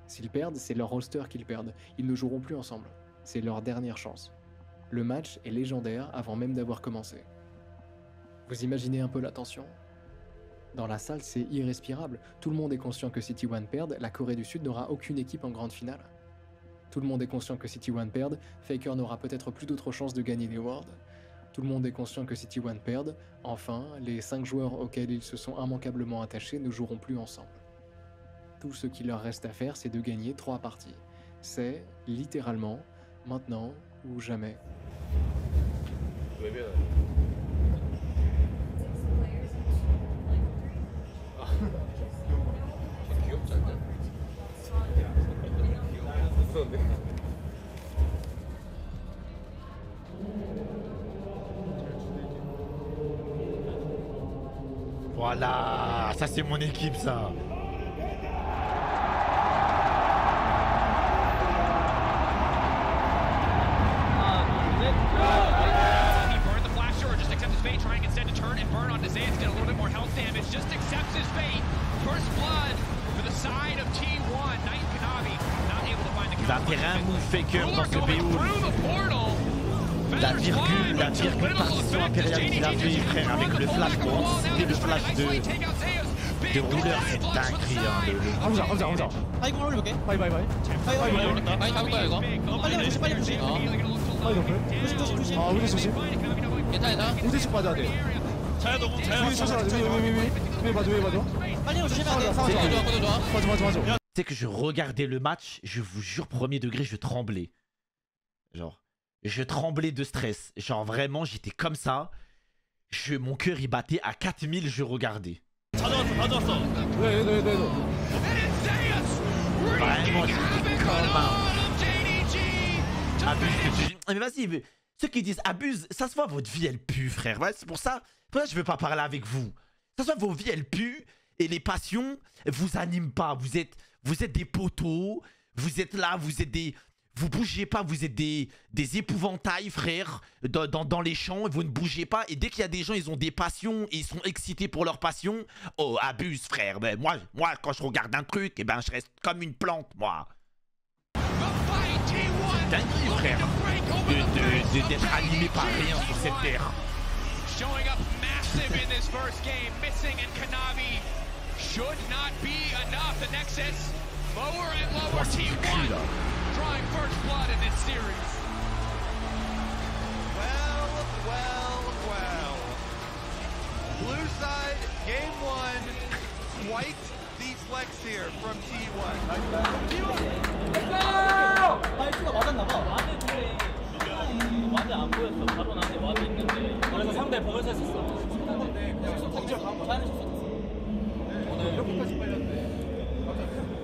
S'ils perdent, c'est leur roster qu'ils perdent. Ils ne joueront plus ensemble. C'est leur dernière chance. Le match est légendaire avant même d'avoir commencé. Vous imaginez un peu la tension ? Dans la salle, c'est irrespirable. Tout le monde est conscient que si T1 perd, la Corée du Sud n'aura aucune équipe en grande finale. Tout le monde est conscient que si T1 perd, Faker n'aura peut-être plus d'autres chances de gagner les Worlds. Tout le monde est conscient que si T1 perd, enfin, les 5 joueurs auxquels ils se sont immanquablement attachés ne joueront plus ensemble. Tout ce qu'il leur reste à faire, c'est de gagner 3 parties. C'est, littéralement, maintenant ou jamais. Voilà, ça c'est mon équipe ça. Il va faire un move Faker dans ce BO. La virgule partition impériale qu'il a fait, frère, avec le flash pour anticiper le flash de Ruler, c'est dinguerie. 가보자. 아이고 올려볼게. 바이. 아이 잡을까 이거? 빨리 부시. 아이 너플. 조심. 아 우리 조심. 괜찮아. 우대씩 빠져야 돼. 자야 너무 자야. 위 봐줘. 빨리 조심해야 돼. 맞아. Tu sais que je regardais le match, je vous jure, premier degré, je tremblais. Genre, je tremblais de stress. Genre, vraiment, j'étais comme ça. Mon cœur, il battait à 4000, je regardais. Vraiment, j'étais comme un... Abuse. Mais vas-y, ceux qui disent abuse, ça se voit, votre vie, elle pue, frère. Ouais, c'est pour ça je veux pas parler avec vous. Ça se voit, vos vies, elles puent. Et les passions vous animent pas. Vous êtes des poteaux. Vous êtes là, vous bougez pas, vous êtes des épouvantails, frère, dans les champs, vous ne bougez pas. Et dès qu'il y a des gens, ils ont des passions et ils sont excités pour leur passion. Oh, abuse, frère. Ben, moi, quand je regarde un truc, eh ben, je reste comme une plante, moi. C'est dingue, frère, d'être animé par rien sur cette terre. Showing up massive in this first game, missing in Kanavi should not be enough. The Nexus lower and lower. T1 drawing first blood in this series. Blue side, game 1, quite the flex here from T1. 나이스가 맞았나봐. 와드 안 보였어. 바로 나한테 와드 있는데. 그래서 상대 보면서 했었어. 했는데 그냥 던져 가고 자연히 쳤어. 오늘 이렇게까지 빨렸네.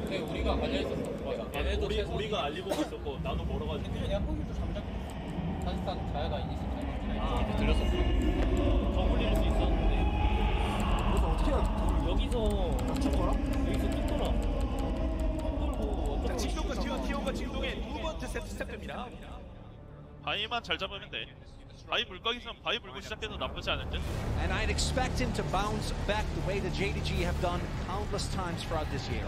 근데 우리가 관려 있었어. 맞아. 얘네도 우리가 알리고 있었고 나도 멀어가지고. 근데 내가 거기도 잠자고. 사실상 자야가 이니시 아, 들렸었어. 더 굴릴 수 있었는데. 그래서 어떻게 알았어? 여기서 쳤더라? 여기서 쳤더라. 자, 진동과 T1과 진동의 두 번째 세트 시작됩니다. 바위만 잘 잡으면 돼. 바위 물고 있으면 바위 물고 시작해도 나쁘지 않을 듯. And I'd expect him to bounce back the way the JDG have done countless times throughout this year.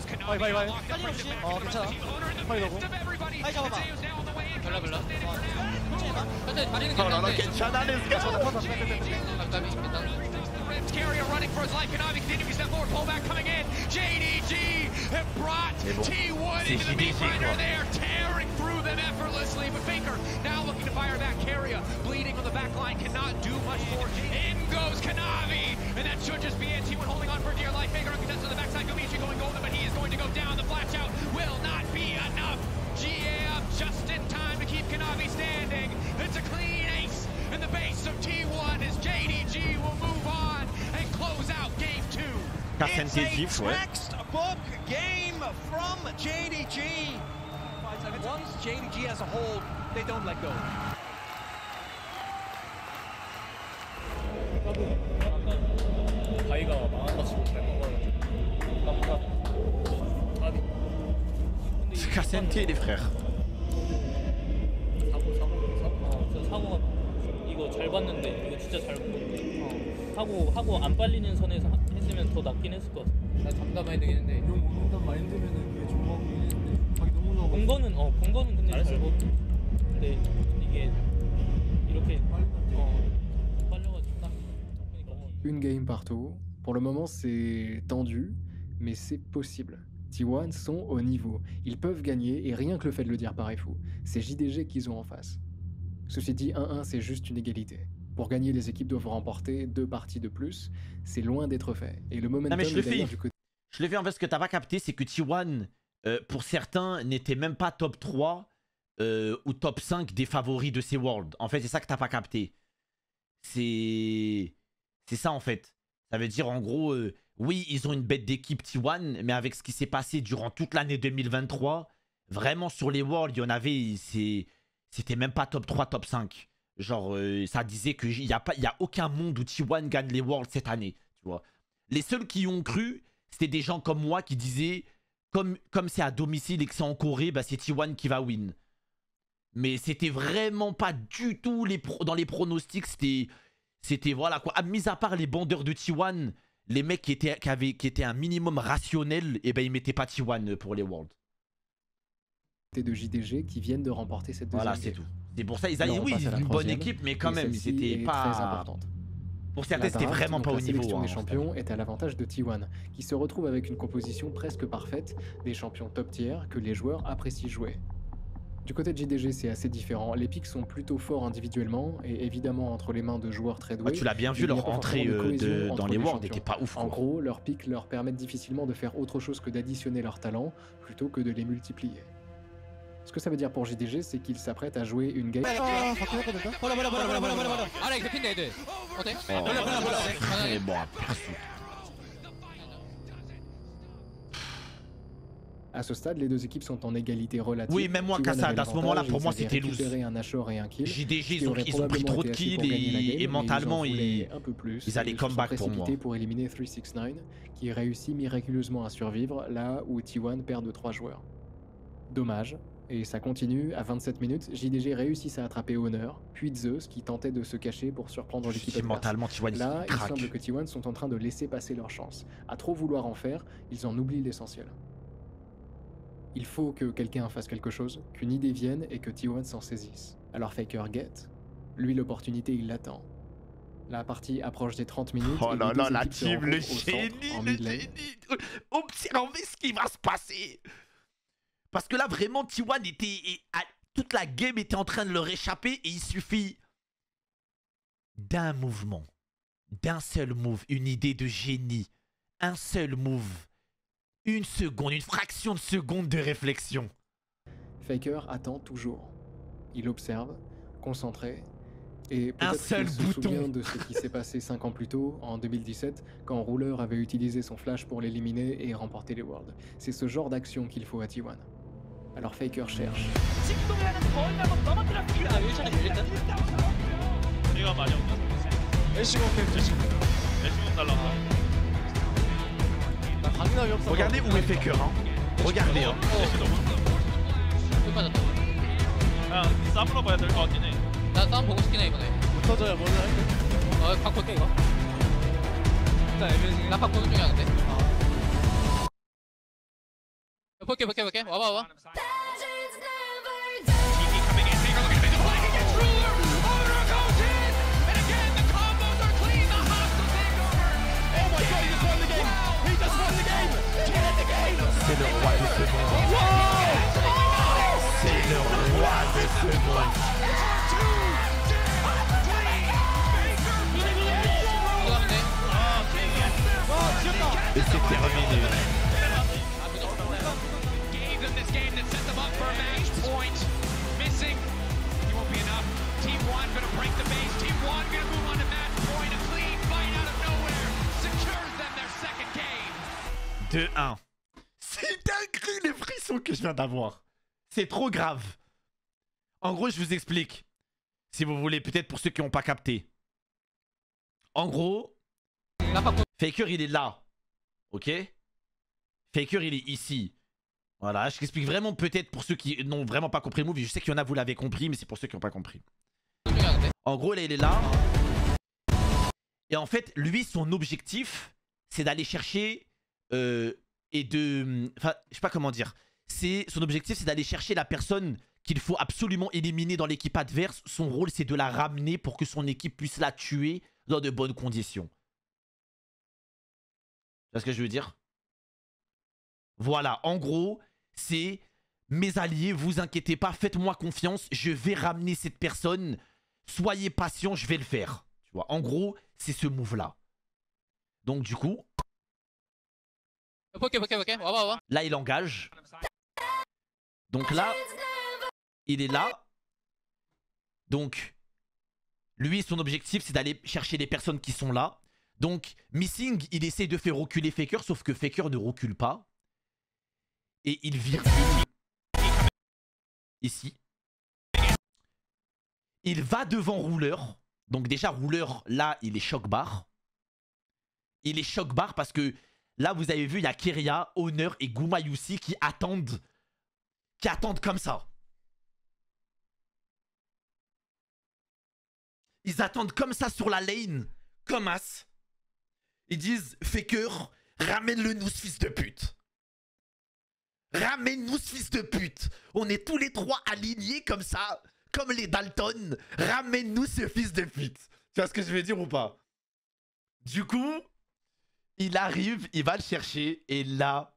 괜찮아. 빨리 가고. 빨리 잡아봐. 별라. 근데 다리는 괜찮아. Carrier running for his life. Kanavi continues to step forward. Pullback coming in. JDG have brought T1 into the meat grinder. They are tearing through them effortlessly. But Faker now looking to fire back. Carrier bleeding on the back line. Cannot do much more. In goes Kanavi. And that should just be it. T1 holding on for dear life. Faker uncontested on the backside. Gomichi going golden, but he is going to go down. The flash out will not be enough. GA up just in time to keep Kanavi standing. It's a clean ace. And the base of T1 is JDG will move on and close out game 2. It's a textbook game from JDG. Once JDG has a hold, they don't let go. 바위가 망한다치고 잘 먹어가지고 Cassenti les frères. 사고가 이거 잘 봤는데 이거 진짜 잘 봤는데 하고 안 빨리는 선에서 했으면 더 낫긴 했을 것 같아. 나 장담 마인드긴 했는데 용 오는단 마인드면은 그게 좋아 보이긴 했는데 자기 너무 나와. 본 거는 근데 잘 봤고 근데 이게 이렇게 빨려가지고 딱 Une game partout. Pour le moment, c'est tendu, mais c'est possible. T1 sont au niveau. Ils peuvent gagner et rien que le fait de le dire paraît fou. C'est JDG qu'ils ont en face. Ceci dit, 1-1, c'est juste une égalité. Pour gagner, les équipes doivent remporter 2 parties de plus. C'est loin d'être fait. Et le momentum Non mais je le est d'ailleurs fais. du côté... Je le fais en fait, ce que t'as pas capté, c'est que T1, pour certains, n'était même pas top 3 ou top 5 des favoris de ces Worlds. En fait, c'est ça que t'as pas capté. C'est ça en fait. Ça veut dire en gros, oui, ils ont une bête d'équipe T1, mais avec ce qui s'est passé durant toute l'année 2023, vraiment sur les Worlds, il y en avait, c'était même pas top 3, top 5. Genre, ça disait qu'il n'y a aucun monde où T1 gagne les Worlds cette année. Tu vois. Les seuls qui y ont cru, c'était des gens comme moi qui disaient, comme c'est à domicile et que c'est en Corée, bah c'est T1 qui va win. Mais c'était vraiment pas du tout dans les pronostics, c'était voilà quoi. Mis à part les bandeurs de T1, les mecs qui étaient un minimum rationnel, et ben ils mettaient pas T1 pour les Worlds. de JDG qui viennent de remporter cette deuxième Voilà, c'est game. tout. C'est pour ça ils avaient, Là, on oui, passe à la une bonne troisième, équipe, mais quand et même, celle-ci c'était est pas... très importante. Pour certains, La c'était draft, vraiment donc pas la au niveau. sélection hein, des champions est à l'avantage de T1, qui se retrouve avec une composition presque parfaite des champions top tier que les joueurs apprécient jouer. Du côté de JDG, c'est assez différent. Les picks sont plutôt forts individuellement et évidemment entre les mains de joueurs très doués. Ah, tu l'as bien vu, il n'y a leur pas entrée forcément de cohésion dans entre les Worlds champions. n'était pas ouf. En Quoi. gros, leurs picks leur permettent difficilement de faire autre chose que d'additionner leurs talents plutôt que de les multiplier. Ce que ça veut dire pour JDG, c'est qu'ils s'apprêtent à jouer une game. 알아 이거 핀데 애들 어때? Mais bon, perso. À ce stade, les deux équipes sont en égalité relative. Oui, même moi, T1 Kassad, avait à ce moment-là, pour moi, l'avantage, ils c'était avaient loose. récupéré un Nashor et un kill, JDG, ce qui aurait ils ont pris trop de probablement été assez kills pour gagner la game, et mais mentalement, ils en voulaient un peu plus, ils allaient et comeback se sont pour moi. précipités pour éliminer 369, qui réussit miraculeusement à survivre là où T1 perd de 3 joueurs. Dommage. Et ça continue, à 27 minutes, JDG réussissent à attraper Honor, puis Zeus qui tentait de se cacher pour surprendre l'équipe adverse. Mentalement, T1, Là, il craque. semble que T1 sont en train de laisser passer leur chance. À trop vouloir en faire, ils en oublient l'essentiel. Il faut que quelqu'un fasse quelque chose, qu'une idée vienne et que T1 s'en saisisse. Alors Faker guette. Lui, l'opportunité, il l'attend. La partie approche des 30 minutes. Oh et là les là, deux la équipes se team, le rencontrent au centre, génie, en le mid lane. génie. Observez ce qui va se passer. Parce que là, vraiment, T1 toute la game était en train de leur échapper et il suffit d'un mouvement, d'un seul move, une idée de génie, un seul move, une seconde, une fraction de seconde de réflexion. Faker attend toujours. Il observe, concentré, et Un peut-être seul qu'il se bouton. souvient de ce qui s'est passé 5 ans plus tôt, en 2017, quand Ruler avait utilisé son flash pour l'éliminer et remporter les Worlds. C'est ce genre d'action qu'il faut à T1. Alors Faker cherche. Regardez où est Faker, hein. Regardez, hein. 그냥 쌈으로 봐야 될 것 같긴 해. 나 싸움 보고 싶긴 해 이번에. 붙어줘야 뭐를 할게. 바꿀게 이거. 일단 에비징. 나 바꾸는 중이야 근데. 볼게. 와봐. C'est le roi de ce monde. C'est le roi de ce monde. Et c'est terminé. De 1. C'est dingue les frissons que je viens d'avoir. C'est trop grave. En gros, je vous explique. Si vous voulez, peut-être pour ceux qui n'ont pas capté. En gros, Faker, il est là. Ok? Faker, il est ici. Voilà, je t'explique vraiment peut-être pour ceux qui n'ont vraiment pas compris le move. Je sais qu'il y en a, vous l'avez compris, mais c'est pour ceux qui n'ont pas compris. En gros, là, il est là. Et en fait, lui, son objectif, c'est d'aller chercher... et de... Enfin, je sais pas comment dire. Son objectif, c'est d'aller chercher la personne qu'il faut absolument éliminer dans l'équipe adverse. Son rôle, c'est de la ramener pour que son équipe puisse la tuer dans de bonnes conditions. Tu vois ce que je veux dire? Voilà, en gros, c'est mes alliés, vous inquiétez pas, faites-moi confiance, je vais ramener cette personne. Soyez patient, je vais le faire. Tu vois, en gros, c'est ce move-là. Donc du coup... 볼게. 와봐. Là, il engage. Donc là, il est là. Donc, lui, son objectif, c'est d'aller chercher les personnes qui sont là. Donc, Missing, il essaie de faire reculer Faker, sauf que Faker ne recule pas. Et il vire ici. Il va devant Ruler. Donc déjà, Ruler, là, il est choc-barre. Il est choc-barre parce que là, vous avez vu, il y a Keria, Honor et Gumayusi qui attendent comme ça. Ils attendent comme ça sur la lane, comme as. Ils disent, Faker, ramène-le nous, ce fils de pute. Ramène-nous, ce fils de pute. On est tous les trois alignés comme ça, comme les Dalton. Ramène-nous ce fils de pute. Tu vois ce que je veux dire ou pas? Du coup... il arrive, il va le chercher, et là,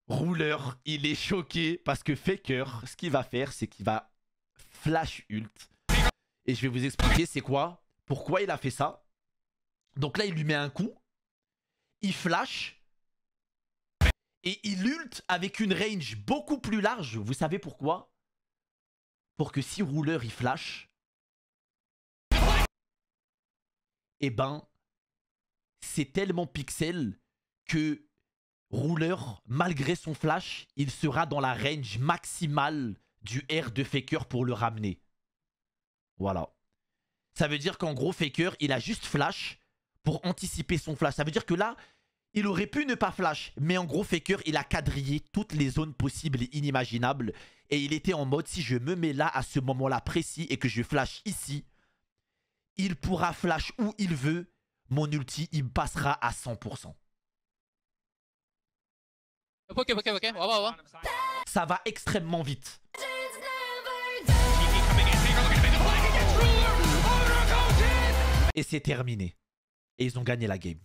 Ruler, il est choqué parce que Faker, ce qu'il va faire, c'est qu'il va flash ult. Et je vais vous expliquer c'est quoi, pourquoi il a fait ça. Donc là, il lui met un coup, il flash, et il ult avec une range beaucoup plus large. Vous savez pourquoi? Pour que si Ruler, il flash, eh ben... c'est tellement pixel que Ruler, malgré son flash, il sera dans la range maximale du R de Faker pour le ramener. Voilà. Ça veut dire qu'en gros, Faker, il a juste flash pour anticiper son flash. Ça veut dire que là, il aurait pu ne pas flash. Mais en gros, Faker, il a quadrillé toutes les zones possibles et inimaginables. Et il était en mode, si je me mets là, à ce moment-là précis, et que je flash ici, il pourra flash où il veut. Mon ulti, il passera à 100%. 볼게. 와봐. Ça va extrêmement vite. Et c'est terminé. Et ils ont gagné la game.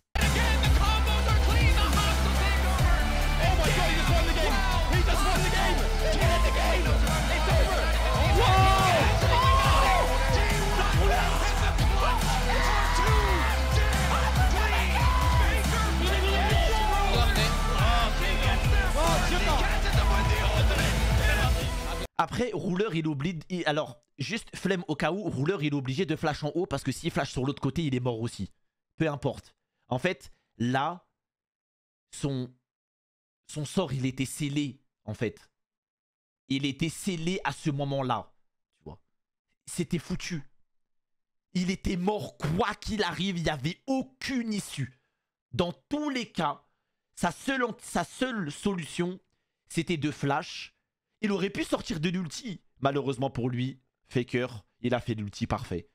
après, rouleur, il oublie... Alors, juste flemme au cas où, rouleur, il est obligé de flash en haut parce que s'il flash sur l'autre côté, il est mort aussi. Peu importe. En fait, là, son sort, il était scellé, en fait. Il était scellé à ce moment-là. Tu vois. C'était foutu. Il était mort quoi qu'il arrive, il n'y avait aucune issue. Dans tous les cas, sa seule solution, c'était de flash. Il aurait pu sortir de l'ulti. Malheureusement pour lui, Faker, il a fait l'ulti parfait.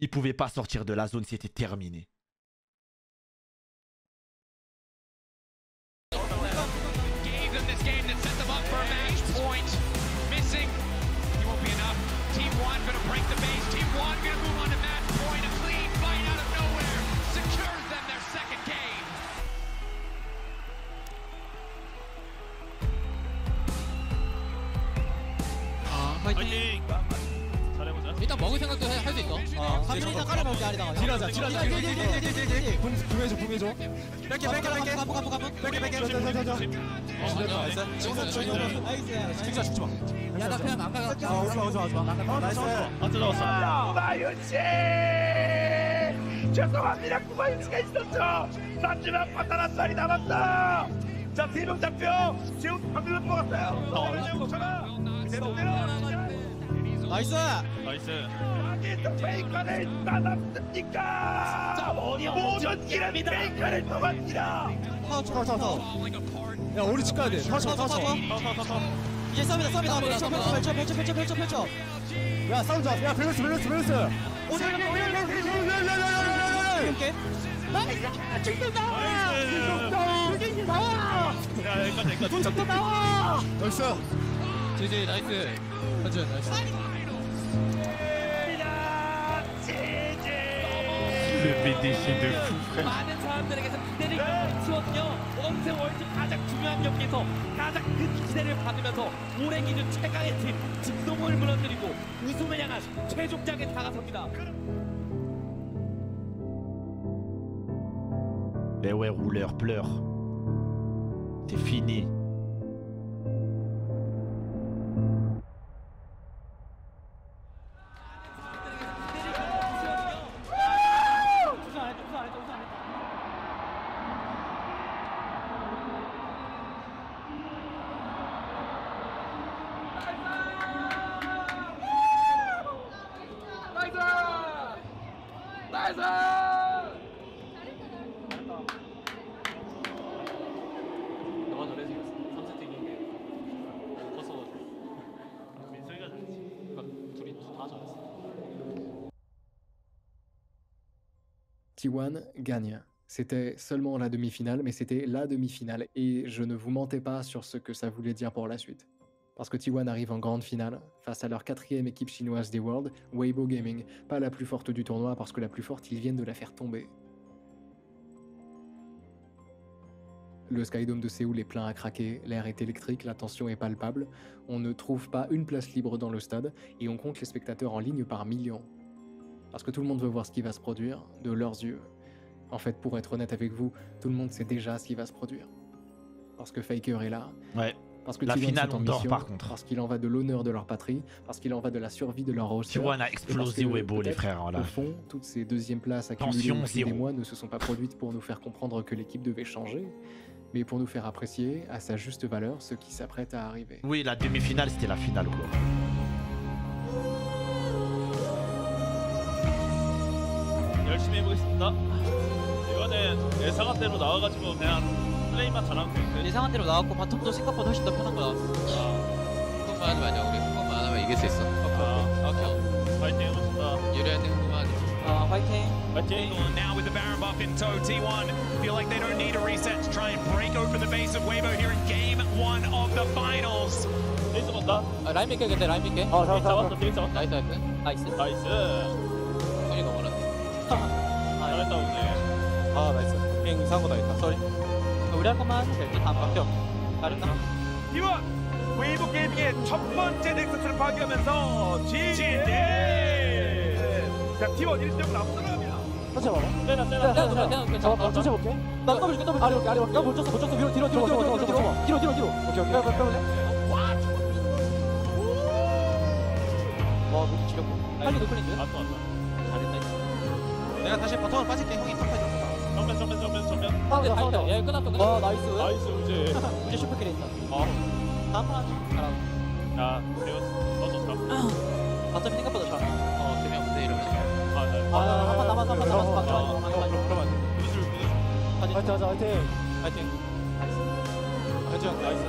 Il pouvait pas sortir de la zone, c'était terminé. 파이팅! 일단 먹을 생각도 할 수 있어. 3분 이상 깔아먹을게 아니다가. 딜하자. 붕해줘. 뺄게. 진짜 죽지 마. 야, 나 그냥 안 가. 오지 마. 나이스. 잡았어. 구마유치! 죄송합니다. 구마유치가 있었죠. 마지막 파탄 살이 남았다. 자, 3명 잡혀. 지금 방금 뽑았어요. 나이스. 아기도 페이커를 따놨습니까? 모든 길은 페이커를 도망치라. 타워. 야, 우리 집 가야 돼. 타워. 이제 싸움이다. 펼쳐. 야, 싸움 좋아. 야, 밸런스. 오케이. 나이스. 나와. 야, 여기까지. 나와. 나이스. 제제 나이스. 한준 나이스. 많은 사람들에게서 기대를 키웠거든요. 언제 월드 가장 중요한 경기에서 가장 큰 기대를 받으면서 올해 기준 최강의 팀 직동을 무너뜨리고 우승을 향한 최종장에 다가섭니다. Mais ouais, rouleur, pleure. C'est fini. T1 gagne. C'était seulement la demi-finale, mais c'était la demi-finale, et je ne vous mentais pas sur ce que ça voulait dire pour la suite. Parce que T1 arrive en grande finale, face à leur 4e équipe chinoise des Worlds, Weibo Gaming, pas la plus forte du tournoi, parce que la plus forte, ils viennent de la faire tomber. Le Skydome de Séoul est plein à craquer, l'air est électrique, la tension est palpable, on ne trouve pas une place libre dans le stade, et on compte les spectateurs en ligne par millions. Parce que tout le monde veut voir ce qui va se produire, de leurs yeux. En fait, pour être honnête avec vous, tout le monde sait déjà ce qui va se produire. Parce que Faker est là. Ouais. Parce que la finale, on dort mission, par contre. Parce qu'il en va de l'honneur de leur patrie, parce qu'il en va de la survie de leur roster. T1 a explosé Weibo, les frères. Voilà. Au fond, toutes ces deuxièmes places accumulées au fil des mois ne se sont pas produites pour nous faire comprendre que l'équipe devait changer, mais pour nous faire apprécier à sa juste valeur ce qui s'apprête à arriver. Oui, la demi-finale, c'était la finale, quoi. 열심히 해보겠습니다. 이거는 예상한 대로 나와가지고 그냥 플레이만 잘하면 되는데. 예상한 대로 나왔고 바텀도 생각보다 훨씬 더 편한 거 나왔어. 그것만 하지 마자. 우리 그것만 안 하면 이길 수 있어. 오케이. 파이팅 해봅시다. 유리한테 그것만 하자. 파이팅. Now with the Baron buff in tow, T1 feel like they don't need a reset to try and break open the base of Weibo here in game 1 of the finals. 베이스 본다. 라인 밀게 근데 라인 밀게. 잡았어. 베이스 잡았어. 나이스. 손이 너무 많았네. 잘했다 오늘. 나이스. 그냥 이상한 거다 했다. 쏘리. 우리 할 것만 하면 될지 다음 밖에 없어. 잘했다. T1 웨이브 게이밍의 첫 번째 넥서스를 파괴하면서 진대. 자, T1 1점을 앞서갑니다. 터치 봐봐. 내가 잡아. 터치 볼게. 나 더블 줄게. 아래 볼게. 나 못 쳤어. 뒤로. 오케이. 지렸고 빨리 노클린즈. 왔다. 잘했다. 내가 다시 바텀으로 빠질게. 형이 탑까지 좀. 정면. 싸우자. 야 끝났어. 나이스. 이제. 이제 슈퍼킬이 있다. 다음 판 잘하고. 야, 너도 잡. 바텀이 생각보다 잘. 재미없는데 이러면. 한판 남았어. 그러면 화이팅. 나이스.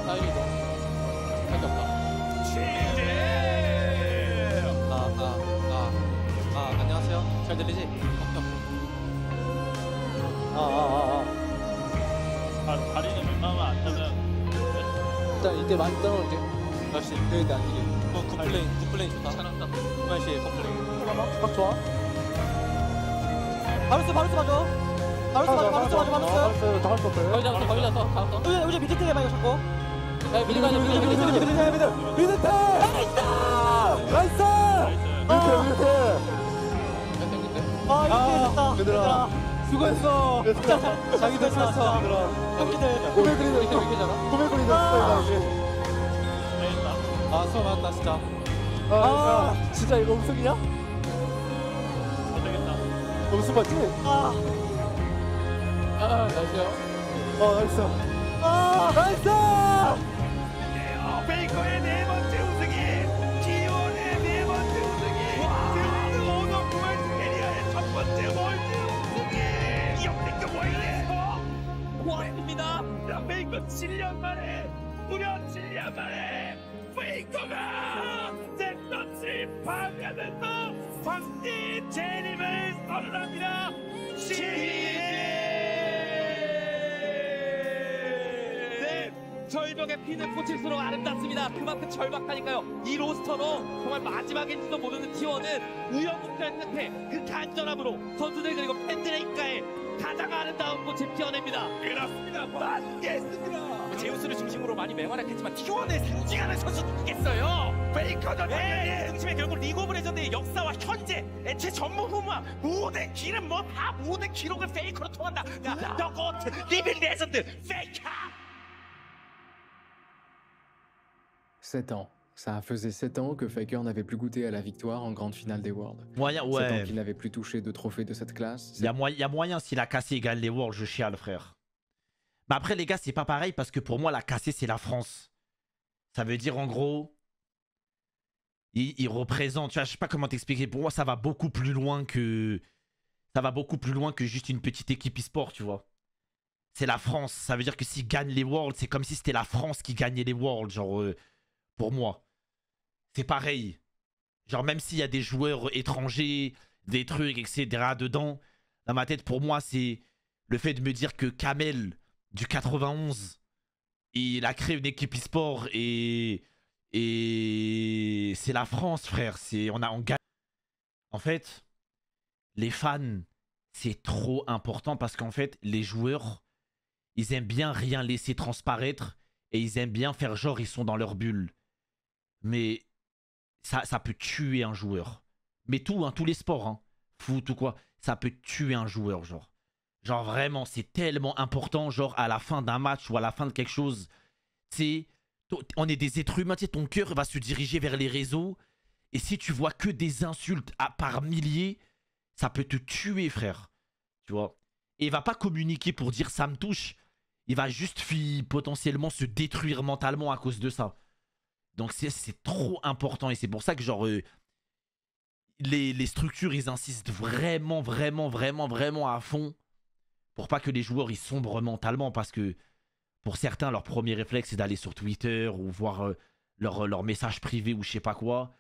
사이리도 생각이 없다. 안녕하세요. 잘 들리지? 다리는 웬만하면 안 타면 일단 이때 많이 떨어올게. 역시 여기도 안 되게. 굿플레인 좋다. 잘한다. 그만시 굿플레인. 막 좋아. 바루스 맞아. 바루스. 거의 잡았어. 우리 밑에 때려 봐 이거 자꾸. 야 미드 가자. 미드 나이스. 이렇게 됐다. 얘들아 수고했어. 자기들 수고했어. 형님들 고백 그리는 왜 이렇게 잘하? 고백 그리는 수고 많았다 진짜. 진짜 이거 음성이냐? 안 되겠다. 음성 맞지? 나이스요. 나이스. 베이커의 네 번째 우승이 T1의 네 번째 우승이 듀스 오너 구월스 캐리어의 첫 번째 월드 우승이 역대급 월드에서 고맙습니다. 베이커 7년 만에 무려 7년 만에 베이커가 셋터치 파괴하면서 황제 재림을 선언합니다. 절벽에 피는 꽂힐수록 아름답습니다. 그만큼 절박하니까요. 이 로스터로 정말 마지막인지도 모르는 T1은 우여곡절 끝에 그 간절함으로 선수들 그리고 팬들의 입가에 가장 아름다운 꽃을 피워냅니다. 그렇습니다. 맞겠습니다. 제우스를 중심으로 많이 맹활약했지만 T1을 상징하는 선수 누구겠어요? 베이커도 당연히 중심에 결국 리그 오브 레전드의 역사와 현재 애체 전무 후무와 모든 길은 뭐 다 모든 기록을 페이커로 통한다. 더 고트 리빙 레전드 페이커. 7 ans. Ça faisait 7 ans que Faker n'avait plus goûté à la victoire en grande finale des Worlds. Moyen, 7 ouais. ans qu'il n'avait plus touché de trophée de cette classe. Il y a moyen, s'il a cassé égale les Worlds, je chiale, frère. Mais après, les gars, c'est pas pareil parce que pour moi, la cassé, c'est la France. Ça veut dire, en gros, il représente, tu vois, je sais pas comment t'expliquer. Pour moi, ça va beaucoup plus loin que... Ça va beaucoup plus loin que juste une petite équipe e-sport, tu vois. C'est la France. Ça veut dire que s'il gagne les Worlds, c'est comme si c'était la France qui gagnait les Worlds, genre... pour moi. C'est pareil. Genre, même s'il y a des joueurs étrangers, des trucs, etc. dedans, dans ma tête, pour moi, c'est le fait de me dire que Kamel, du 91, il a créé une équipe e-sport et c'est la France, frère. On gagne. En fait, les fans, c'est trop important parce qu'en fait, les joueurs, ils aiment bien rien laisser transparaître et ils aiment bien faire genre ils sont dans leur bulle. Mais ça peut tuer un joueur. Mais tout, hein, tous les sports, hein, foot ou quoi, ça peut tuer un joueur, genre. Genre vraiment, c'est tellement important, genre à la fin d'un match ou à la fin de quelque chose. Tu sais, on est des êtres humains, tu sais, ton cœur va se diriger vers les réseaux. Et si tu vois que des insultes par milliers, ça peut te tuer, frère. Tu vois. Et il va pas communiquer pour dire ça me touche. Il va juste potentiellement se détruire mentalement à cause de ça. Donc c'est trop important et c'est pour ça que genre les structures ils insistent vraiment à fond pour pas que les joueurs ils sombrent mentalement parce que pour certains leur premier réflexe c'est d'aller sur Twitter ou voir leur message privé ou je sais pas quoi